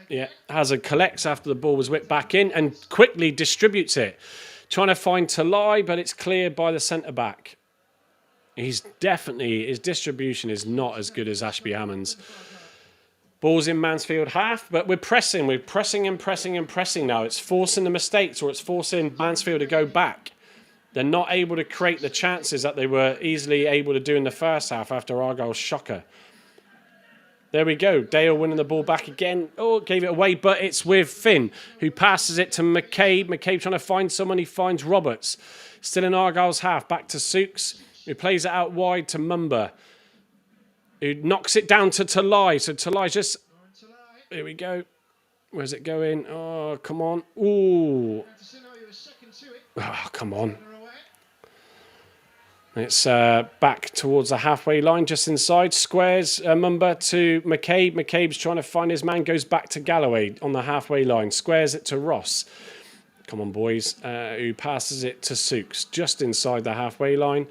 Yeah, Hazard collects after the ball was whipped back in and quickly distributes it. Trying to find Talai, but it's cleared by the centre-back. His distribution is not as good as Ashby Hammond's. Ball's in Mansfield half, but we're pressing and pressing now. It's forcing the mistakes, or it's forcing Mansfield to go back. They're not able to create the chances that they were easily able to do in the first half after Argyle's shocker. There we go. Dale winning the ball back again. Oh, gave it away, but it's with Finn, who passes it to McCabe. McCabe trying to find someone. He finds Roberts. Still in Argyle's half. Back to Sooks, who plays it out wide to Mumba, who knocks it down to Talai. So Talai just... Here we go. Where's it going? Oh, come on. Ooh. Oh, come on. It's back towards the halfway line, just inside. Squares Mumba to McCabe. McCabe's trying to find his man. Goes back to Galloway on the halfway line. Squares it to Ross. Come on, boys. Who passes it to Sooks, just inside the halfway line.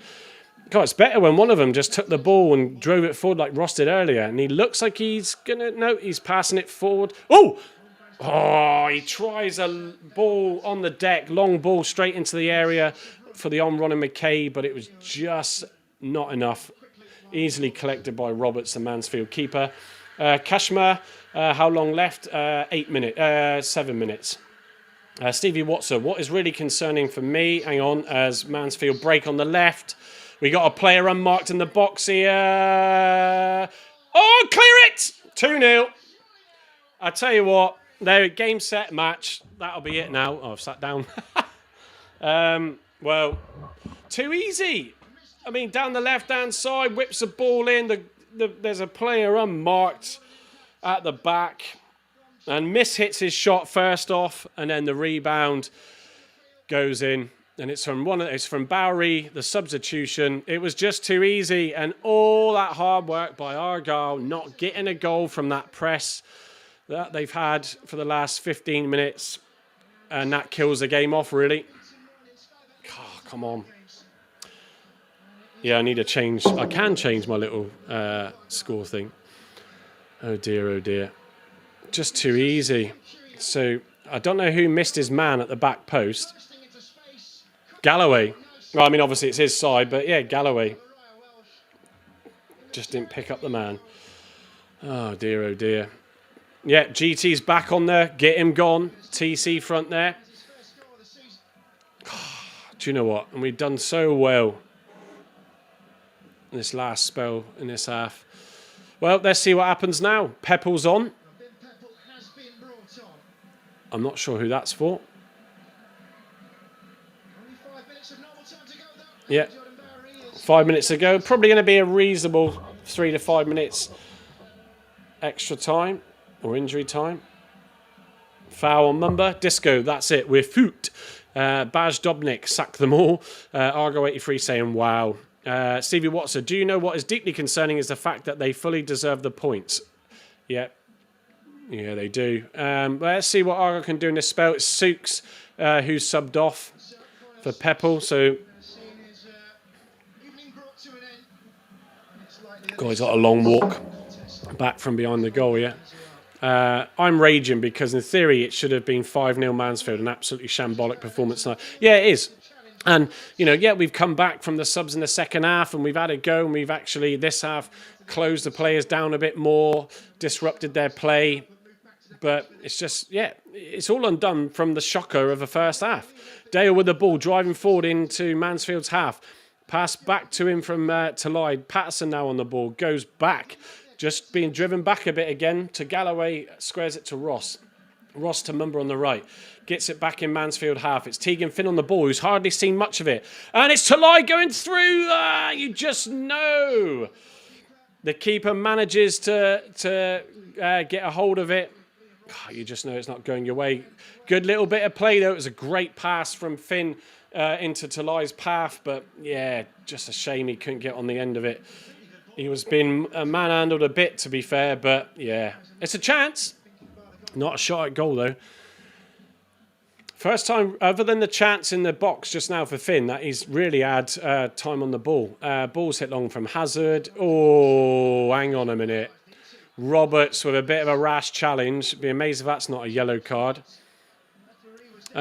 God, it's better when one of them just took the ball and drove it forward like Ross did earlier. And he looks like he's going to... No, he's passing it forward. Oh! Oh, he tries a ball on the deck. Long ball straight into the area for the on-running McKay, but it was just not enough. Easily collected by Roberts, the Mansfield keeper. Kashmir, how long left? 7 minutes. Stevie Watson, what is really concerning for me, hang on, as Mansfield break on the left. We got a player unmarked in the box here. Oh, clear it! 2-0. I tell you what, there, game, set, match. That'll be it now. Oh, I've sat down. Well, too easy. I mean, down the left-hand side, whips the ball in. There's a player unmarked at the back. And Miss hits his shot first off, and then the rebound goes in. And it's from Bowery, the substitution. It was just too easy. And all that hard work by Argyle, not getting a goal from that press that they've had for the last 15 minutes. And that kills the game off, really. Oh, come on. Yeah, I need a change. I can change my little score thing. Oh, dear, oh, dear. Just too easy. So, I don't know who missed his man at the back post. Galloway. Well, I mean, obviously it's his side, but yeah, Galloway. Just didn't pick up the man. Oh, dear, oh, dear. Yeah, GT's back on there. Get him gone. TC front there. Do you know what? And we've done so well in this last spell, in this half. Well, let's see what happens now. Pepple's on. I'm not sure who that's for. Yeah, 5 minutes to go. Probably going to be a reasonable 3 to 5 minutes extra time or injury time. Foul on Mumba. Disco, that's it. We're foot. Baj Dobnik sacked them all. Argo 83 saying, wow. Stevie Watson, do you know what is deeply concerning is the fact that they fully deserve the points? Yeah. Yeah, they do. Let's see what Argo can do in this spell. It's Sooks who's subbed off for Pepple. So, God, he's got a long walk back from behind the goal, yeah. I'm raging because in theory it should have been 5-0 Mansfield, an absolutely shambolic performance tonight. Yeah, it is. And, you know, yeah, we've come back from the subs in the second half and we've had a go and we've actually, this half, closed the players down a bit more, disrupted their play. But it's just, yeah, it's all undone from the shocker of the first half. Dale with the ball, driving forward into Mansfield's half. Pass back to him from Talai. Patterson now on the ball, goes back. Just being driven back a bit again to Galloway, squares it to Ross. Ross to Mumba on the right. Gets it back in Mansfield half. It's Tegan Finn on the ball, who's hardly seen much of it. And it's Talai going through. You just know. The keeper manages to get a hold of it. Oh, you just know it's not going your way. Good little bit of play, though. It was a great pass from Finn into Talai's path. But, yeah, just a shame he couldn't get on the end of it. He was being manhandled a bit, to be fair. But, yeah, it's a chance. Not a shot at goal, though. First time, other than the chance in the box just now for Finn, that he's really had time on the ball. Ball's hit long from Hazard. Oh, hang on a minute. Roberts with a bit of a rash challenge. Be amazed if that's not a yellow card.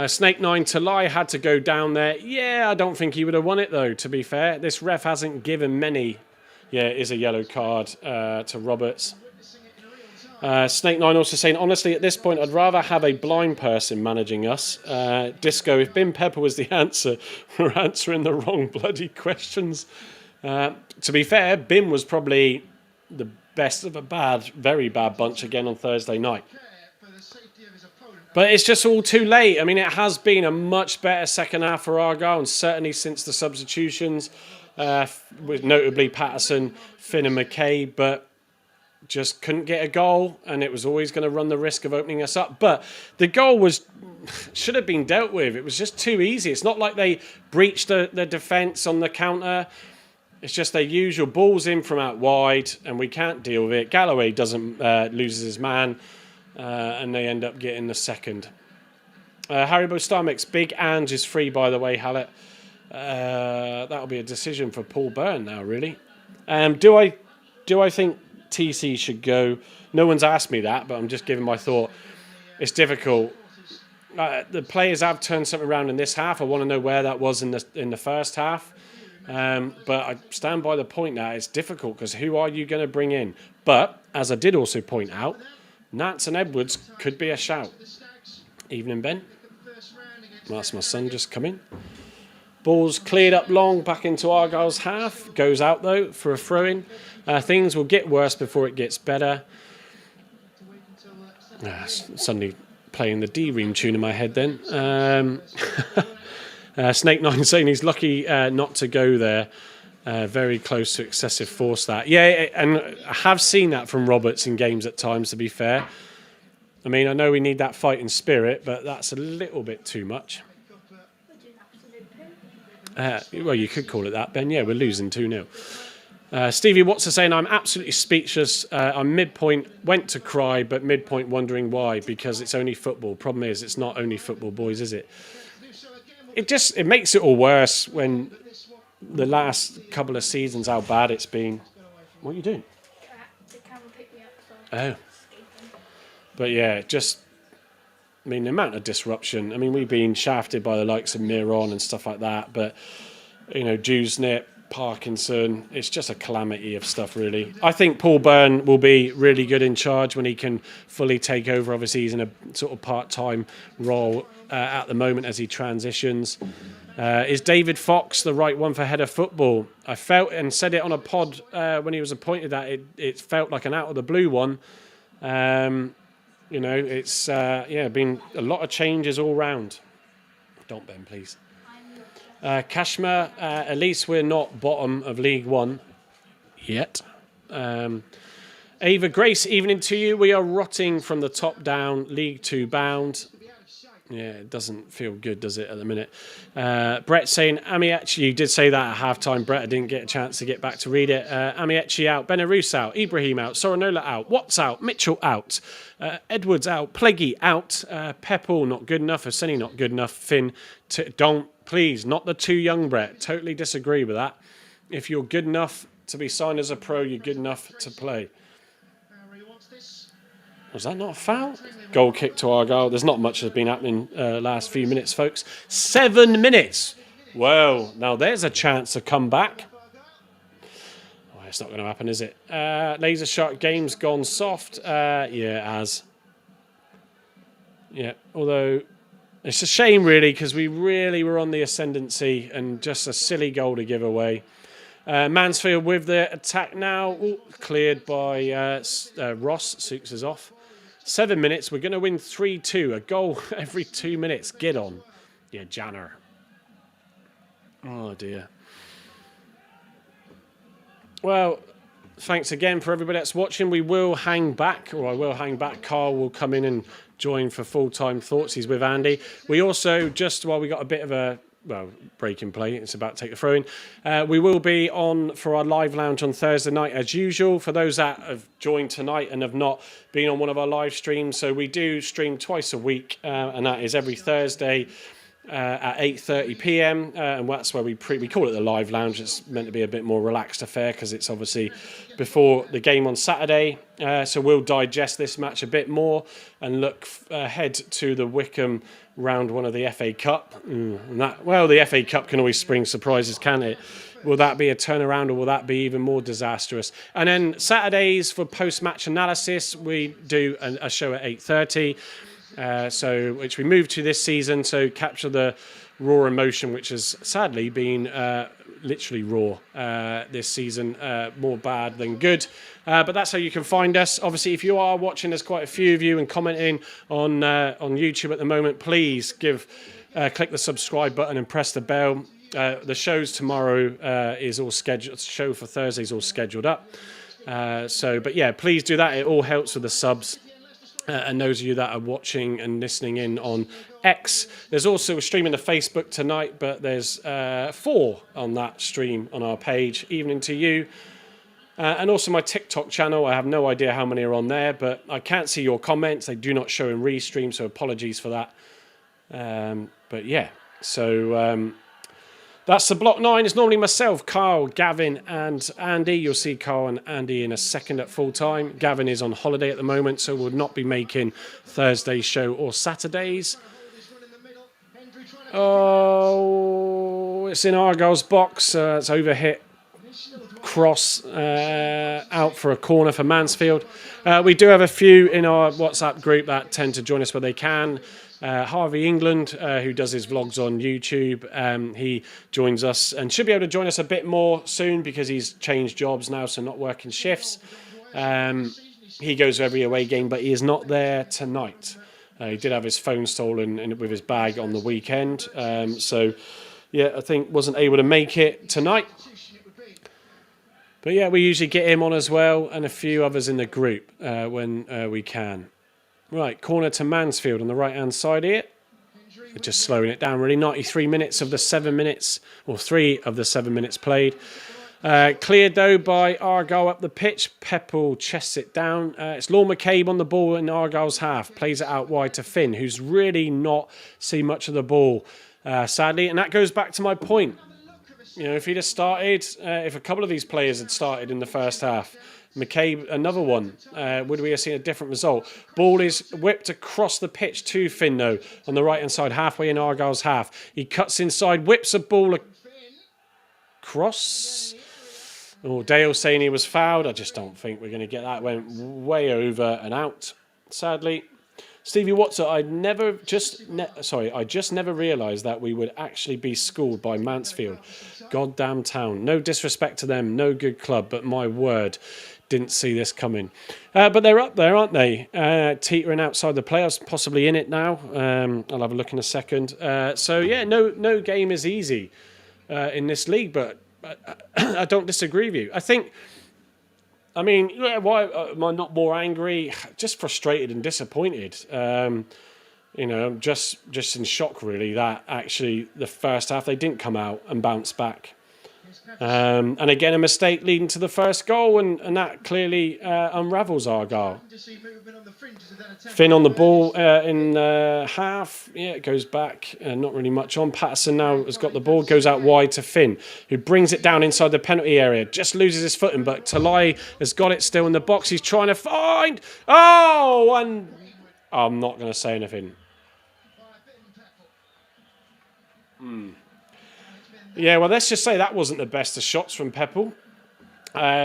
Snake 9 Talai had to go down there. Yeah, I don't think he would have won it, though, to be fair. This ref hasn't given many. Yeah, it is a yellow card to Roberts. Snake 9 also saying, honestly, at this point, I'd rather have a blind person managing us. Disco, if Bin Pepper was the answer, we're answering the wrong bloody questions. To be fair, Bin was probably the best of a very bad bunch again on Thursday night. But it's just all too late. I mean, it has been a much better second half for Argyle, and certainly since the substitutions, with notably Patterson, Finn and McKay, but just couldn't get a goal, and it was always going to run the risk of opening us up. But the goal should have been dealt with. It was just too easy. It's not like they breached the defence on the counter. It's just their usual balls in from out wide, and we can't deal with it. Galloway doesn't loses his man, and they end up getting the second. Haribo Starmix, Big Ange is free, by the way, Hallett. That'll be a decision for Paul Byrne now, really. Do I think TC should go? No one's asked me that, but I'm just giving my thought. It's difficult. The players have turned something around in this half. I want to know where that was in the first half. But I stand by the point that it's difficult because who are you going to bring in? But as I did also point out, Nats and Edwards could be a shout. Evening, Ben. That's my son just come in. Ball's cleared up long back into Argyle's half. Goes out, though, for a throw-in. Things will get worse before it gets better. Suddenly playing the D-Ream tune in my head then. Snake 9 saying he's lucky not to go there. Very close to excessive force that. Yeah, and I have seen that from Roberts in games at times, to be fair. I mean, I know we need that fighting spirit, but that's a little bit too much. Well, you could call it that, Ben. Yeah, we're losing 2-0. Stevie Watson saying, I'm absolutely speechless. I'm midpoint, went to cry, but midpoint wondering why, because it's only football. Problem is, it's not only football, boys, is it? It makes it all worse when the last couple of seasons, how bad it's been. What are you doing? The camera picked me up. Oh. But yeah, I mean, the amount of disruption. I mean, we've been shafted by the likes of Miron and stuff like that. But, you know, Dewsnip, Parkinson, it's just a calamity of stuff, really. I think Paul Byrne will be really good in charge when he can fully take over. Obviously, he's in a sort of part-time role at the moment as he transitions. Is David Fox the right one for head of football? I felt and said it on a pod when he was appointed that it felt like an out-of-the-blue one. You know, it's been a lot of changes all round. Don't, Ben, please. Kashmir, at least we're not bottom of League One yet. Ava Grace, evening to you. We are rotting from the top down, League Two bound. Yeah, it doesn't feel good, does it, at the minute? Brett saying, Amiachi, you did say that at half-time, Brett. I didn't get a chance to get back to read it. Amiachi out, Benarous out, Ibrahim out, Soranola out, Watts out, Mitchell out, Edwards out, Pleggy out, Peppel not good enough, Aseni not good enough, Finn, please, not the too young, Brett. Totally disagree with that. If you're good enough to be signed as a pro, you're good enough to play. Was that not a foul? Goal kick to Argyle. There's not much that's been happening last few minutes, folks. 7 minutes. Well, now there's a chance to come back. Oh, it's not going to happen, is it? Laser Shark game's gone soft. Yeah, it has. Yeah, although it's a shame, really, because we really were on the ascendancy and just a silly goal to give away. Mansfield with the attack now. Ooh, cleared by Ross. Sukes is off. 7 minutes. We're going to win 3-2. A goal every 2 minutes. Get on. Yeah, Janner. Oh, dear. Well, thanks again for everybody that's watching. We will hang back, or I will hang back. Carl will come in and join for full-time thoughts. He's with Andy. We also, just while we got a bit of a break in play, it's about to take the throw in. We will be on for our live lounge on Thursday night as usual. For those that have joined tonight and have not been on one of our live streams, so we do stream twice a week, and that is every Thursday at 8:30 p.m. And that's where we call it the live lounge. It's meant to be a bit more relaxed affair because it's obviously before the game on Saturday. So we'll digest this match a bit more and look ahead to the Wycombe round one of the FA Cup. The FA Cup can always spring surprises, can't it? Will that be a turnaround, or will that be even more disastrous? And then Saturdays for post-match analysis, we do a show at 8:30. Which we moved to this season, so capture the raw emotion, which has sadly been literally raw this season, more bad than good. But that's how you can find us. Obviously, if you are watching, there's quite a few of you and commenting on YouTube at the moment. Please click the subscribe button and press the bell. The shows tomorrow is all scheduled. Show for Thursday is all scheduled up. But yeah, please do that. It all helps with the subs. And those of you that are watching and listening in on X, there's also a stream in the Facebook tonight, but there's 4 on that stream on our page. Evening to you. And also my TikTok channel. I have no idea how many are on there, but I can't see your comments. They do not show in restream, so apologies for that. But yeah, so that's the Block 9. It's normally myself, Carl, Gavin and Andy. You'll see Carl and Andy in a second at full time. Gavin is on holiday at the moment, so we'll not be making Thursday's show or Saturdays. Oh, it's in Argyle's box. It's overhit. Cross out for a corner for Mansfield. We do have a few in our WhatsApp group that tend to join us where they can. Harvey England, who does his vlogs on YouTube, he joins us and should be able to join us a bit more soon because he's changed jobs now, so not working shifts. He goes to every away game, but he is not there tonight. He did have his phone stolen with his bag on the weekend, so yeah, I think wasn't able to make it tonight. But yeah, we usually get him on as well, and a few others in the group when we can. Right, corner to Mansfield on the right-hand side here. We're just slowing it down, really. 93 minutes of the 7 minutes, or 3 of the 7 minutes played. Cleared, though, by Argyle up the pitch. Peppel chests it down. It's Lord McCabe on the ball in Argyle's half. Plays it out wide to Finn, who's really not seen much of the ball, sadly. And that goes back to my point. You know, if he'd have started, if a couple of these players had started in the first half, McCabe, another one, would we have seen a different result? Ball is whipped across the pitch to Finn, though, on the right-hand side, halfway in Argyle's half. He cuts inside, whips a ball across. Oh, Dale saying he was fouled. I just don't think we're going to get that. Went way over and out, sadly. Stevie Watson, I just never realised that we would actually be schooled by Mansfield. Goddamn town. No disrespect to them, no good club, but my word, didn't see this coming. But they're up there, aren't they? Teetering outside the playoffs, possibly in it now. I'll have a look in a second. So yeah, no game is easy in this league, but I don't disagree with you. I mean, why am I not more angry? Just frustrated and disappointed. You know, just in shock, really, that actually the first half they didn't come out and bounce back. And again, a mistake leading to the first goal, and that clearly unravels Argyle. Finn on the ball in half. Yeah, it goes back. Not really much on. Patterson now has got the ball, goes out wide to Finn, who brings it down inside the penalty area. Just loses his footing, but Talai has got it still in the box. He's trying to find. Oh, and I'm not going to say anything. Yeah, well, let's just say that wasn't the best of shots from Peppel.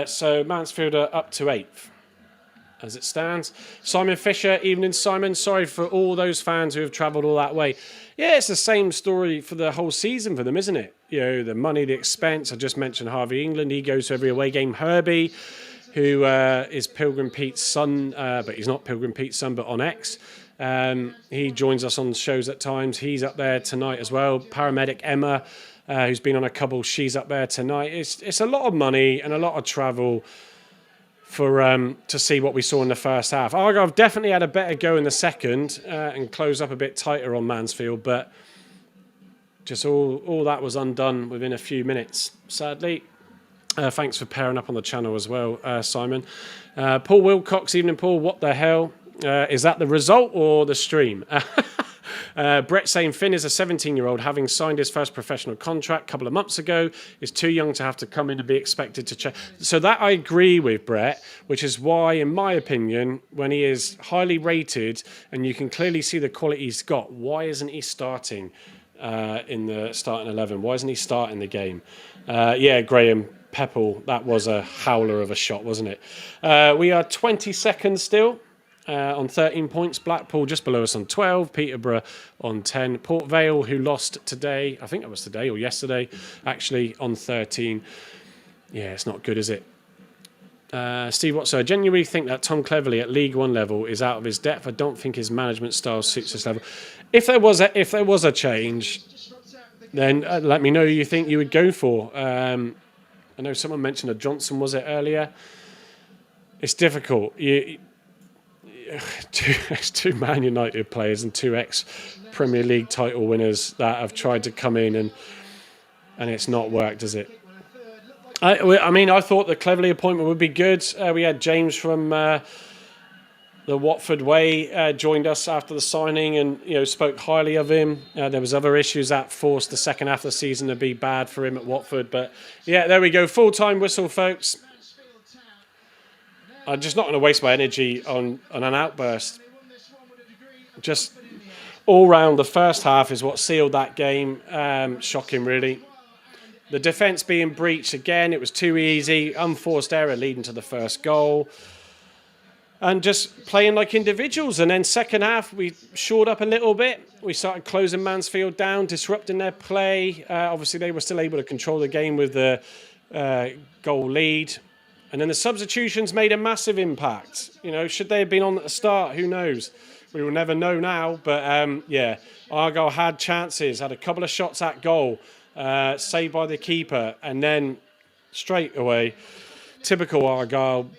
So Mansfield are up to 8th as it stands. Simon Fisher, evening Simon. Sorry for all those fans who have travelled all that way. Yeah, it's the same story for the whole season for them, isn't it? You know, the money, the expense. I just mentioned Harvey England. He goes to every away game. Herbie, who is Pilgrim Pete's son, but he's not Pilgrim Pete's son, but on X. He joins us on shows at times. He's up there tonight as well. Paramedic Emma, who's been on a couple, she's up there tonight. It's a lot of money and a lot of travel. to see what we saw in the first half. Argyle have definitely had a better go in the second and close up a bit tighter on Mansfield, but just all that was undone within a few minutes, sadly. Thanks for pairing up on the channel as well, Simon. Paul Wilcox, evening Paul, what the hell? Is that the result or the stream? Brett saying Finn is a 17-year-old having signed his first professional contract a couple of months ago, is too young to have to come in and be expected to change. So that I agree with Brett, which is why, in my opinion, when he is highly rated and you can clearly see the quality he's got, why isn't he starting in the starting 11? Why isn't he starting the game? Yeah, Graham Pepple, that was a howler of a shot, wasn't it? We are 20 seconds still. On 13 points, Blackpool just below us on 12, Peterborough on 10, Port Vale, who lost today, I think it was today or yesterday, actually on 13. Yeah, it's not good, is it? Steve Watson, I genuinely think that Tom Cleverley at League One level is out of his depth. I don't think his management style suits this level. If there was a change, then let me know who you think you would go for. I know someone mentioned a Johnson, was it earlier? It's difficult. Two Man United players and two ex-Premier League title winners that have tried to come in and it's not worked, has it? I mean, I thought the Cleverley appointment would be good. We had James from the Watford way joined us after the signing and spoke highly of him. There was other issues that forced the second half of the season to be bad for him at Watford. But yeah, there we go. Full-time whistle, folks. I'm just not going to waste my energy on an outburst. Just all round, the first half is what sealed that game. Shocking, really. The defence being breached again. It was too easy. Unforced error leading to the first goal. And just playing like individuals. And then second half, we shored up a little bit. We started closing Mansfield down, disrupting their play. Obviously, they were still able to control the game with the goal lead. And then the substitutions made a massive impact. Should they have been on at the start? Who knows? We will never know now. But yeah, Argyle had chances, had a couple of shots at goal, saved by the keeper. And then straight away, typical Argyle,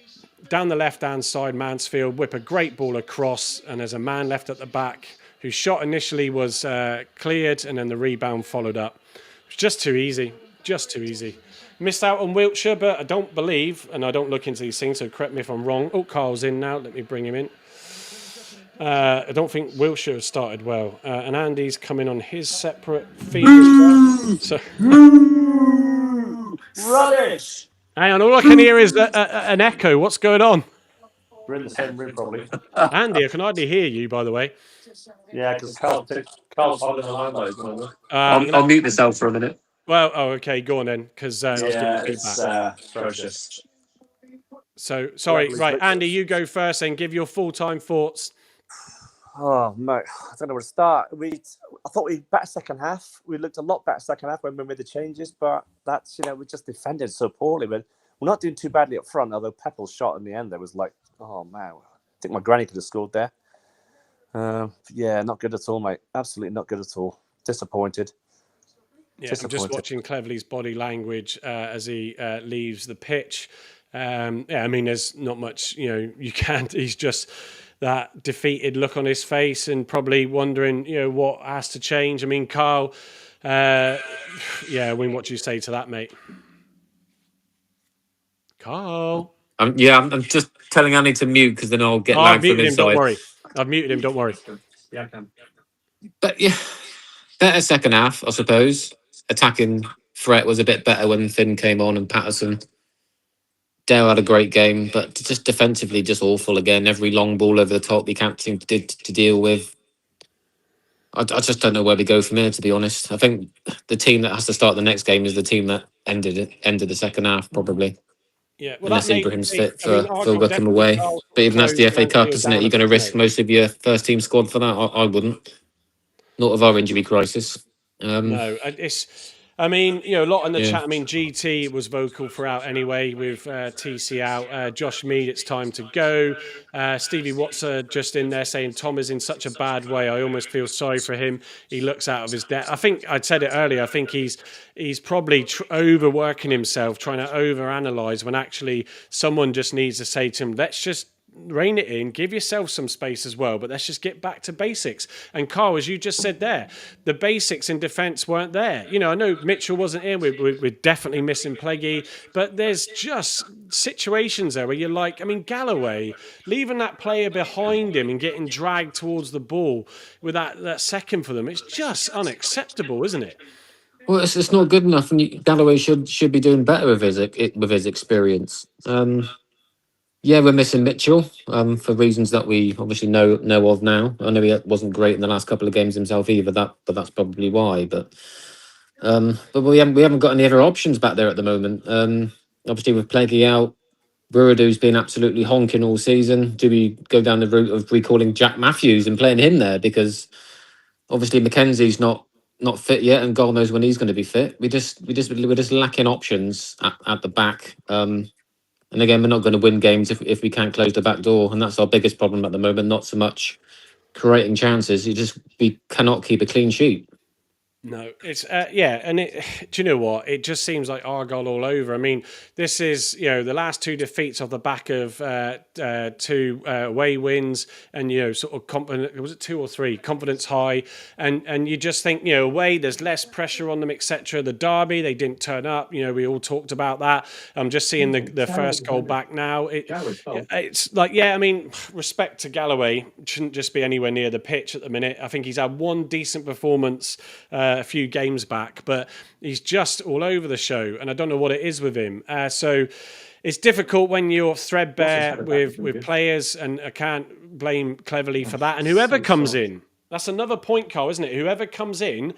down the left-hand side, Mansfield, whip a great ball across. And there's a man left at the back whose shot initially was cleared and then the rebound followed up. It was just too easy, just too easy. Missed out on Wiltshire, but I don't believe, and I don't look into these things, so correct me if I'm wrong. Oh, Carl's in now. Let me bring him in. I don't think Wiltshire has started well. And Andy's coming on his separate feed as well. So, Rubbish! hang on, all I can hear is an echo. What's going on? We're in the same room, probably. Andy, I can hardly hear you, by the way. Yeah, because Carl's holding the landline at the moment. I'll mute myself for a minute. Well, okay, go on then, because I was getting Yeah, feedback. it's atrocious. So, sorry, Lovely right, pictures. Andy, you go first and give your full-time thoughts. Oh, mate, I don't know where to start. I thought we better second half. We looked a lot better second half when we made the changes, but that's, we just defended so poorly. But we're not doing too badly up front, although Pepple's shot in the end there was like, oh, man, I think my granny could have scored there. Yeah, not good at all, mate. Absolutely not good at all. Disappointed. Yeah, I'm just watching Cleverley's body language as he leaves the pitch. Yeah, I mean, there's not much, you can't. He's just that defeated look on his face and probably wondering, what has to change. I mean, Carl, yeah, I mean, what do you say to that, mate? Carl? I'm just telling Andy to mute because then I'll get I've lag from muted him, inside. don't worry. I've muted him, don't worry. Yeah, I can. But yeah, better second half, I suppose. Attacking threat was a bit better when Finn came on and Patterson. Dale had a great game, but just defensively, just awful again. Every long ball over the top, we can't seem to deal with. I just don't know where we go from here, to be honest. I think the team that has to start the next game is the team that ended the second half, probably. Yeah, well, Unless that Ibrahim's may- fit I mean, for Argyle Wickham definitely away. fell But even that's the close FA Cup, Mansfield isn't it? down You're going to a bit, risk mate. most of your first team squad for that? I wouldn't. Not with our injury crisis. No, I mean, a lot in the Yeah. chat. I mean, GT was vocal throughout anyway with TC out. Josh Mead, it's time to go. Stevie Watson just in there saying Tom is in such a bad way. I almost feel sorry for him. He looks out of his depth. I think I'd said it earlier. I think he's probably overworking himself, trying to overanalyze when actually someone just needs to say to him, let's just rein it in, give yourself some space as well, but let's just get back to basics. And Carl, as you just said there, the basics in defence weren't there. I know Mitchell wasn't in, we're definitely missing Pleggy, but there's just situations there where you're like, I mean, Galloway, leaving that player behind him and getting dragged towards the ball with that second for them, it's just unacceptable, isn't it? Well, it's not good enough, and Galloway should be doing better with his experience. Yeah, we're missing Mitchell for reasons that we obviously know of now. I know he wasn't great in the last couple of games himself either. But that's probably why. But we haven't got any other options back there at the moment. Obviously with Plaguey out, Ruidu's been absolutely honking all season. Do we go down the route of recalling Jack Matthews and playing him there, because obviously Mackenzie's not fit yet, and God knows when he's going to be fit. We're just lacking options at the back. And again, we're not going to win games if we can't close the back door, and that's our biggest problem at the moment. Not so much creating chances; we cannot keep a clean sheet. No, it's and do you know what? It just seems like Argyle all over. I mean, this is the last two defeats off the back of two away wins, and sort of confident. Was it 2 or 3? Confidence high, and you just think away there's less pressure on them, etc. The derby they didn't turn up. We all talked about that. I'm just seeing the first goal back now. It's like I mean, respect to Galloway, shouldn't just be anywhere near the pitch at the minute. I think he's had one decent performance a few games back, but he's just all over the show, and I don't know what it is with him. So it's difficult when you're threadbare with players, and I can't blame Cleverly for that. And whoever comes in, that's another point, Carl, isn't it? Whoever comes in,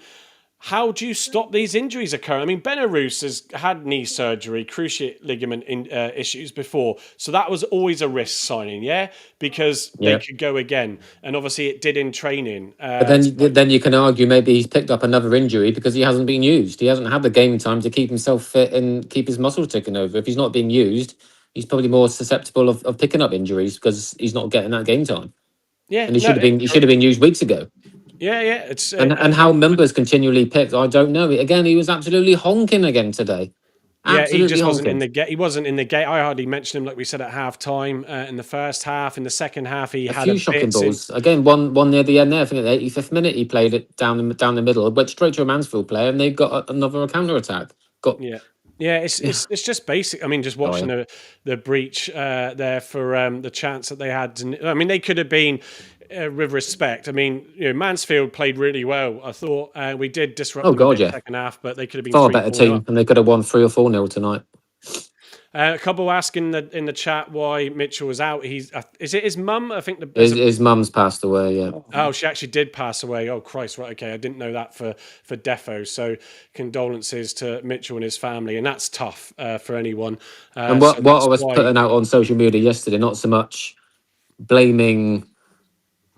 how do you stop these injuries occurring? I mean, Benarous has had knee surgery, cruciate ligament issues before, so that was always a risk signing, because they could go again, and obviously it did in training. But then you can argue maybe he's picked up another injury because he hasn't been used. He hasn't had the game time to keep himself fit and keep his muscles ticking over. If he's not being used, he's probably more susceptible of picking up injuries because he's not getting that game time. Yeah, and he should have been used weeks ago. Yeah, it's and how members continually picked, I don't know. Again, he was absolutely honking again today. Absolutely he just wasn't honking. in the game. He wasn't in the game. I hardly mentioned him, like we said at half time. In the first half, in the second half, he had a few shocking balls. Again, one near the end there. I think at the 85th minute, he played it down the middle, went straight to a Mansfield player, and they got another counter attack. It's just basic. I mean, just watching the breach there for the chance that they had. I mean, they could have been. With respect, I mean, Mansfield played really well. I thought we did disrupt them in the second half, but they could have been far better team, and they could have won 3 or 4-0 tonight. A couple asking in the chat why Mitchell was out. Is it his mum? I think his mum's passed away. Yeah. Oh, she actually did pass away. Oh Christ! Right. Okay, I didn't know that for Defo. So condolences to Mitchell and his family, and that's tough for anyone. And what I was putting out on social media yesterday, not so much blaming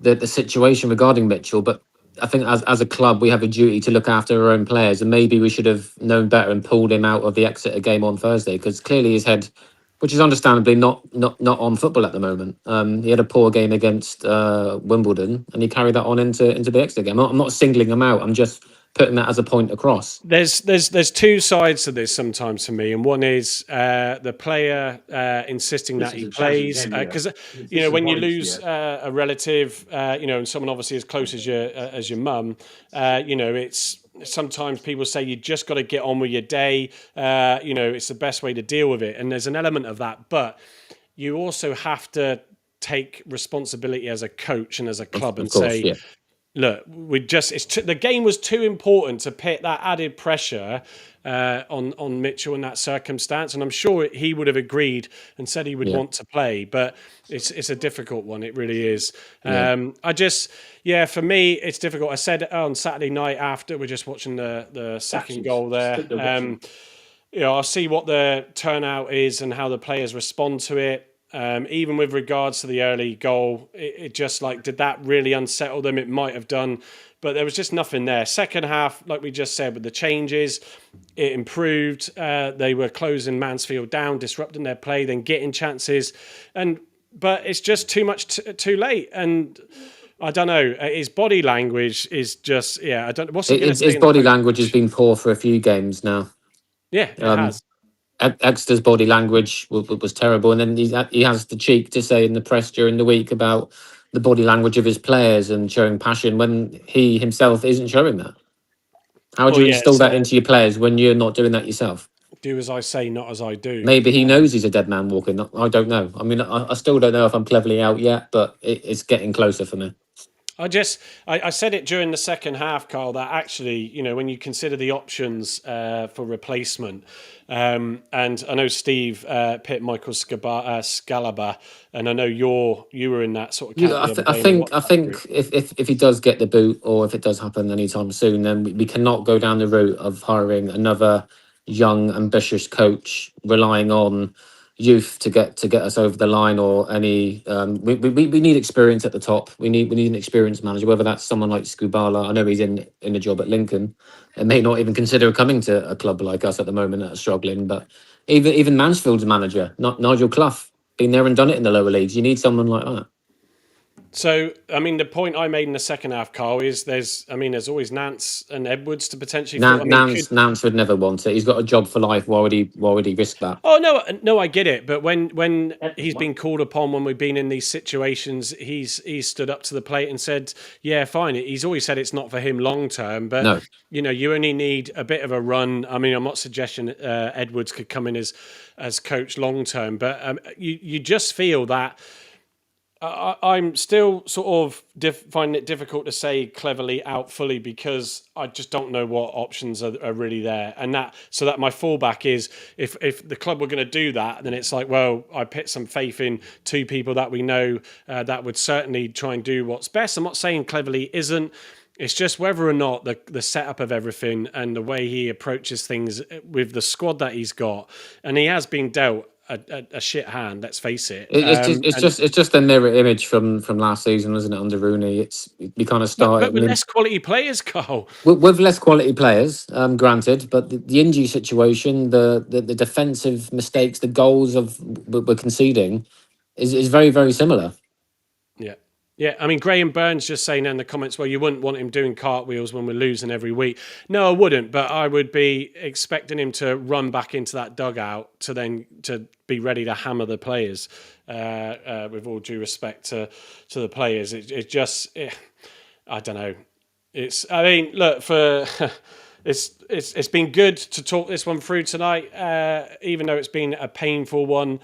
the situation regarding Mitchell, but I think as a club we have a duty to look after our own players, and maybe we should have known better and pulled him out of the Exeter game on Thursday, because clearly his head, which is understandably not on football at the moment. He had a poor game against Wimbledon, and he carried that on into the Exeter game. I'm not singling him out. I'm just putting that as a point across. There's two sides to this sometimes for me, and one is the player insisting that he plays, because when you lose a relative, and someone obviously as close as your mum, it's sometimes people say you just got to get on with your day. It's the best way to deal with it, and there's an element of that, but you also have to take responsibility as a coach and as a club and say. Yeah. Look, the game was too important to put that added pressure on Mitchell in that circumstance, and I'm sure he would have agreed and said he would want to play, but it's a difficult one. It really is. For me, it's difficult. I said on Saturday night after we're just watching the second goal there. I'll see what the turnout is and how the players respond to it. Even with regards to the early goal, it just like, did that really unsettle them? It might have done, but there was just nothing there. Second half, like we just said, with the changes, it improved. They were closing Mansfield down, disrupting their play, then getting chances, but it's just too much too late. And I don't know. His body language is just, I don't know. What's he going to say? His body language has been poor for a few games now. Yeah, it has. Exeter's body language was terrible, and then he has the cheek to say in the press during the week about the body language of his players and showing passion when he himself isn't showing that. How do you instill that into your players when you're not doing that yourself? Do as I say, not as I do. Maybe he knows he's a dead man walking. I don't know. I mean, I still don't know if I'm cleverly out yet, but it's getting closer for me. I said it during the second half, Carl, that actually, when you consider the options for replacement, and I know Steve picked Michael Scalaba, and I know you were in that sort of camp. I think if he does get the boot, or if it does happen anytime soon, then we cannot go down the route of hiring another young, ambitious coach relying on youth to get us over the line, or any we need experience at the top. We need an experienced manager, whether that's someone like Scubala. I know he's in a job at Lincoln and may not even consider coming to a club like us at the moment that are struggling, but even Mansfield's manager, not Nigel Clough, been there and done it in the lower leagues. You need someone like that. So, I mean, the point I made in the second half, Carl, is there's always Nance and Edwards to potentially. Nance would never want it. He's got a job for life. Why would he risk that? Oh no, I get it. But when he's been called upon, when we've been in these situations, he's stood up to the plate and said, "Yeah, fine." He's always said it's not for him long term, but no. You only need a bit of a run. I mean, I'm not suggesting Edwards could come in as coach long term, but you just feel that. I'm still sort of finding it difficult to say cleverly out fully, because I just don't know what options are really there. And that my fallback is if the club were going to do that, then it's like, well, I put some faith in two people that we know that would certainly try and do what's best. I'm not saying cleverly isn't. It's just whether or not the setup of everything and the way he approaches things with the squad that he's got, and he has been dealt a shit hand. Let's face it. It's just a mirror image from last season, isn't it? Under Rooney, we kind of started but with less quality players, Carl. With less quality players, granted, but the injury situation, the defensive mistakes, the goals we're conceding is very, very similar. Yeah, I mean, Graham Burns just saying in the comments, well, you wouldn't want him doing cartwheels when we're losing every week. No, I wouldn't, but I would be expecting him to run back into that dugout to be ready to hammer the players. With all due respect to the players, I don't know. It's been good to talk this one through tonight, even though it's been a painful one.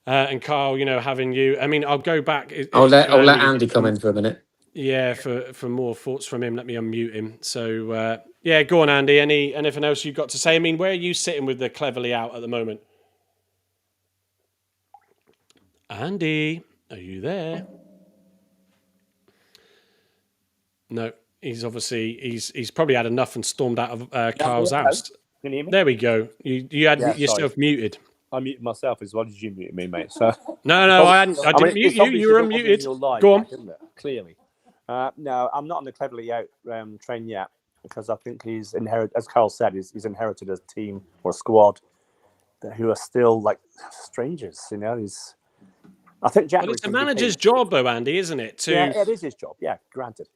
And Carl, having you. I mean, I'll go back. I'll let Andy come in for a minute. Yeah, for more thoughts from him. Let me unmute him. So, go on, Andy. Anything else you've got to say? I mean, where are you sitting with the cleverly out at the moment? Andy, are you there? No, he's probably had enough and stormed out of Carl's house. Can you hear me? There we go. You had yourself muted. I muted myself as well as you muted me, mate. So no, I didn't mute you. You were unmuted. Go on. Clearly. No, I'm not on the cleverly out train yet, because I think he's inherited, as Carl said, he's inherited a team or a squad who are still like strangers. I think January. But it's a manager's job, though, Andy, isn't it? Yeah, it is his job. Yeah, granted.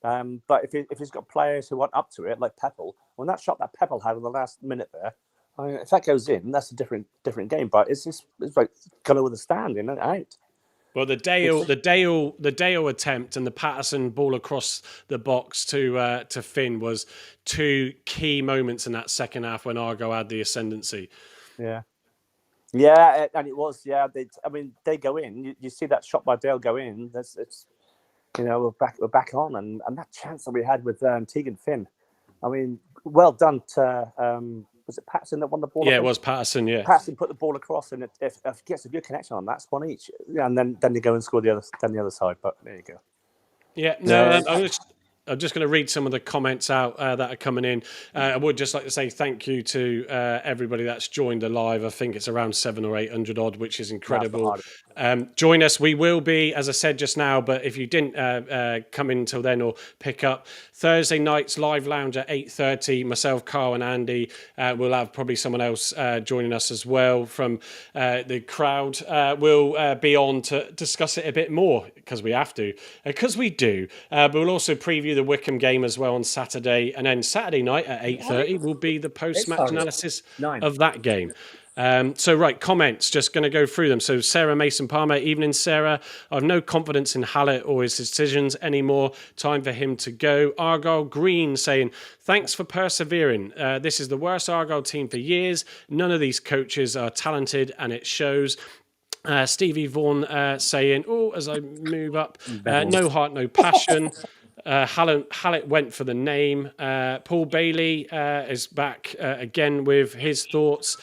But if he's got players who aren't up to it, like Peppel, when that shot that Peppel had in the last minute there, I mean, if that goes in, that's a different game. But it's like going with a stand in and out. Well, the Dale attempt and the Patterson ball across the box to Finn was two key moments in that second half when Argyle had the ascendancy. Yeah, and it was. Yeah, they go in. You see that shot by Dale go in. We're back on, and that chance that we had with Tegan Finn. I mean, well done to. Was it Patterson that won the ball? Yeah, it was Patterson. Yeah, Patterson put the ball across, and if it gets a good connection on, that's one each. Yeah, and then they go and score the other side. But there you go. Yeah, no, I'm just going to read some of the comments out that are coming in. I would just like to say thank you to everybody that's joined the live. I think it's around 700 or 800 odd, which is incredible. Join us. We will be, as I said just now, but if you didn't come in until then or pick up, Thursday night's live lounge at 8:30. Myself, Carl, and Andy will have probably someone else joining us as well from the crowd. We'll be on to discuss it a bit more because we have to, because we do. But we'll also preview the Wickham game as well on Saturday, and then Saturday night at 8:30 will be the post-match analysis of that game. So right, comments, just going to go through them. So Sarah Mason Palmer, evening Sarah. I've no confidence in Hallett or his decisions anymore. Time for him to go. Argyle Green saying, thanks for persevering. This is the worst Argyle team for years. None of these coaches are talented and it shows. Stevie Vaughan saying, as I move up, no heart, no passion. Hallett went for the name. Paul Bailey is back again with his thoughts.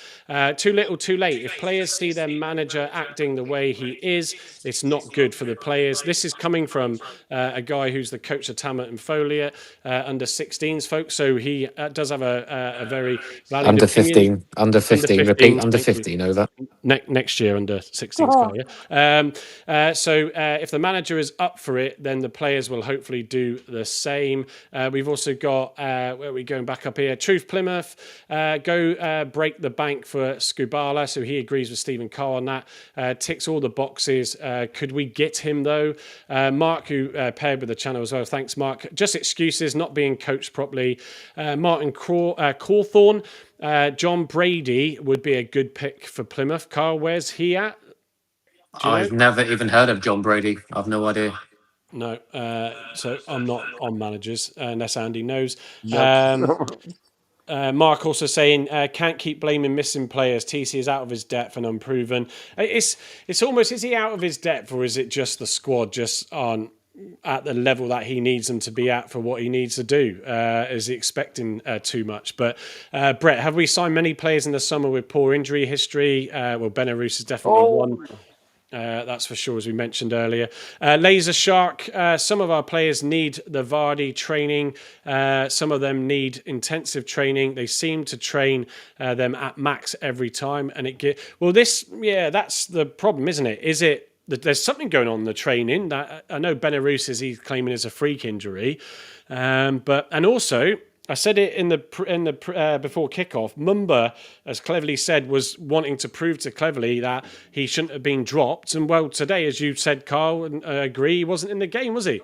Too little, too late. If players see their manager acting the way he is, it's not good for the players. This is coming from a guy who's the coach of Tammert and Folliot, under 16s, folks. So he does have a very valid Under opinion. 15. Under 15. Repeat, under 15, over. Next year under 16s, Carl, yeah. So if the manager is up for it, then the players will hopefully do the same. We've also got, where are we going back up here? Truth Plymouth, go break the bank for Skubala. So he agrees with Stephen Carr on that. Ticks all the boxes. Could we get him though? Mark, who paired with the channel as well. Thanks, Mark. Just excuses, not being coached properly. Martin Cawthorne. John Brady would be a good pick for Plymouth. Carl, where's he at? I've never even heard of John Brady. I've no idea. No, so I'm not on managers unless Andy knows. Mark also saying can't keep blaming missing players. TC is out of his depth and unproven. It's almost, is he out of his depth or is it just the squad just aren't at the level that he needs them to be at for what he needs to do? Is he expecting too much? But Brett, have we signed many players in the summer with poor injury history? Well, Benarouz is definitely one. That's for sure, as we mentioned earlier. Laser Shark, some of our players need the Vardy training. Some of them need intensive training. They seem to train them at max every time. And that's the problem, isn't it? Is it that there's something going on in the training? That I know Benarouz he's claiming is a freak injury. And also, I said it in the before kickoff. Mumba, as Cleverly said, was wanting to prove to Cleverly that he shouldn't have been dropped. And well, today, as you said, Carl, and I agree, he wasn't in the game, was he?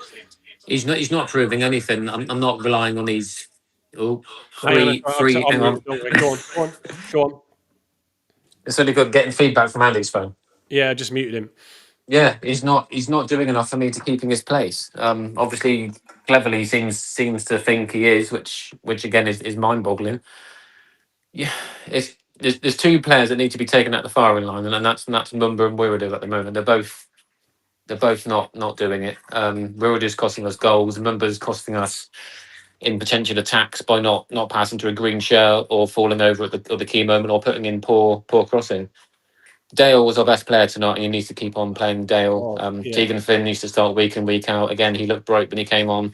He's not proving anything. I'm not relying on these. Hang on. Go on. It's only good getting feedback from Andy's phone. Yeah, I just muted him. Yeah, he's not doing enough for me to keeping his place. Obviously, Cleverly seems to think he is, which again is mind-boggling. Yeah, there's two players that need to be taken at the firing line, and that's Mumba and Wiradoo at the moment. They're both not doing it. Wiradoo's costing us goals. Mumba's costing us in potential attacks by not passing to a green shell or falling over at the key moment or putting in poor crossing. Dale was our best player tonight, and he needs to keep on playing Dale. Keegan Flynn needs to start week in, week out. Again, he looked broke when he came on.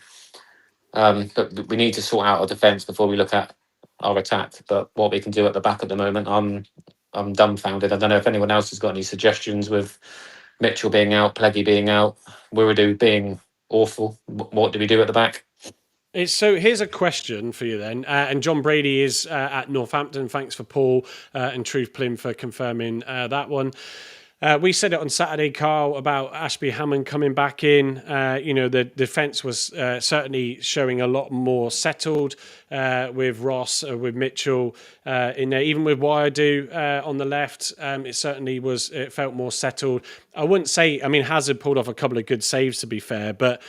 But we need to sort out our defence before we look at our attack. But what we can do at the back at the moment, I'm dumbfounded. I don't know if anyone else has got any suggestions with Mitchell being out, Pleggy being out, Wiradoo being awful. What do we do at the back? So here's a question for you then. And John Brady is at Northampton. Thanks for Paul and Truth Plim for confirming that one. We said it on Saturday, Carl, about Ashby Hammond coming back in. The defence was certainly showing a lot more settled with Ross, with Mitchell in there. Even with Wiradoo on the left, it felt more settled. I wouldn't say, Hazard pulled off a couple of good saves, to be fair, but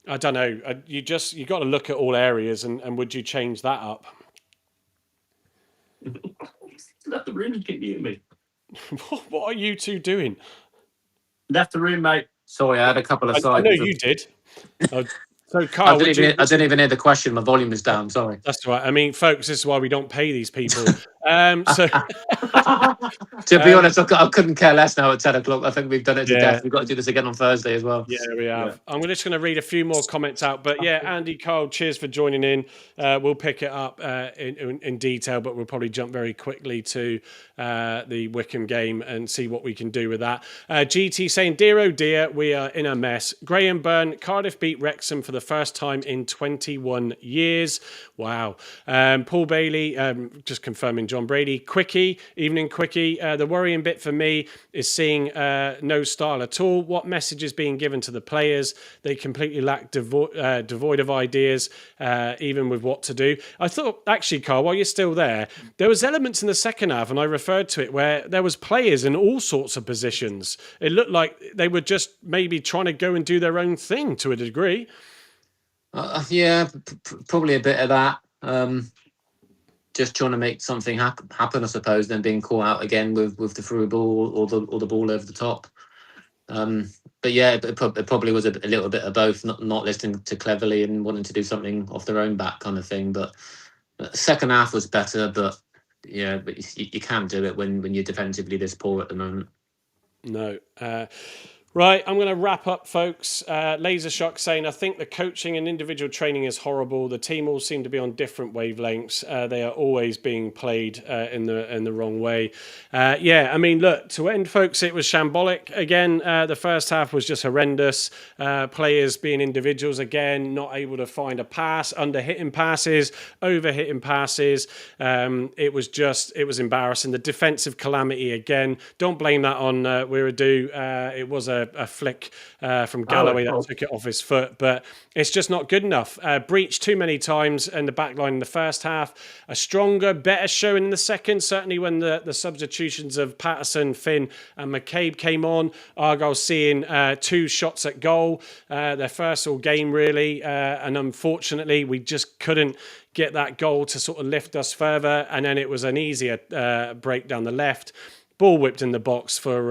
I don't know. You got to look at all areas, and would you change that up? Left the room, you keep muting me. What are you two doing? Left the room, mate. Sorry, I had a couple of sides. I know you did. So, Carl, I didn't even hear the question. My volume is down. Sorry. That's right. Folks, this is why we don't pay these people. So To be honest, I couldn't care less now at 10 o'clock. I think we've done it to Yeah. death. We've got to do this again on Thursday as well. Yeah, we have. I'm just going to read a few more comments out. But yeah, Andy, Carl, cheers for joining in. We'll pick it up in detail, but we'll probably jump very quickly to the Wickham game and see what we can do with that. GT saying, dear oh dear, we are in a mess. Graham Byrne, Cardiff beat Wrexham for the first time in 21 years. Wow. Paul Bailey, just confirming John Brady. Quickie, evening Quickie. The worrying bit for me is seeing no style at all. What message is being given to the players? They completely lack devoid of ideas, even with what to do. I thought, actually, Carl, while you're still there was elements in the second half, and I referred to it, where there was players in all sorts of positions. It looked like they were just maybe trying to go and do their own thing to a degree. Yeah, probably a bit of that. Just trying to make something happen, I suppose, then being caught out again with the through ball or the ball over the top. But yeah, it probably was a little bit of both, not listening to Cleverly and wanting to do something off their own back kind of thing. But the second half was better, but yeah, but you can't do it when you're defensively this poor at the moment. No. Right, I'm going to wrap up, folks. Laser Shock saying, I think the coaching and individual training is horrible. The team all seem to be on different wavelengths. They are always being played in the wrong way. Yeah, I mean, look, to end, folks, it was shambolic. Again, the first half was just horrendous. Players being individuals, again, not able to find a pass, under-hitting passes, over-hitting passes. It was embarrassing. The defensive calamity, again, don't blame that on Wiradoo. It was a flick from Galloway that took it off his foot, but it's just not good enough. Breached too many times in the back line in the first half. A stronger, better showing in the second, certainly when the substitutions of Patterson, Finn and McCabe came on. Argyle seeing 2 shots at goal, their first all game really, and unfortunately we just couldn't get that goal to sort of lift us further, and then it was an easier break down the left. Ball whipped in the box for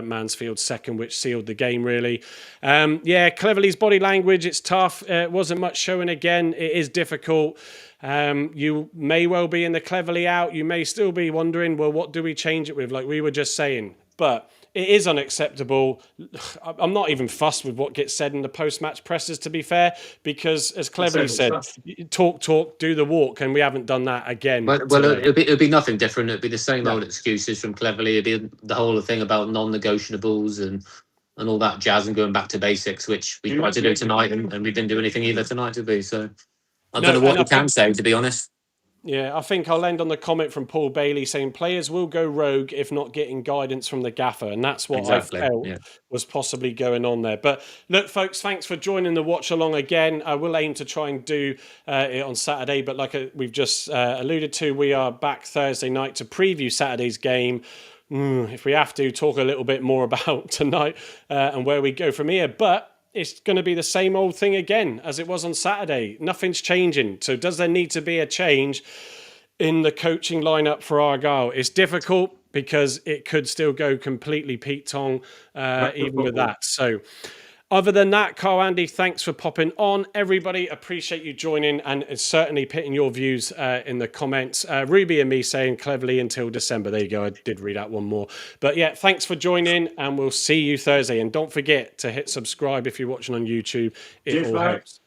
Mansfield's second, which sealed the game, really. Yeah, Cleverly's body language, it's tough. It wasn't much showing again. It is difficult. You may well be in the Cleverly out. You may still be wondering, well, what do we change it with? Like we were just saying. But it is unacceptable. I'm not even fussed with what gets said in the post-match presses, to be fair, because as Cleverly said, talk, do the walk, and we haven't done that again. Well, it'll be nothing different. It'll be the same old excuses from Cleverly. It'll be the whole thing about non-negotiables and all that jazz and going back to basics, which we tried to do tonight, and we didn't do anything either tonight, to be. So I don't know what you can say, to be honest. Yeah, I think I'll end on the comment from Paul Bailey saying players will go rogue if not getting guidance from the gaffer. And that's what I felt was possibly going on there. But look, folks, thanks for joining the watch along again. I will aim to try and do it on Saturday. But like we've just alluded to, we are back Thursday night to preview Saturday's game. If we have to, talk a little bit more about tonight and where we go from here. But it's going to be the same old thing again as it was on Saturday. Nothing's changing. So does there need to be a change in the coaching lineup for Argyle? It's difficult because it could still go completely Pete Tong even with that. So other than that, Carl, Andy, thanks for popping on. Everybody, appreciate you joining and certainly putting your views in the comments. Ruby and me saying Cleverly until December. There you go. I did read out one more. But yeah, thanks for joining and we'll see you Thursday. And don't forget to hit subscribe if you're watching on YouTube. It all helps.